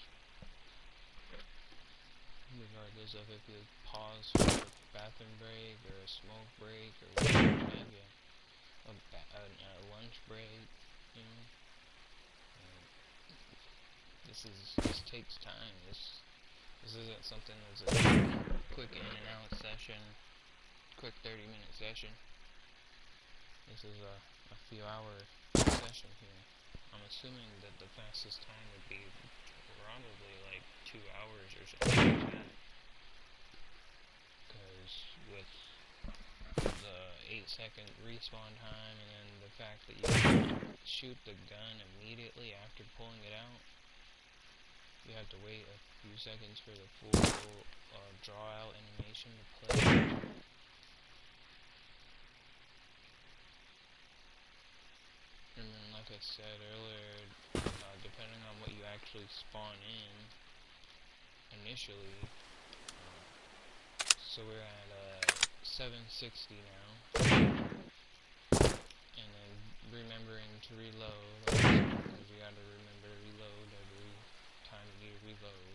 S2: Regardless of if you pause for a bathroom break or a smoke break or whatever have you, a lunch break, this takes time. This isn't something that's a quick in and out session, quick 30-minute session. This is a few hour session here. I'm assuming that the fastest time would be probably like 2 hours or something like that. Because with the 8-second respawn time and then the fact that you can shoot the gun immediately after pulling it out, you have to wait a few seconds for the full draw out animation to play. And then, like I said earlier, depending on what you actually spawn in initially, so we're at 760 now, and then remembering to reload, because you gotta remember to reload every time you reload.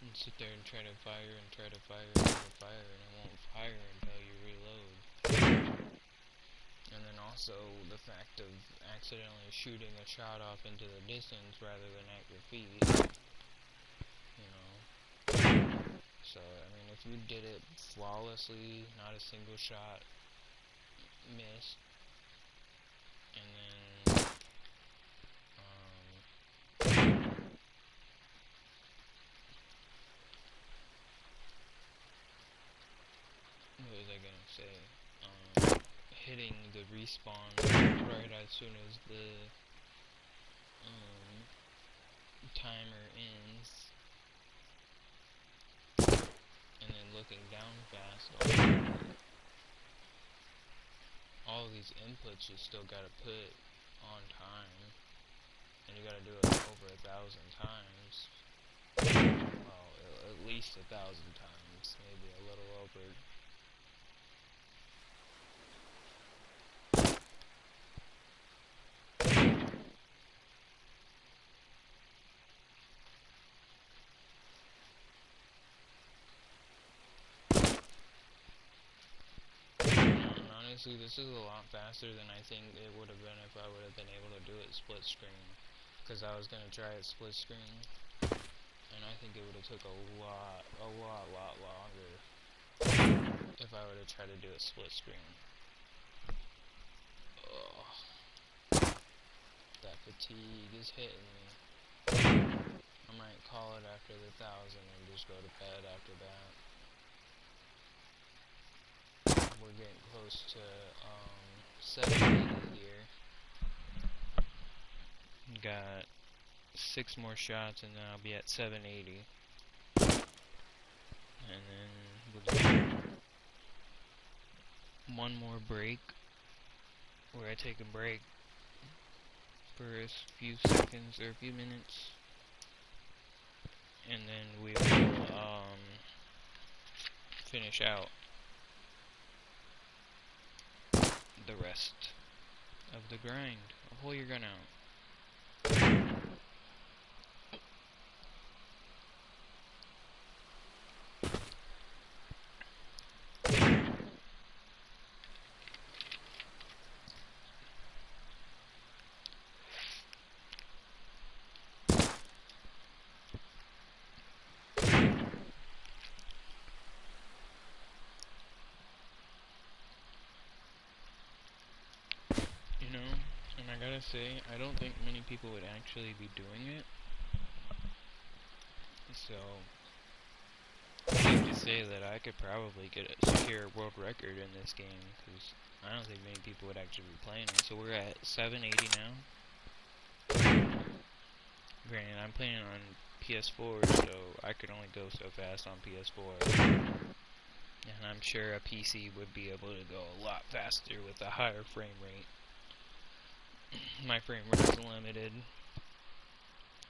S2: And sit there and try to fire and try to fire and try to fire, and it won't fire until you reload. And then also the fact of accidentally shooting a shot off into the distance rather than at your feet. So, I mean, if you did it flawlessly, not a single shot missed, and then, what was I gonna say? Hitting the respawn right as soon as the timer ends, and then looking down fast. All of these inputs you still gotta put on time, and you gotta do it over 1,000 times. Well, at least 1,000 times, maybe a little over. See, this is a lot faster than I think it would have been if I would have been able to do it split screen. Because I was going to try it split screen, and I think it would have took a lot longer if I would have tried to do it split screen. Ugh. That fatigue is hitting me. I might call it after the 1,000 and just go to bed after that. We're getting close to 780 here. Got 6 more shots and then I'll be at 780. And then we'll do one more break where I take a break for a few seconds or a few minutes. And then we will finish out the rest of the grind. Pull your gun out. You know, and I gotta say, I don't think many people would actually be doing it. So, safe to say that I could probably get a secure world record in this game, because I don't think many people would actually be playing it. So we're at 780 now. Granted, I'm playing on PS4, so I could only go so fast on PS4. And I'm sure a PC would be able to go a lot faster with a higher frame rate. My frame rate is limited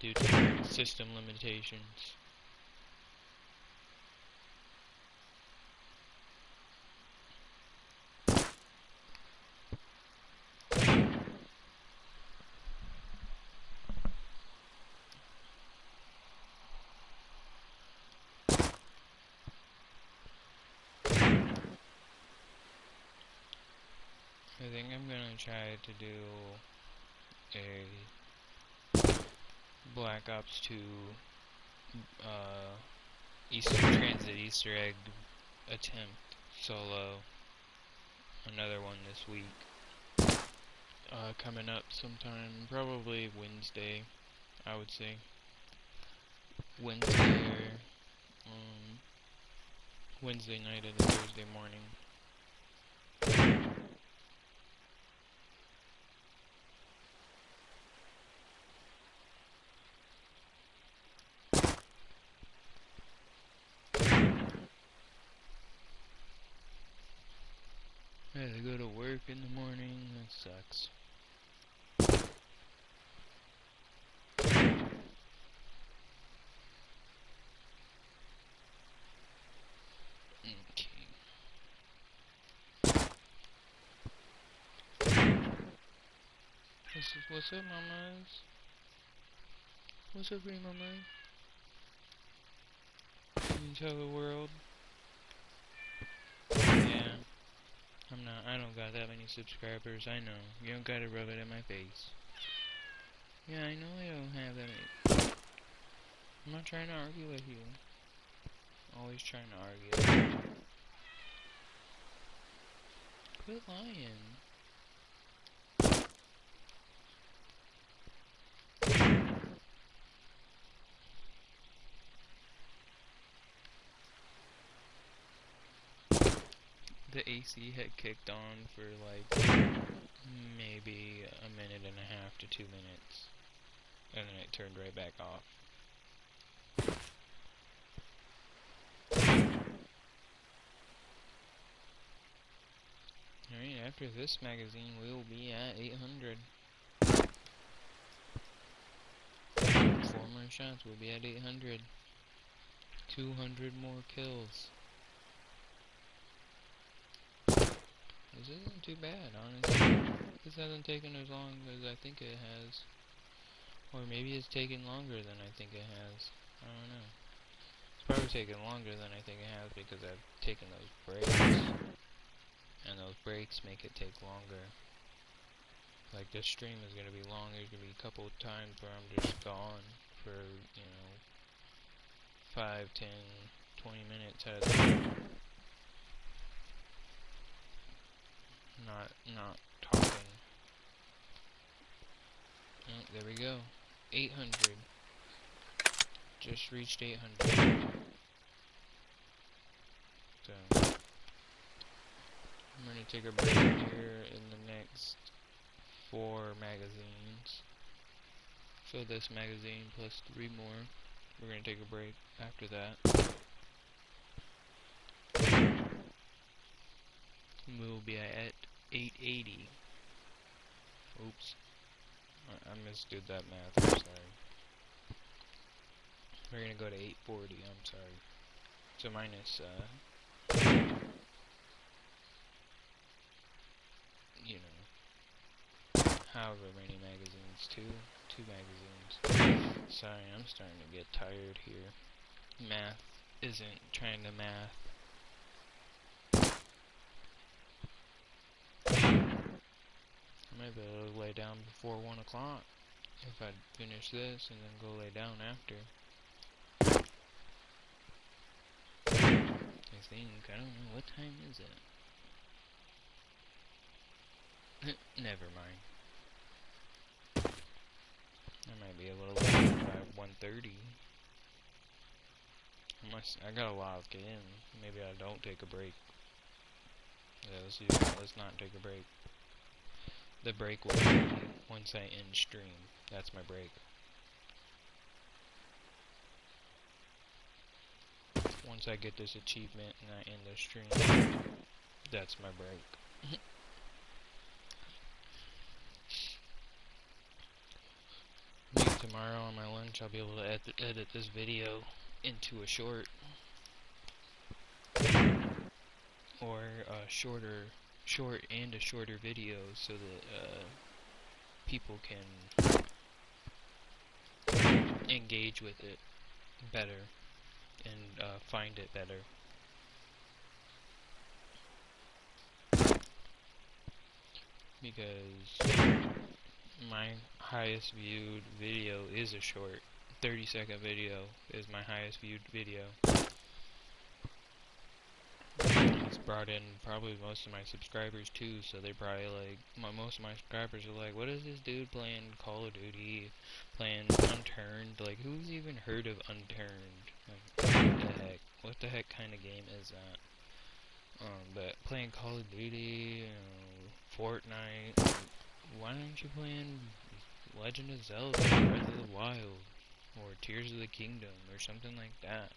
S2: due to system limitations. I think I'm gonna try to do a Black Ops 2 Transit Easter egg attempt solo. Another one this week. Coming up sometime, probably Wednesday, I would say. Wednesday or Wednesday night and Thursday morning. I had to go to work in the morning, that sucks. Okay. What's up, mamas? What's up, pretty mama? Can you tell the world? Yeah. I don't got that many subscribers, I know. You don't gotta rub it in my face. Yeah, I know I don't have that many. I'm not trying to argue with you. Always trying to argue. Quit lying. The AC had kicked on for like maybe a minute and a half to 2 minutes. And then it turned right back off. Alright, after this magazine, we'll be at 800. 4 more shots, we'll be at 800. 200 more kills. This isn't too bad, honestly. This hasn't taken as long as I think it has. Or maybe it's taken longer than I think it has. I don't know. It's probably taken longer than I think it has because I've taken those breaks.
S1: and those breaks make it take longer. Like, this stream is gonna be long. There's gonna be a couple of times where I'm just gone for, you know, 5, 10, 20 minutes at a time. Not talking. Oh, there we go. 800. Just reached 800. So, I'm gonna take a break here in the next 4 magazines. So this magazine plus 3 more. We're gonna take a break after that. We'll be at 880. Oops. I misdid that math, I'm sorry. We're gonna go to 840, I'm sorry. So minus, you know, however many magazines, two magazines. Sorry, I'm starting to get tired here. Math isn't trying to math. I might be able to lay down before 1 o'clock if I finish this and then go lay down after. I think, I don't know, what time is it? Never mind. I might be a little late by 1:30. Unless I got a lot of in. Maybe I don't take a break. Yeah, let's do that. Let's not take a break. The break will be once I end stream. That's my break. Once I get this achievement and I end the stream, that's my break. Maybe tomorrow on my lunch I'll be able to edit this video into a short. Or a short and a shorter video so that people can engage with it better and find it better. Because my highest viewed video is a short. 30-second video is my highest viewed video. It's brought in probably most of my subscribers too, so they probably like, most of my subscribers are like, what is this dude playing Call of Duty, playing Unturned? Like, who's even heard of Unturned? Like, what the heck kind of game is that? But playing Call of Duty, Fortnite, why aren't you playing Legend of Zelda, Breath of the Wild, or Tears of the Kingdom, or something like that?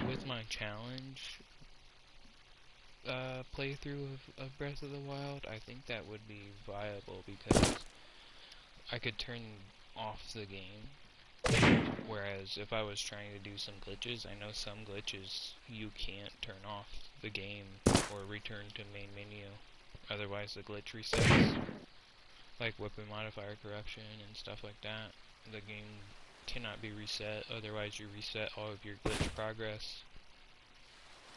S1: With my challenge playthrough of Breath of the Wild, I think that would be viable because I could turn off the game. Whereas if I was trying to do some glitches, I know some glitches you can't turn off the game or return to main menu. Otherwise the glitch resets. Like weapon modifier corruption and stuff like that. The game cannot be reset, otherwise you reset all of your glitch progress.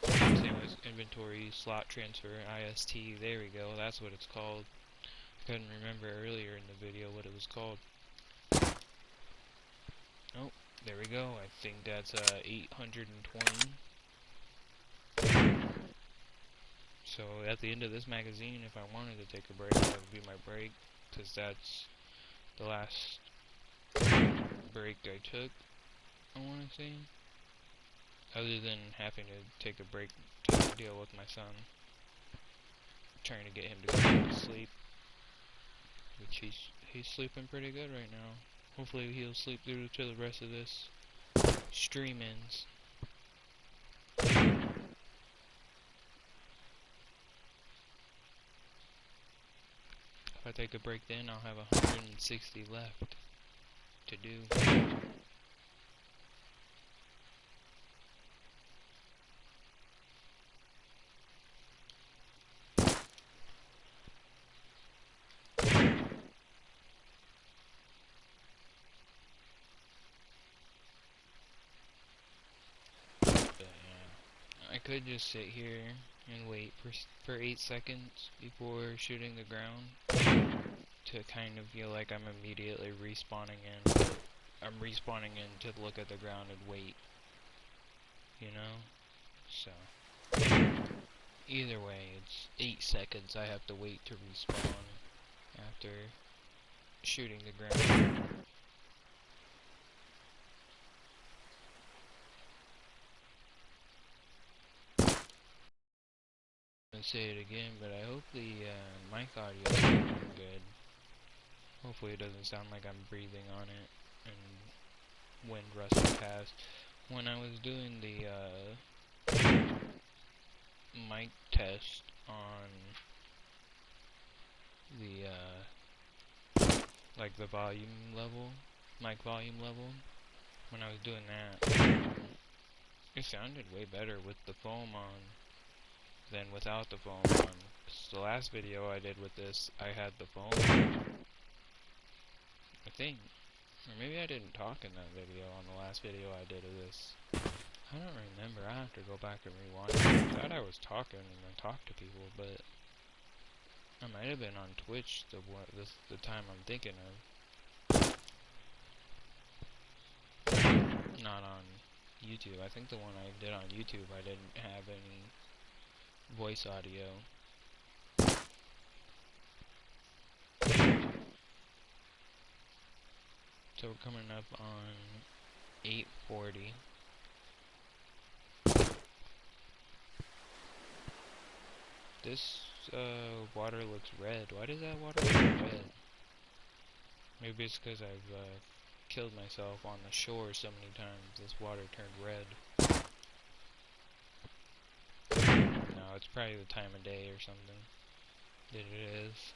S1: Same with inventory, slot transfer, IST, there we go, that's what it's called. I couldn't remember earlier in the video what it was called. Oh, there we go, I think that's 820. So at the end of this magazine, if I wanted to take a break, that would be my break, because that's the last break I took, I want to say. Other than having to take a break to deal with my son. Trying to get him to go to sleep. Which he's sleeping pretty good right now. Hopefully he'll sleep through to the rest of this stream ends. If I take a break then, I'll have 160 left to do. could just sit here and wait for 8 seconds before shooting the ground to kind of feel like I'm immediately respawning in, but I'm respawning in to look at the ground and wait, you know? So, either way, it's 8 seconds I have to wait to respawn after shooting the ground. I'm gonna say it again, but I hope the mic audio is sounding good. Hopefully it doesn't sound like I'm breathing on it and wind rushing past. When I was doing the mic test on the like the volume level, mic volume level, when I was doing that, it sounded way better with the foam on than without the foam on. 'Cause the last video I did with this, I had the foam on, I think. Or maybe I didn't talk in that video on the last video I did of this. I don't remember. I have to go back and rewind. I thought I was talking and I talked to people, but I might have been on Twitch the time I'm thinking of. Not on YouTube. I think the one I did on YouTube, I didn't have any voice audio. So we're coming up on 8:40. This water looks red. Why does that water look red? Maybe it's because I've killed myself on the shore so many times. This water turned red. No, it's probably the time of day or something that it is.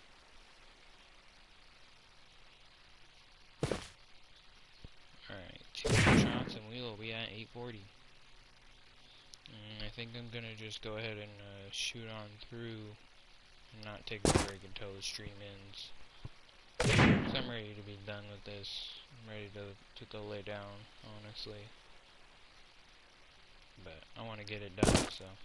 S1: Alright, 2 more shots and we will be at 8:40. I think I'm gonna just go ahead and shoot on through and not take a break until the stream ends. So I'm ready to be done with this. I'm ready to go lay down, honestly. But I want to get it done, so.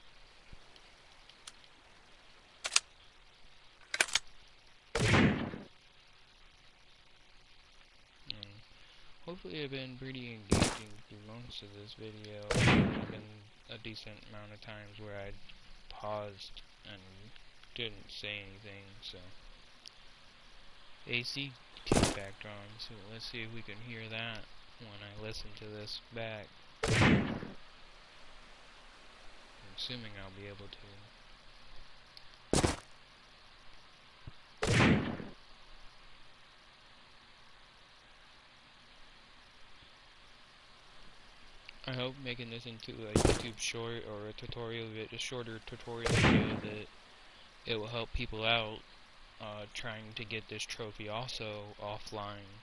S1: Hopefully I've been pretty engaging through most of this video. There's been a decent amount of times where I paused and didn't say anything, so. AC kicked back on, so let's see if we can hear that when I listen to this back. I'm assuming I'll be able to. I hope making this into a YouTube short or a tutorial, a shorter tutorial video, that it will help people out trying to get this trophy also offline.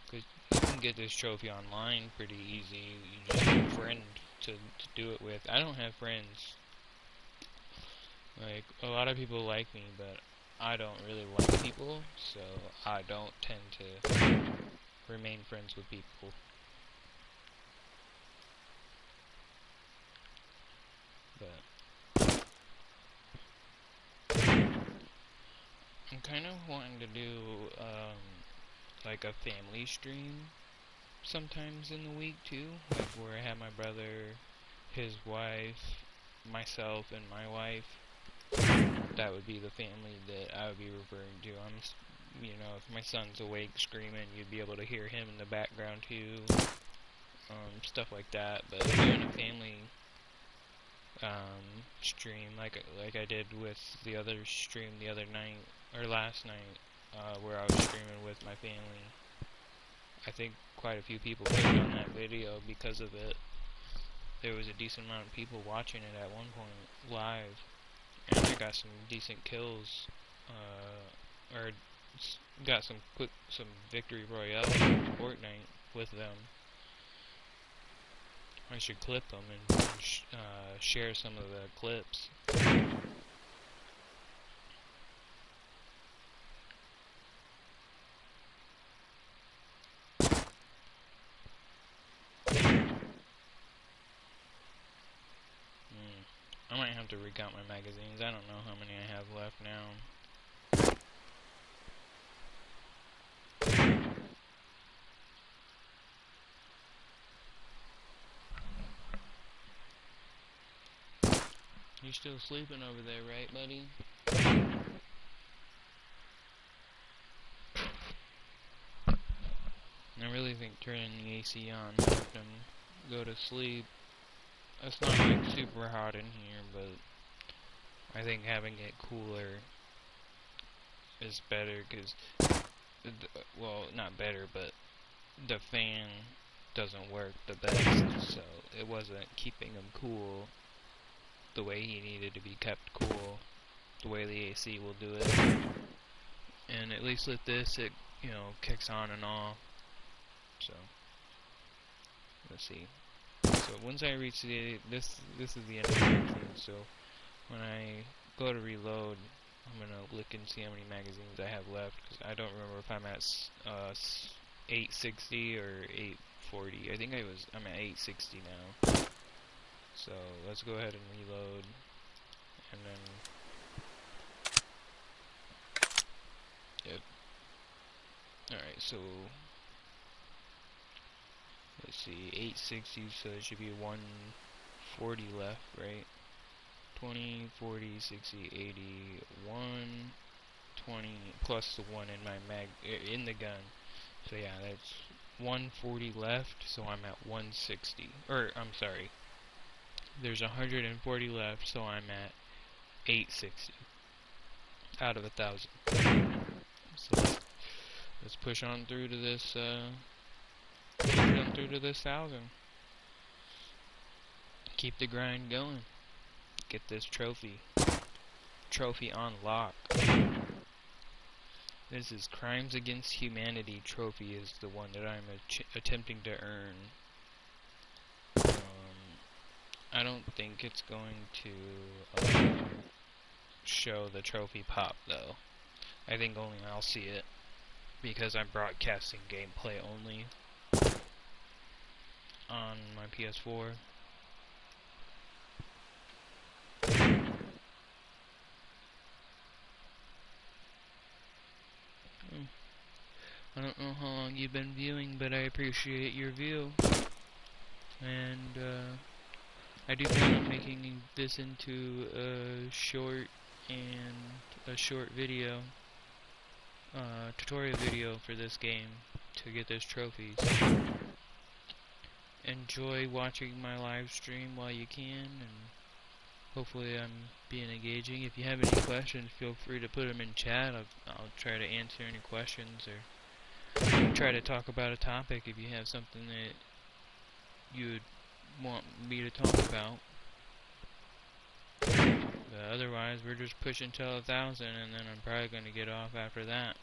S1: Because you can get this trophy online pretty easy. You just need a friend to do it with. I don't have friends. Like, a lot of people like me, but I don't really like people, so I don't tend to remain friends with people. But I'm kind of wanting to do like a family stream sometimes in the week too, like where I have my brother, his wife, myself, and my wife. That would be the family that I would be referring to. You know, if my son's awake screaming, you'd be able to hear him in the background too. Stuff like that. But doing a family stream like I did with the other stream the other night, or last night, where I was streaming with my family. I think quite a few people clicked on that video because of it. There was a decent amount of people watching it at one point live, and I got some decent kills, or got some victory royale in Fortnite with them. I should clip them and share some of the clips.
S2: might have to recount my magazines. I don't know how many I have left now. You're still sleeping over there, right, buddy? I really think turning the AC on helped him go to sleep. It's not like super hot in here, but I think having it cooler is better because, well, not better, but the fan doesn't work the best, so it wasn't keeping him cool the way he needed to be kept cool, the way the AC will do it. And at least with this, it, you know, kicks on and off. So, let's see. So once I reach this is the end of the magazine, so when I go to reload, I'm gonna look and see how many magazines I have left, because I don't remember if I'm at 860 or 840. I think I'm at 860 now. So let's go ahead and reload, and then yep. Alright, so let's see, 860, so there should be 140 left, right? 20, 40, 60, 80, 120 plus the one in my in the gun. So yeah, that's 140 left, so I'm at 160. Or I'm sorry. There's 140 left, so I'm at 860 out of 1,000. So let's push on through to this 1,000. Keep the grind going. Get this trophy. Trophy on lock. This is Crimes Against Humanity trophy is the one that I'm attempting to earn. I don't think it's going to show the trophy pop though. I think only I'll see it because I'm broadcasting gameplay only on my PS4. I don't know how long you've been viewing, but I appreciate your view. And I do plan on making this into a short video, tutorial video for this game to get this trophy. So enjoy watching my live stream while you can, and hopefully I'm being engaging. If you have any questions, feel free to put them in chat. I'll try to answer any questions, or try to talk about a topic if you have something that you would want me to talk about. But otherwise, we're just pushing till 1,000, and then I'm probably going to get off after that.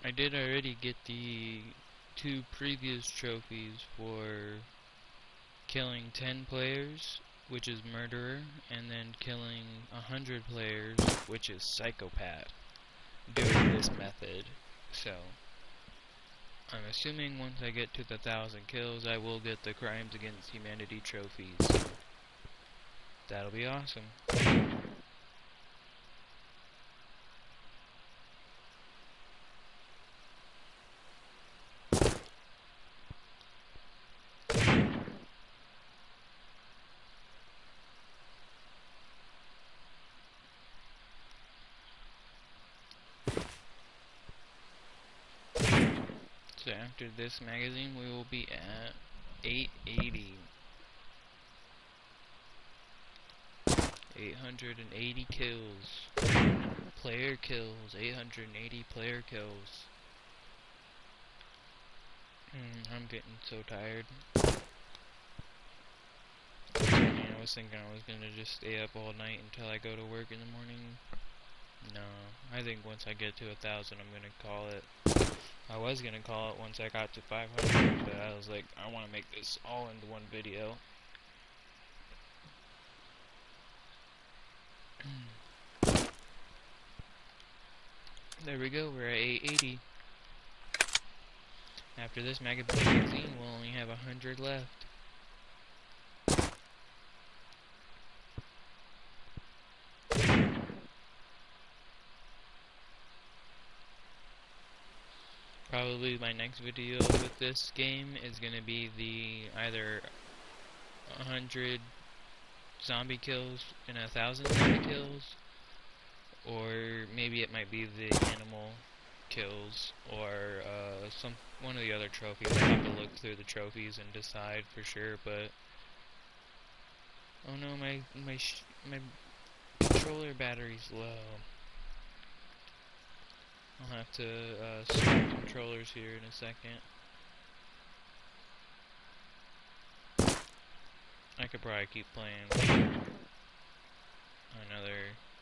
S2: I did already get the 2 previous trophies for killing 10 players, which is murderer, and then killing 100 players, which is psychopath, doing this method. So I'm assuming once I get to the 1,000 kills, I will get the Crimes Against Humanity trophies. So that'll be awesome. So after this magazine, we will be at 880. 880 kills. Player kills. 880 player kills.
S1: I'm getting so tired. I was thinking I was gonna just stay up all night until I go to work in the morning. No, I think once I get to 1,000, I'm gonna call it. I was gonna call it once I got to 500, but I was like, I want to make this all into one video. There we go, we're at 880. After this magazine, we'll only have 100 left. Probably my next video with this game is gonna be the either 100 zombie kills and 1,000 zombie kills, or maybe it might be the animal kills, or one of the other trophies. I'll have to look through the trophies and decide for sure. But oh no, my controller battery's low. I'll have to swap controllers here in a second. I could probably keep playing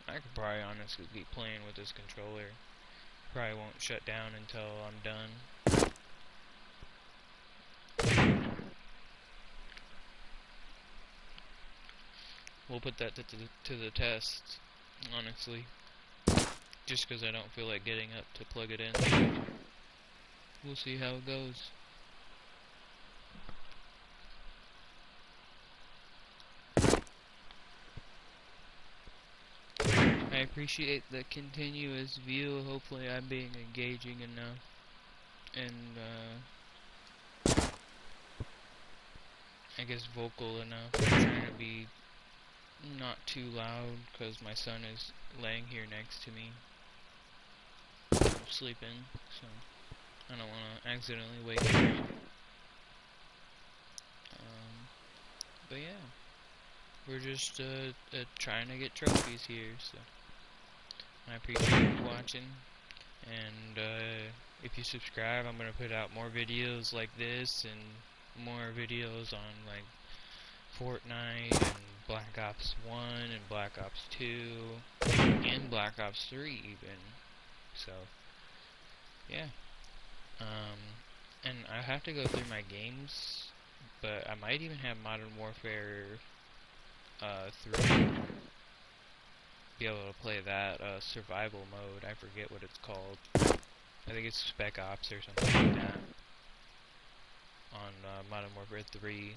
S1: I could probably honestly keep playing with this controller. Probably won't shut down until I'm done. We'll put that to the test, honestly. Just because I don't feel like getting up to plug it in. We'll see how it goes. I appreciate the continuous view. Hopefully I'm being engaging enough. And, I guess vocal enough. I'm trying to be not too loud because my son is laying here next to me, sleeping, so I don't want to accidentally wake him up. But yeah, we're just trying to get trophies here, so I appreciate you watching, and if you subscribe, I'm going to put out more videos like this, and more videos on like Fortnite, and Black Ops 1, and Black Ops 2, and Black Ops 3 even, so yeah. And I have to go through my games, but I might even have Modern Warfare 3, be able to play that survival mode. I forget what it's called. I think it's Spec Ops or something like that on Modern Warfare 3.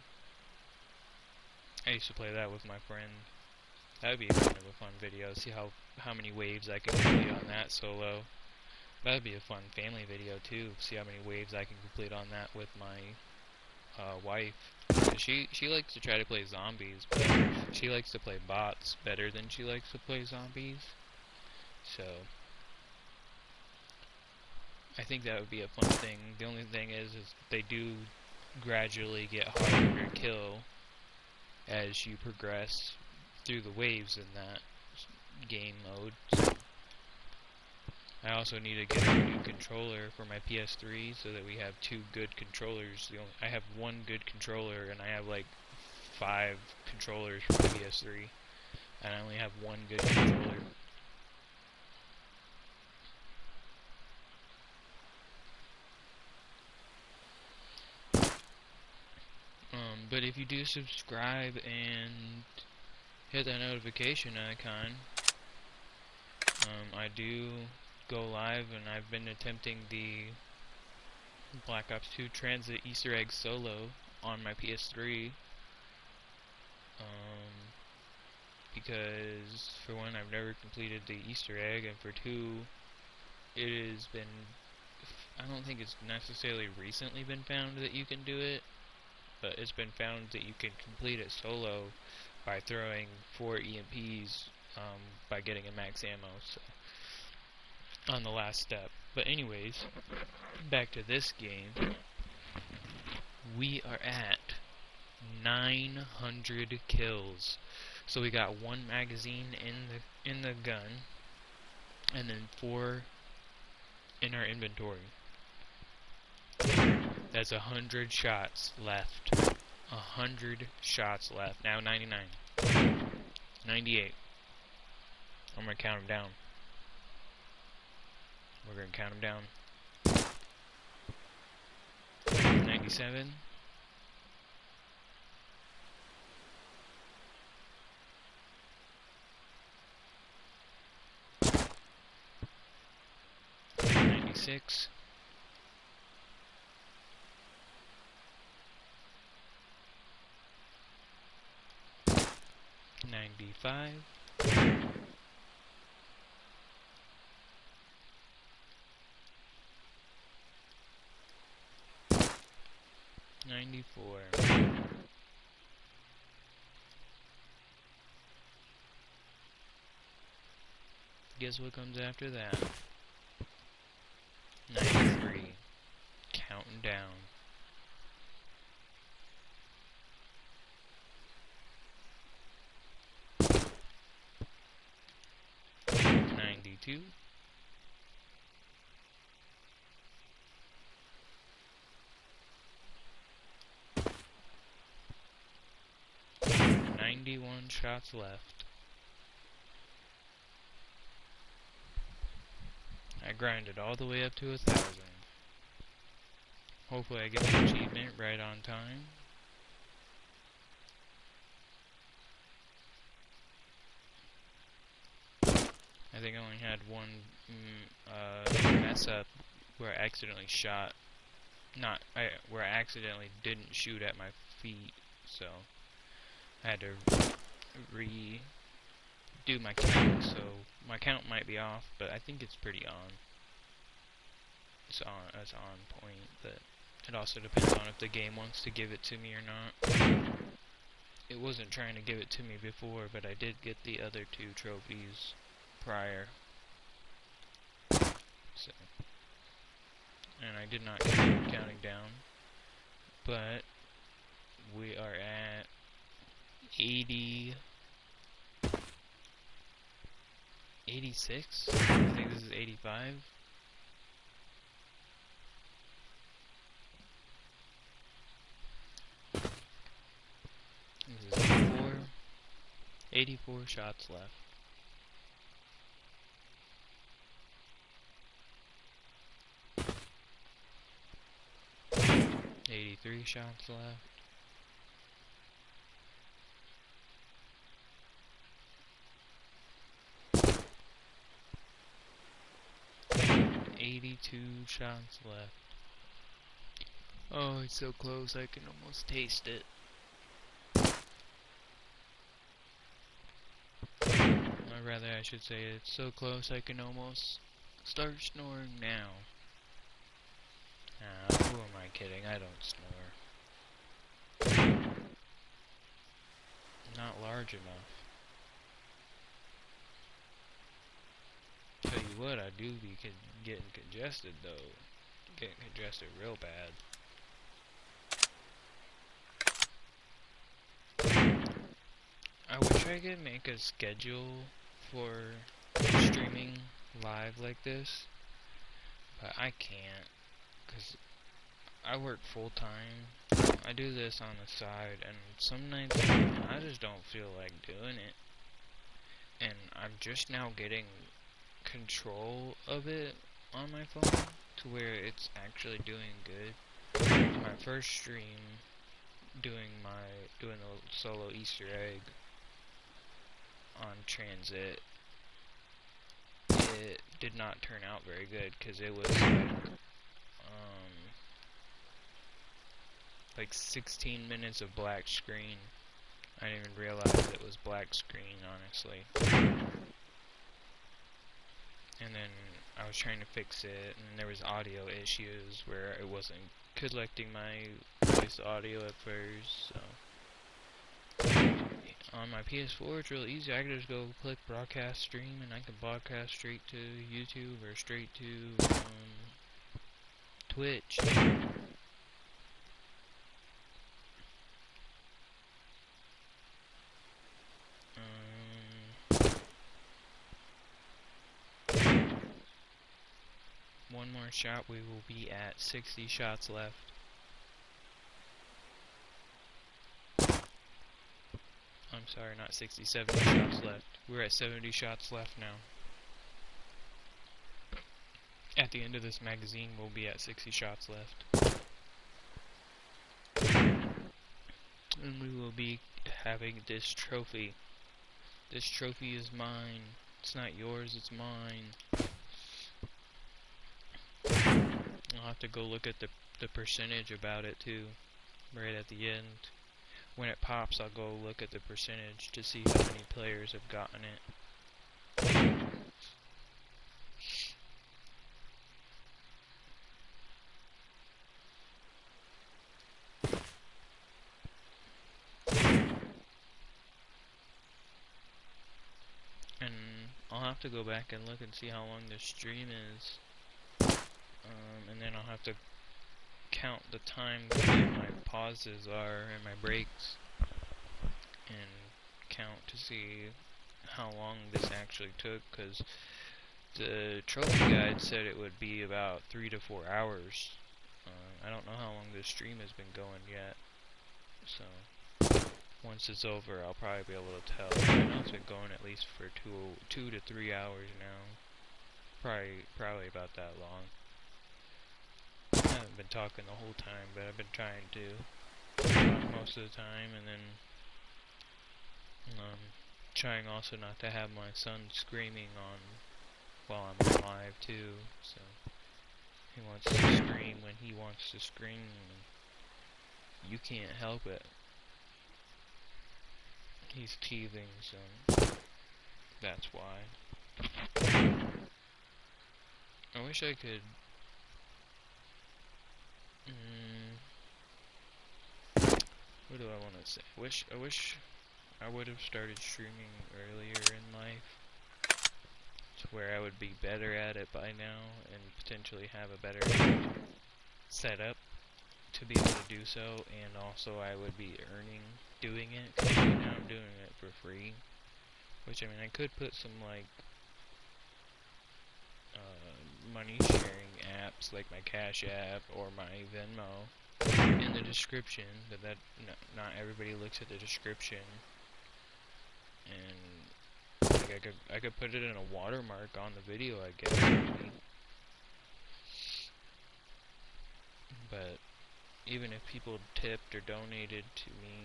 S1: I used to play that with my friend. That would be kind of a fun video. See how many waves I can complete on that solo. That would be a fun family video too. See how many waves I can complete on that with my wife. She likes to try to play zombies, but she likes to play bots better than she likes to play zombies. So I think that would be a fun thing. The only thing is they do gradually get harder to kill as you progress through the waves in that game mode. So I also need to get a new controller for my PS3 so that we have 2 good controllers. I have 1 good controller, and I have like 5 controllers for my PS3, and I only have 1 good controller. But if you do subscribe and hit that notification icon, I do go live, and I've been attempting the Black Ops 2 Transit Easter egg solo on my PS3, because for one, I've never completed the Easter egg, and for two, it has been, I don't think it's necessarily recently been found that you can do it, but it's been found that you can complete it solo by throwing 4 EMPs by getting a max ammo, so on the last step. But anyways, back to this game. We are at 900 kills. So we got 1 magazine in the gun, and then 4 in our inventory. That's 100 shots left. 100 shots left. Now 99. 98. I'm gonna count them down. We're gonna count them down. 97. 96. 95. 94. Guess what comes after that? 93. Counting down. 92. 91 shots left. I grinded all the way up to 1,000. Hopefully I get the achievement right on time. I think I only had one mess up where I accidentally shot. Where I accidentally didn't shoot at my feet, so I had to redo my count, so my count might be off, but I think it's pretty on. It's on point, but it also depends on if the game wants to give it to me or not. It wasn't trying to give it to me before, but I did get the other 2 trophies prior. So, and I did not keep counting down, but we are at 86? I think this is 85. This is 84. 84 shots left. 83 shots left. 82 shots left. Oh, it's so close I can almost taste it. Or rather, I should say it's so close I can almost start snoring now. Who am I kidding? I don't snore. Not large enough. Tell you what, I do be getting congested though. Getting congested real bad. I wish I could make a schedule for streaming live like this, but I can't, because I work full time. I do this on the side, and some nights I just don't feel like doing it. And I'm just now getting control of it on my phone to where it's actually doing good. My first stream doing the solo Easter egg on transit, it did not turn out very good because it was like 16 minutes of black screen. I didn't even realize it was black screen, honestly. And then I was trying to fix it, and there was audio issues where it wasn't collecting my voice audio at first, so on my PS4 it's real easy. I can just go click broadcast stream and I can broadcast straight to YouTube or straight to Twitch. One more shot, we will be at 60 shots left.
S2: sorry, not 60, 70 shots left. We're at 70 shots left now. At the end of this magazine, we'll be at 60 shots left. And we will be having this trophy. This trophy is mine. It's not yours, it's mine. I'll have to go look at the percentage about it too, right at the end. When it pops, I'll go look at the percentage to see how many players have gotten it. And I'll have to go back and look and see how long this stream is. And then I'll have to count the time that my pauses are and my breaks. And count to see how long this actually took, because the trophy guide said it would be about 3 to 4 hours. I don't know how long this stream has been going yet, so once it's over I'll probably be able to tell. I know it's been going at least for 2 to 3 hours now. Probably about that long. I haven't been talking the whole time, but I've been trying to talk most of the time, and then trying also not to have my son screaming on while I'm live too, so he wants to scream when he wants to scream, and you can't help it. He's teething, so that's why. I wish I could what do I want to say? I wish I would have started streaming earlier in life, to where I would be better at it by now and potentially have a better setup to be able to do so, and also I would be earning doing it, because right now I'm doing it for free, which, I mean, I could put some, like, money sharing apps, like my Cash App or my Venmo, in the description, but not everybody looks at the description, and like I could put it in a watermark on the video, I guess, maybe. But even if people tipped or donated to me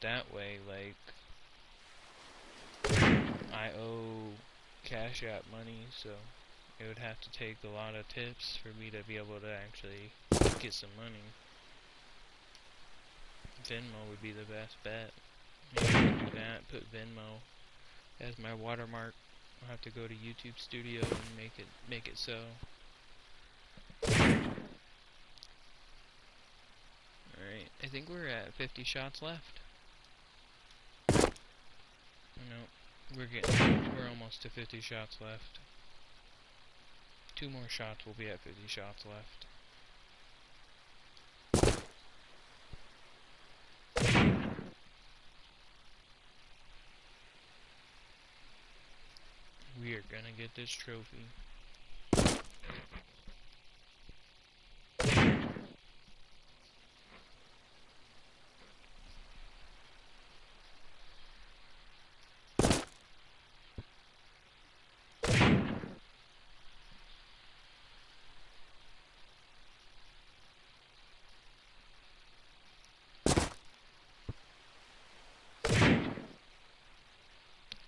S2: that way, like, I owe Cash App money, so it would have to take a lot of tips for me to be able to actually get some money. Venmo would be the best bet. Maybe I can do that, put Venmo as my watermark. I'll have to go to YouTube Studio and make it so. Alright, I think we're at 50 shots left. No, we're almost to 50 shots left. 2 more shots, we'll be at 50 shots left. We are gonna get this trophy.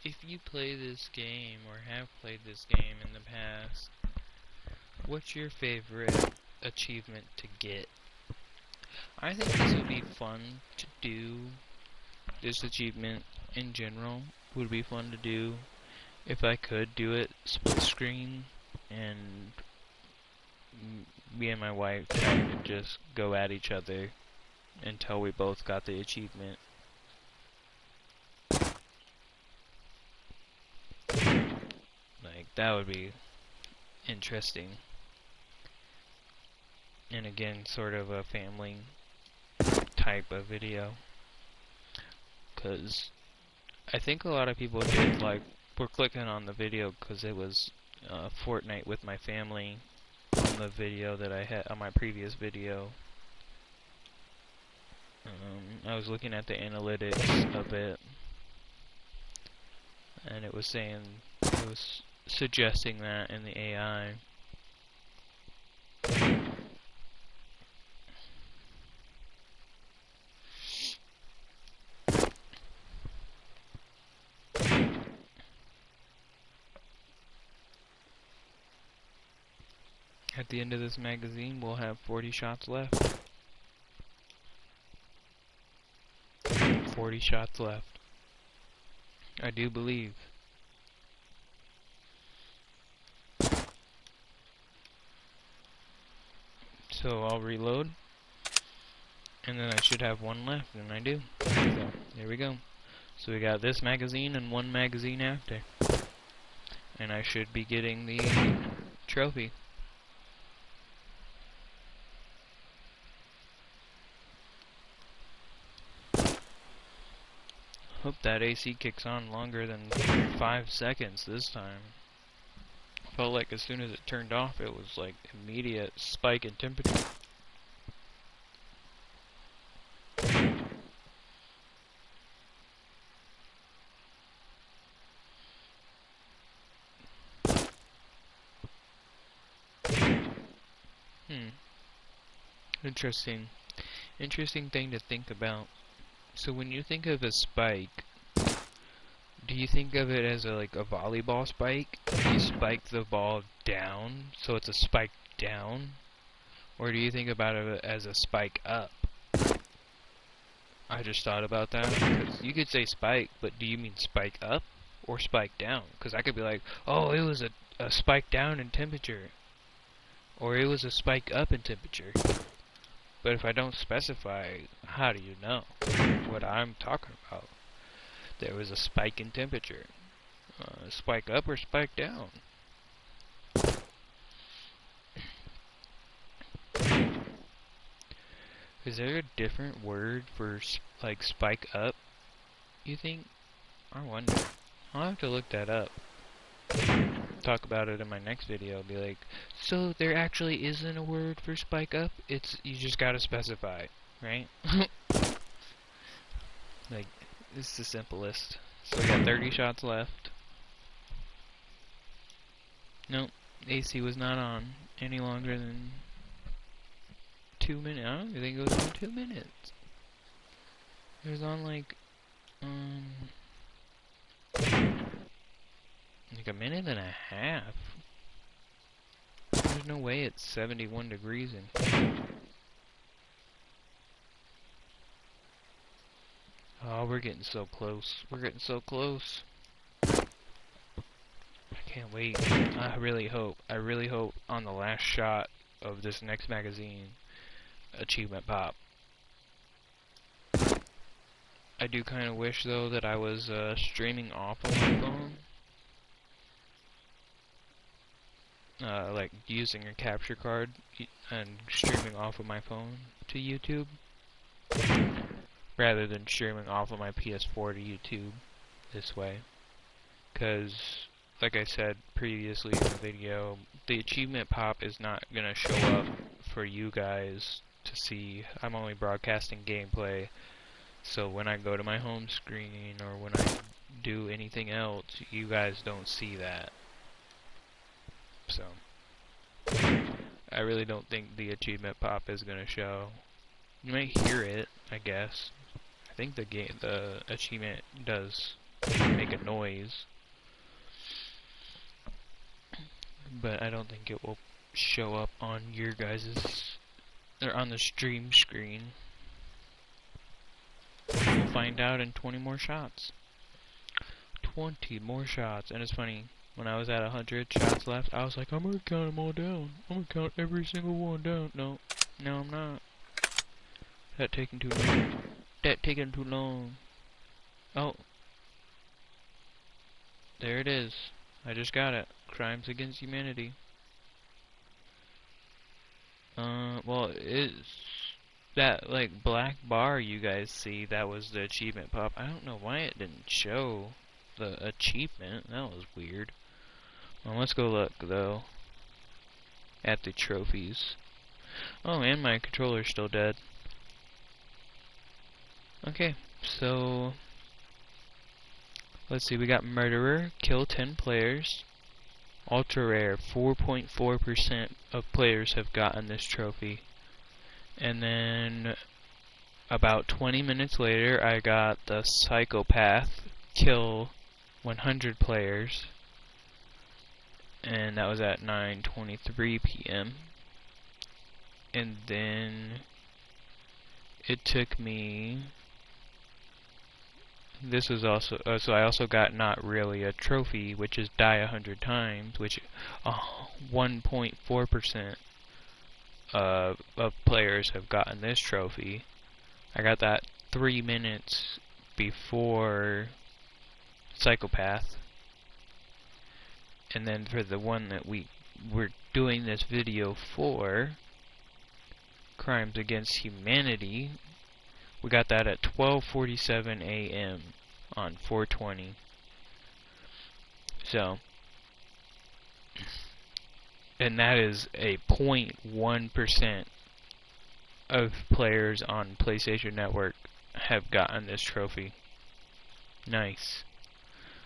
S2: If you play this game, or have played this game in the past, what's your favorite achievement to get? I think this would be fun to do. This achievement, in general, would be fun to do if I could do it split screen, and me and my wife try to just go at each other until we both got the achievement. Like, that would be interesting. And again, sort of a family type of video. Because I think a lot of people did, like, were clicking on the video because it was Fortnite with my family on the video that I had, on my previous video. I was looking at the analytics of it,
S1: and it was saying, it was suggesting that in the AI. At the end of this magazine, we'll have 40 shots left. 40 shots left. I do believe. So I'll reload, and then I should have one left, and I do. So, there we go. So we got this magazine and one magazine after. And I should be getting the trophy. Hope that AC kicks on longer than 5 seconds this time. Felt like as soon as it turned off, it was like immediate spike in temperature. Interesting. Interesting thing to think about. So when you think of a spike, do you think of it as like a volleyball spike? You spike the ball down, so it's a spike down? Or do you think about it as a spike up? I just thought about that, because you could say spike, but do you mean spike up or spike down? Because I could be like, oh, it was a spike down in temperature, or it was a spike up in temperature. But if I don't specify, how do you know what I'm talking about? There was a spike in temperature. Spike up or spike down? Is there a different word for like spike up, you think? I wonder. I'll have to look that up. Talk about it in my next video. Be like, so there actually isn't a word for spike up? It's, you just gotta specify, right? Like, it's the simplest. So we got 30 shots left. Nope, AC was not on any longer than 2 minutes. I don't even think it was on 2 minutes. It was on like a minute and a half. There's no way it's 71 degrees in. Oh, we're getting so close. We're getting so close. I can't wait. I really hope on the last shot of this next magazine, achievement pop. I do kind of wish though that I was streaming off of my phone. Like using a capture card and streaming off of my phone to YouTube, rather than streaming off of my PS4 to YouTube this way. Because, like I said previously in the video, the achievement pop is not going to show up for you guys to see. I'm only broadcasting gameplay, so when I go to my home screen or when I do anything else, you guys don't see that. So, I really don't think the achievement pop is going to show. You might hear it, I guess. I think the achievement does make a noise, but I don't think it will show up on your guys's, or on the stream screen. We'll find out in 20 more shots. 20 more shots, and it's funny. When I was at 100 shots left, I was like, I'm gonna count them all down. I'm gonna count every single one down. No, I'm not. That taking too long. That taking too long. Oh. There it is. I just got it. Crimes against humanity. Well, it's that, like, black bar you guys see, that was the achievement pop. I don't know why it didn't show the achievement. That was weird. Well, let's go look, though, at the trophies. Oh, and my controller's still dead. Okay, so let's see, we got Murderer, kill 10 players. Ultra Rare, 4.4% of players have gotten this trophy. And then about 20 minutes later, I got the Psychopath, kill 100 players. And that was at 9:23 p.m. And then it took me, this was also, so I also got Not Really a Trophy, which is die 100 times, which 1.4% of players have gotten this trophy. I got that 3 minutes before Psychopath. And then for the one that we're doing this video for, Crimes Against Humanity, we got that at 12:47 a.m. on 4/20. So, and that is a 0.1% of players on PlayStation Network have gotten this trophy. Nice.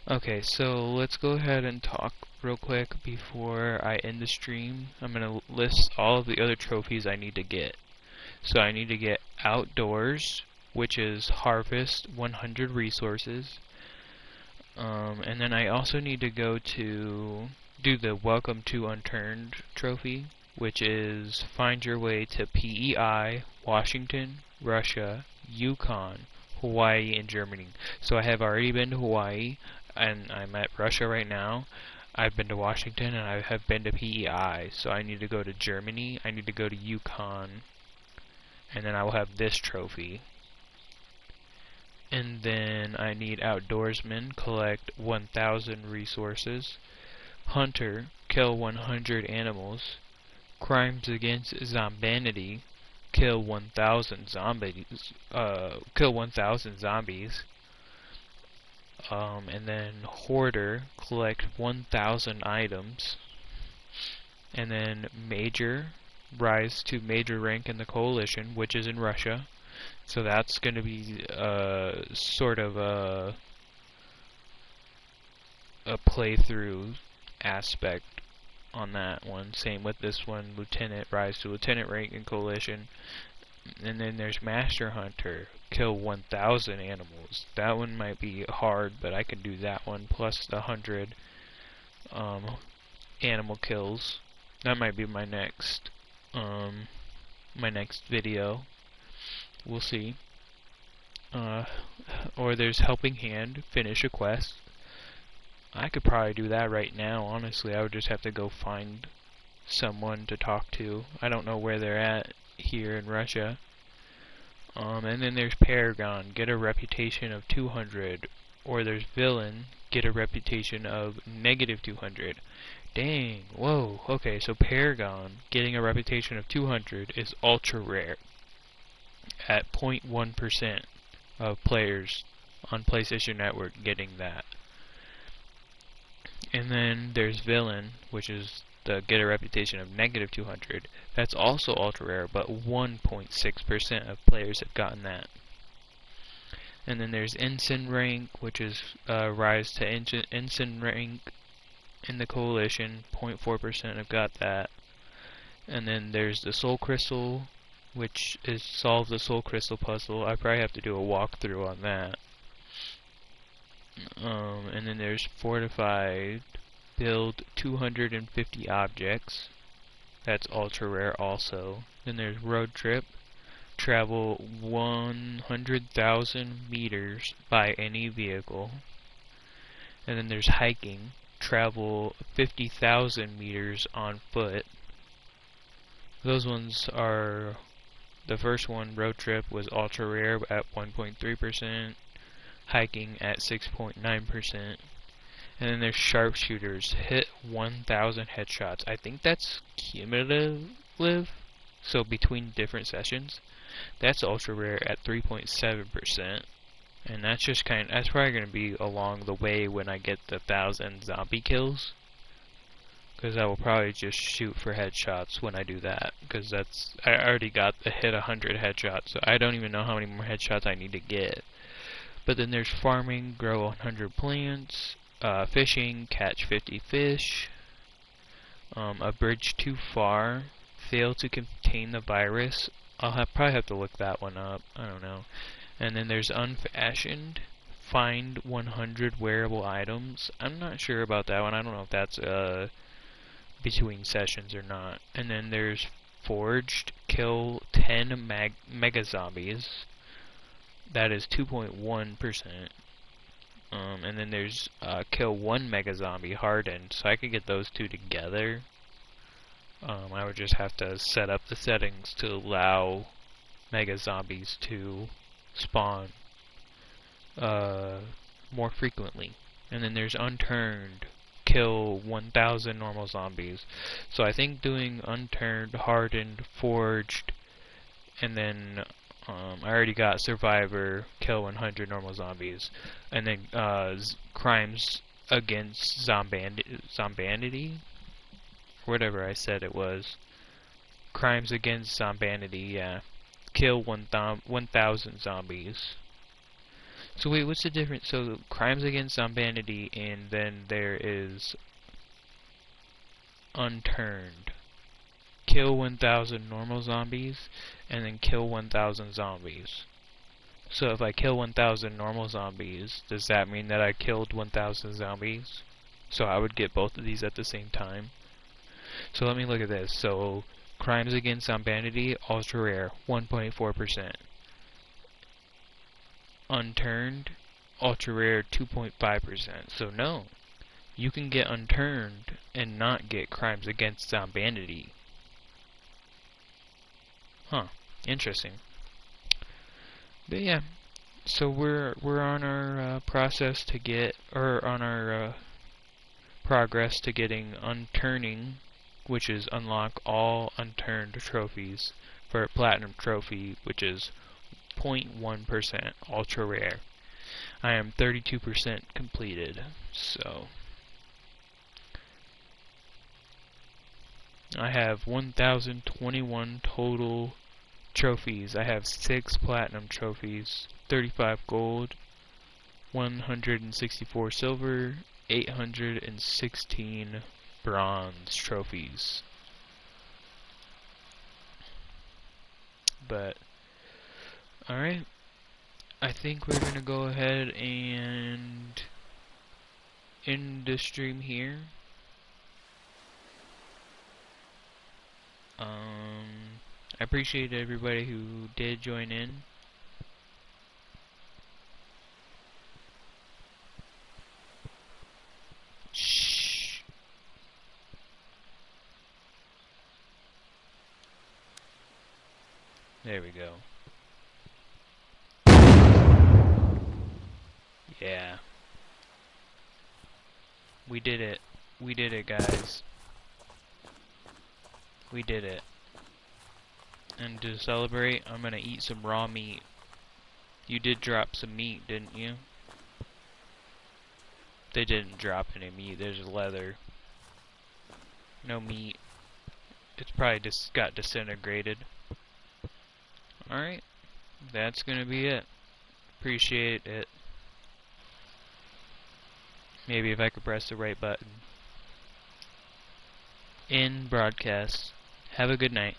S1: Okay, so let's go ahead and talk real quick before I end the stream. I'm going to list all of the other trophies I need to get. So I need to get Outdoors, which is Harvest 100 resources. And then I also need to go to do the Welcome to Unturned Trophy, which is find your way to PEI, Washington, Russia, Yukon, Hawaii, and Germany. So I have already been to Hawaii, and I'm at Russia right now. I've been to Washington, and I have been to PEI. So I need to go to Germany, I need to go to Yukon, and then I will have this trophy. And then I need Outdoorsman, collect 1,000 resources. Hunter, kill 100 animals. Crimes Against Zombanity, kill 1,000 zombies. And then Hoarder, collect 1,000 items. And then Major, rise to major rank in the coalition, which is in Russia. So that's going to be sort of a playthrough aspect on that one. Same with this one, Lieutenant, rise to Lieutenant rank in coalition. And then there's Master Hunter, kill 1,000 animals. That one might be hard, but I can do that one, plus the 100 animal kills. That might be my next video. We'll see. Or there's Helping Hand, finish a quest. I could probably do that right now, honestly. I would just have to go find someone to talk to. I don't know where they're at here in Russia. And then there's Paragon, get a reputation of 200. Or there's Villain, get a reputation of -200. Dang, whoa, okay, so Paragon, getting a reputation of 200 is ultra rare. At 0.1% of players on PlayStation Network getting that. And then there's Villain, which is the get a reputation of -200. That's also ultra rare, but 1.6% of players have gotten that. And then there's Ensign rank, which is rise to Ensign rank in the coalition. 0.4% have got that. And then there's the Soul Crystal, which is solve the Soul Crystal puzzle. I probably have to do a walkthrough on that. And then there's Fortified, build 250 objects. That's ultra rare also. Then there's Road Trip, travel 100,000 meters by any vehicle. And then there's Hiking, travel 50,000 meters on foot. Those ones are, the first one, Road Trip, was ultra rare at 1.3%, Hiking at 6.9%, and then there's Sharpshooters, hit 1,000 headshots. I think that's cumulative, so between different sessions. That's ultra rare at 3.7%, and that's just that's probably going to be along the way when I get the 1,000 zombie kills. Because I will probably just shoot for headshots when I do that. Because I already got the hit 100 headshots. So I don't even know how many more headshots I need to get. But then there's farming, grow 100 plants, fishing, catch 50 fish, a bridge too far, fail to contain the virus. Probably have to look that one up. I don't know. And then there's unfashioned, find 100 wearable items. I'm not sure about that one. I don't know if that's between sessions or not. And then there's forged, kill 10 mega zombies. That is 2.1%. And then there's kill 1 mega zombie, hardened. So I could get those two together. I would just have to set up the settings to allow mega zombies to spawn more frequently. And then there's unturned, kill 1,000 normal zombies. So I think doing unturned, hardened, forged, and then I already got survivor, kill 100 normal zombies, and then crimes against zombanity, whatever I said it was. Crimes against zombanity, yeah. Kill 1,000 zombies. So wait, what's the difference? So crimes against zombanity, and then there is unturned. Kill 1,000 normal zombies, and then kill 1,000 zombies. So if I kill 1,000 normal zombies, does that mean that I killed 1,000 zombies? So I would get both of these at the same time. So let me look at this. So crimes against zombanity, ultra rare, 1.4%. Unturned, ultra rare, 2.5%. So no, you can get unturned and not get crimes against zombanity. Huh, interesting. But yeah, so we're on our process to get, or on our progress to getting unturning, which is unlock all unturned trophies for a platinum trophy, which is 0.1% ultra rare. I am 32% completed, so I have 1,021 total trophies. I have 6 platinum trophies, 35 gold, 164 silver, 816 bronze trophies. But alright, I think we're gonna go ahead and end the stream here. I appreciate everybody who did join in. Shh. There we go. Yeah. We did it. We did it, guys. We did it. And to celebrate, I'm gonna eat some raw meat. You did drop some meat, didn't you? They didn't drop any meat. There's leather. No meat. It's probably just got disintegrated. Alright. That's gonna be it. Appreciate it. Maybe if I could press the right button. End broadcast. Have a good night.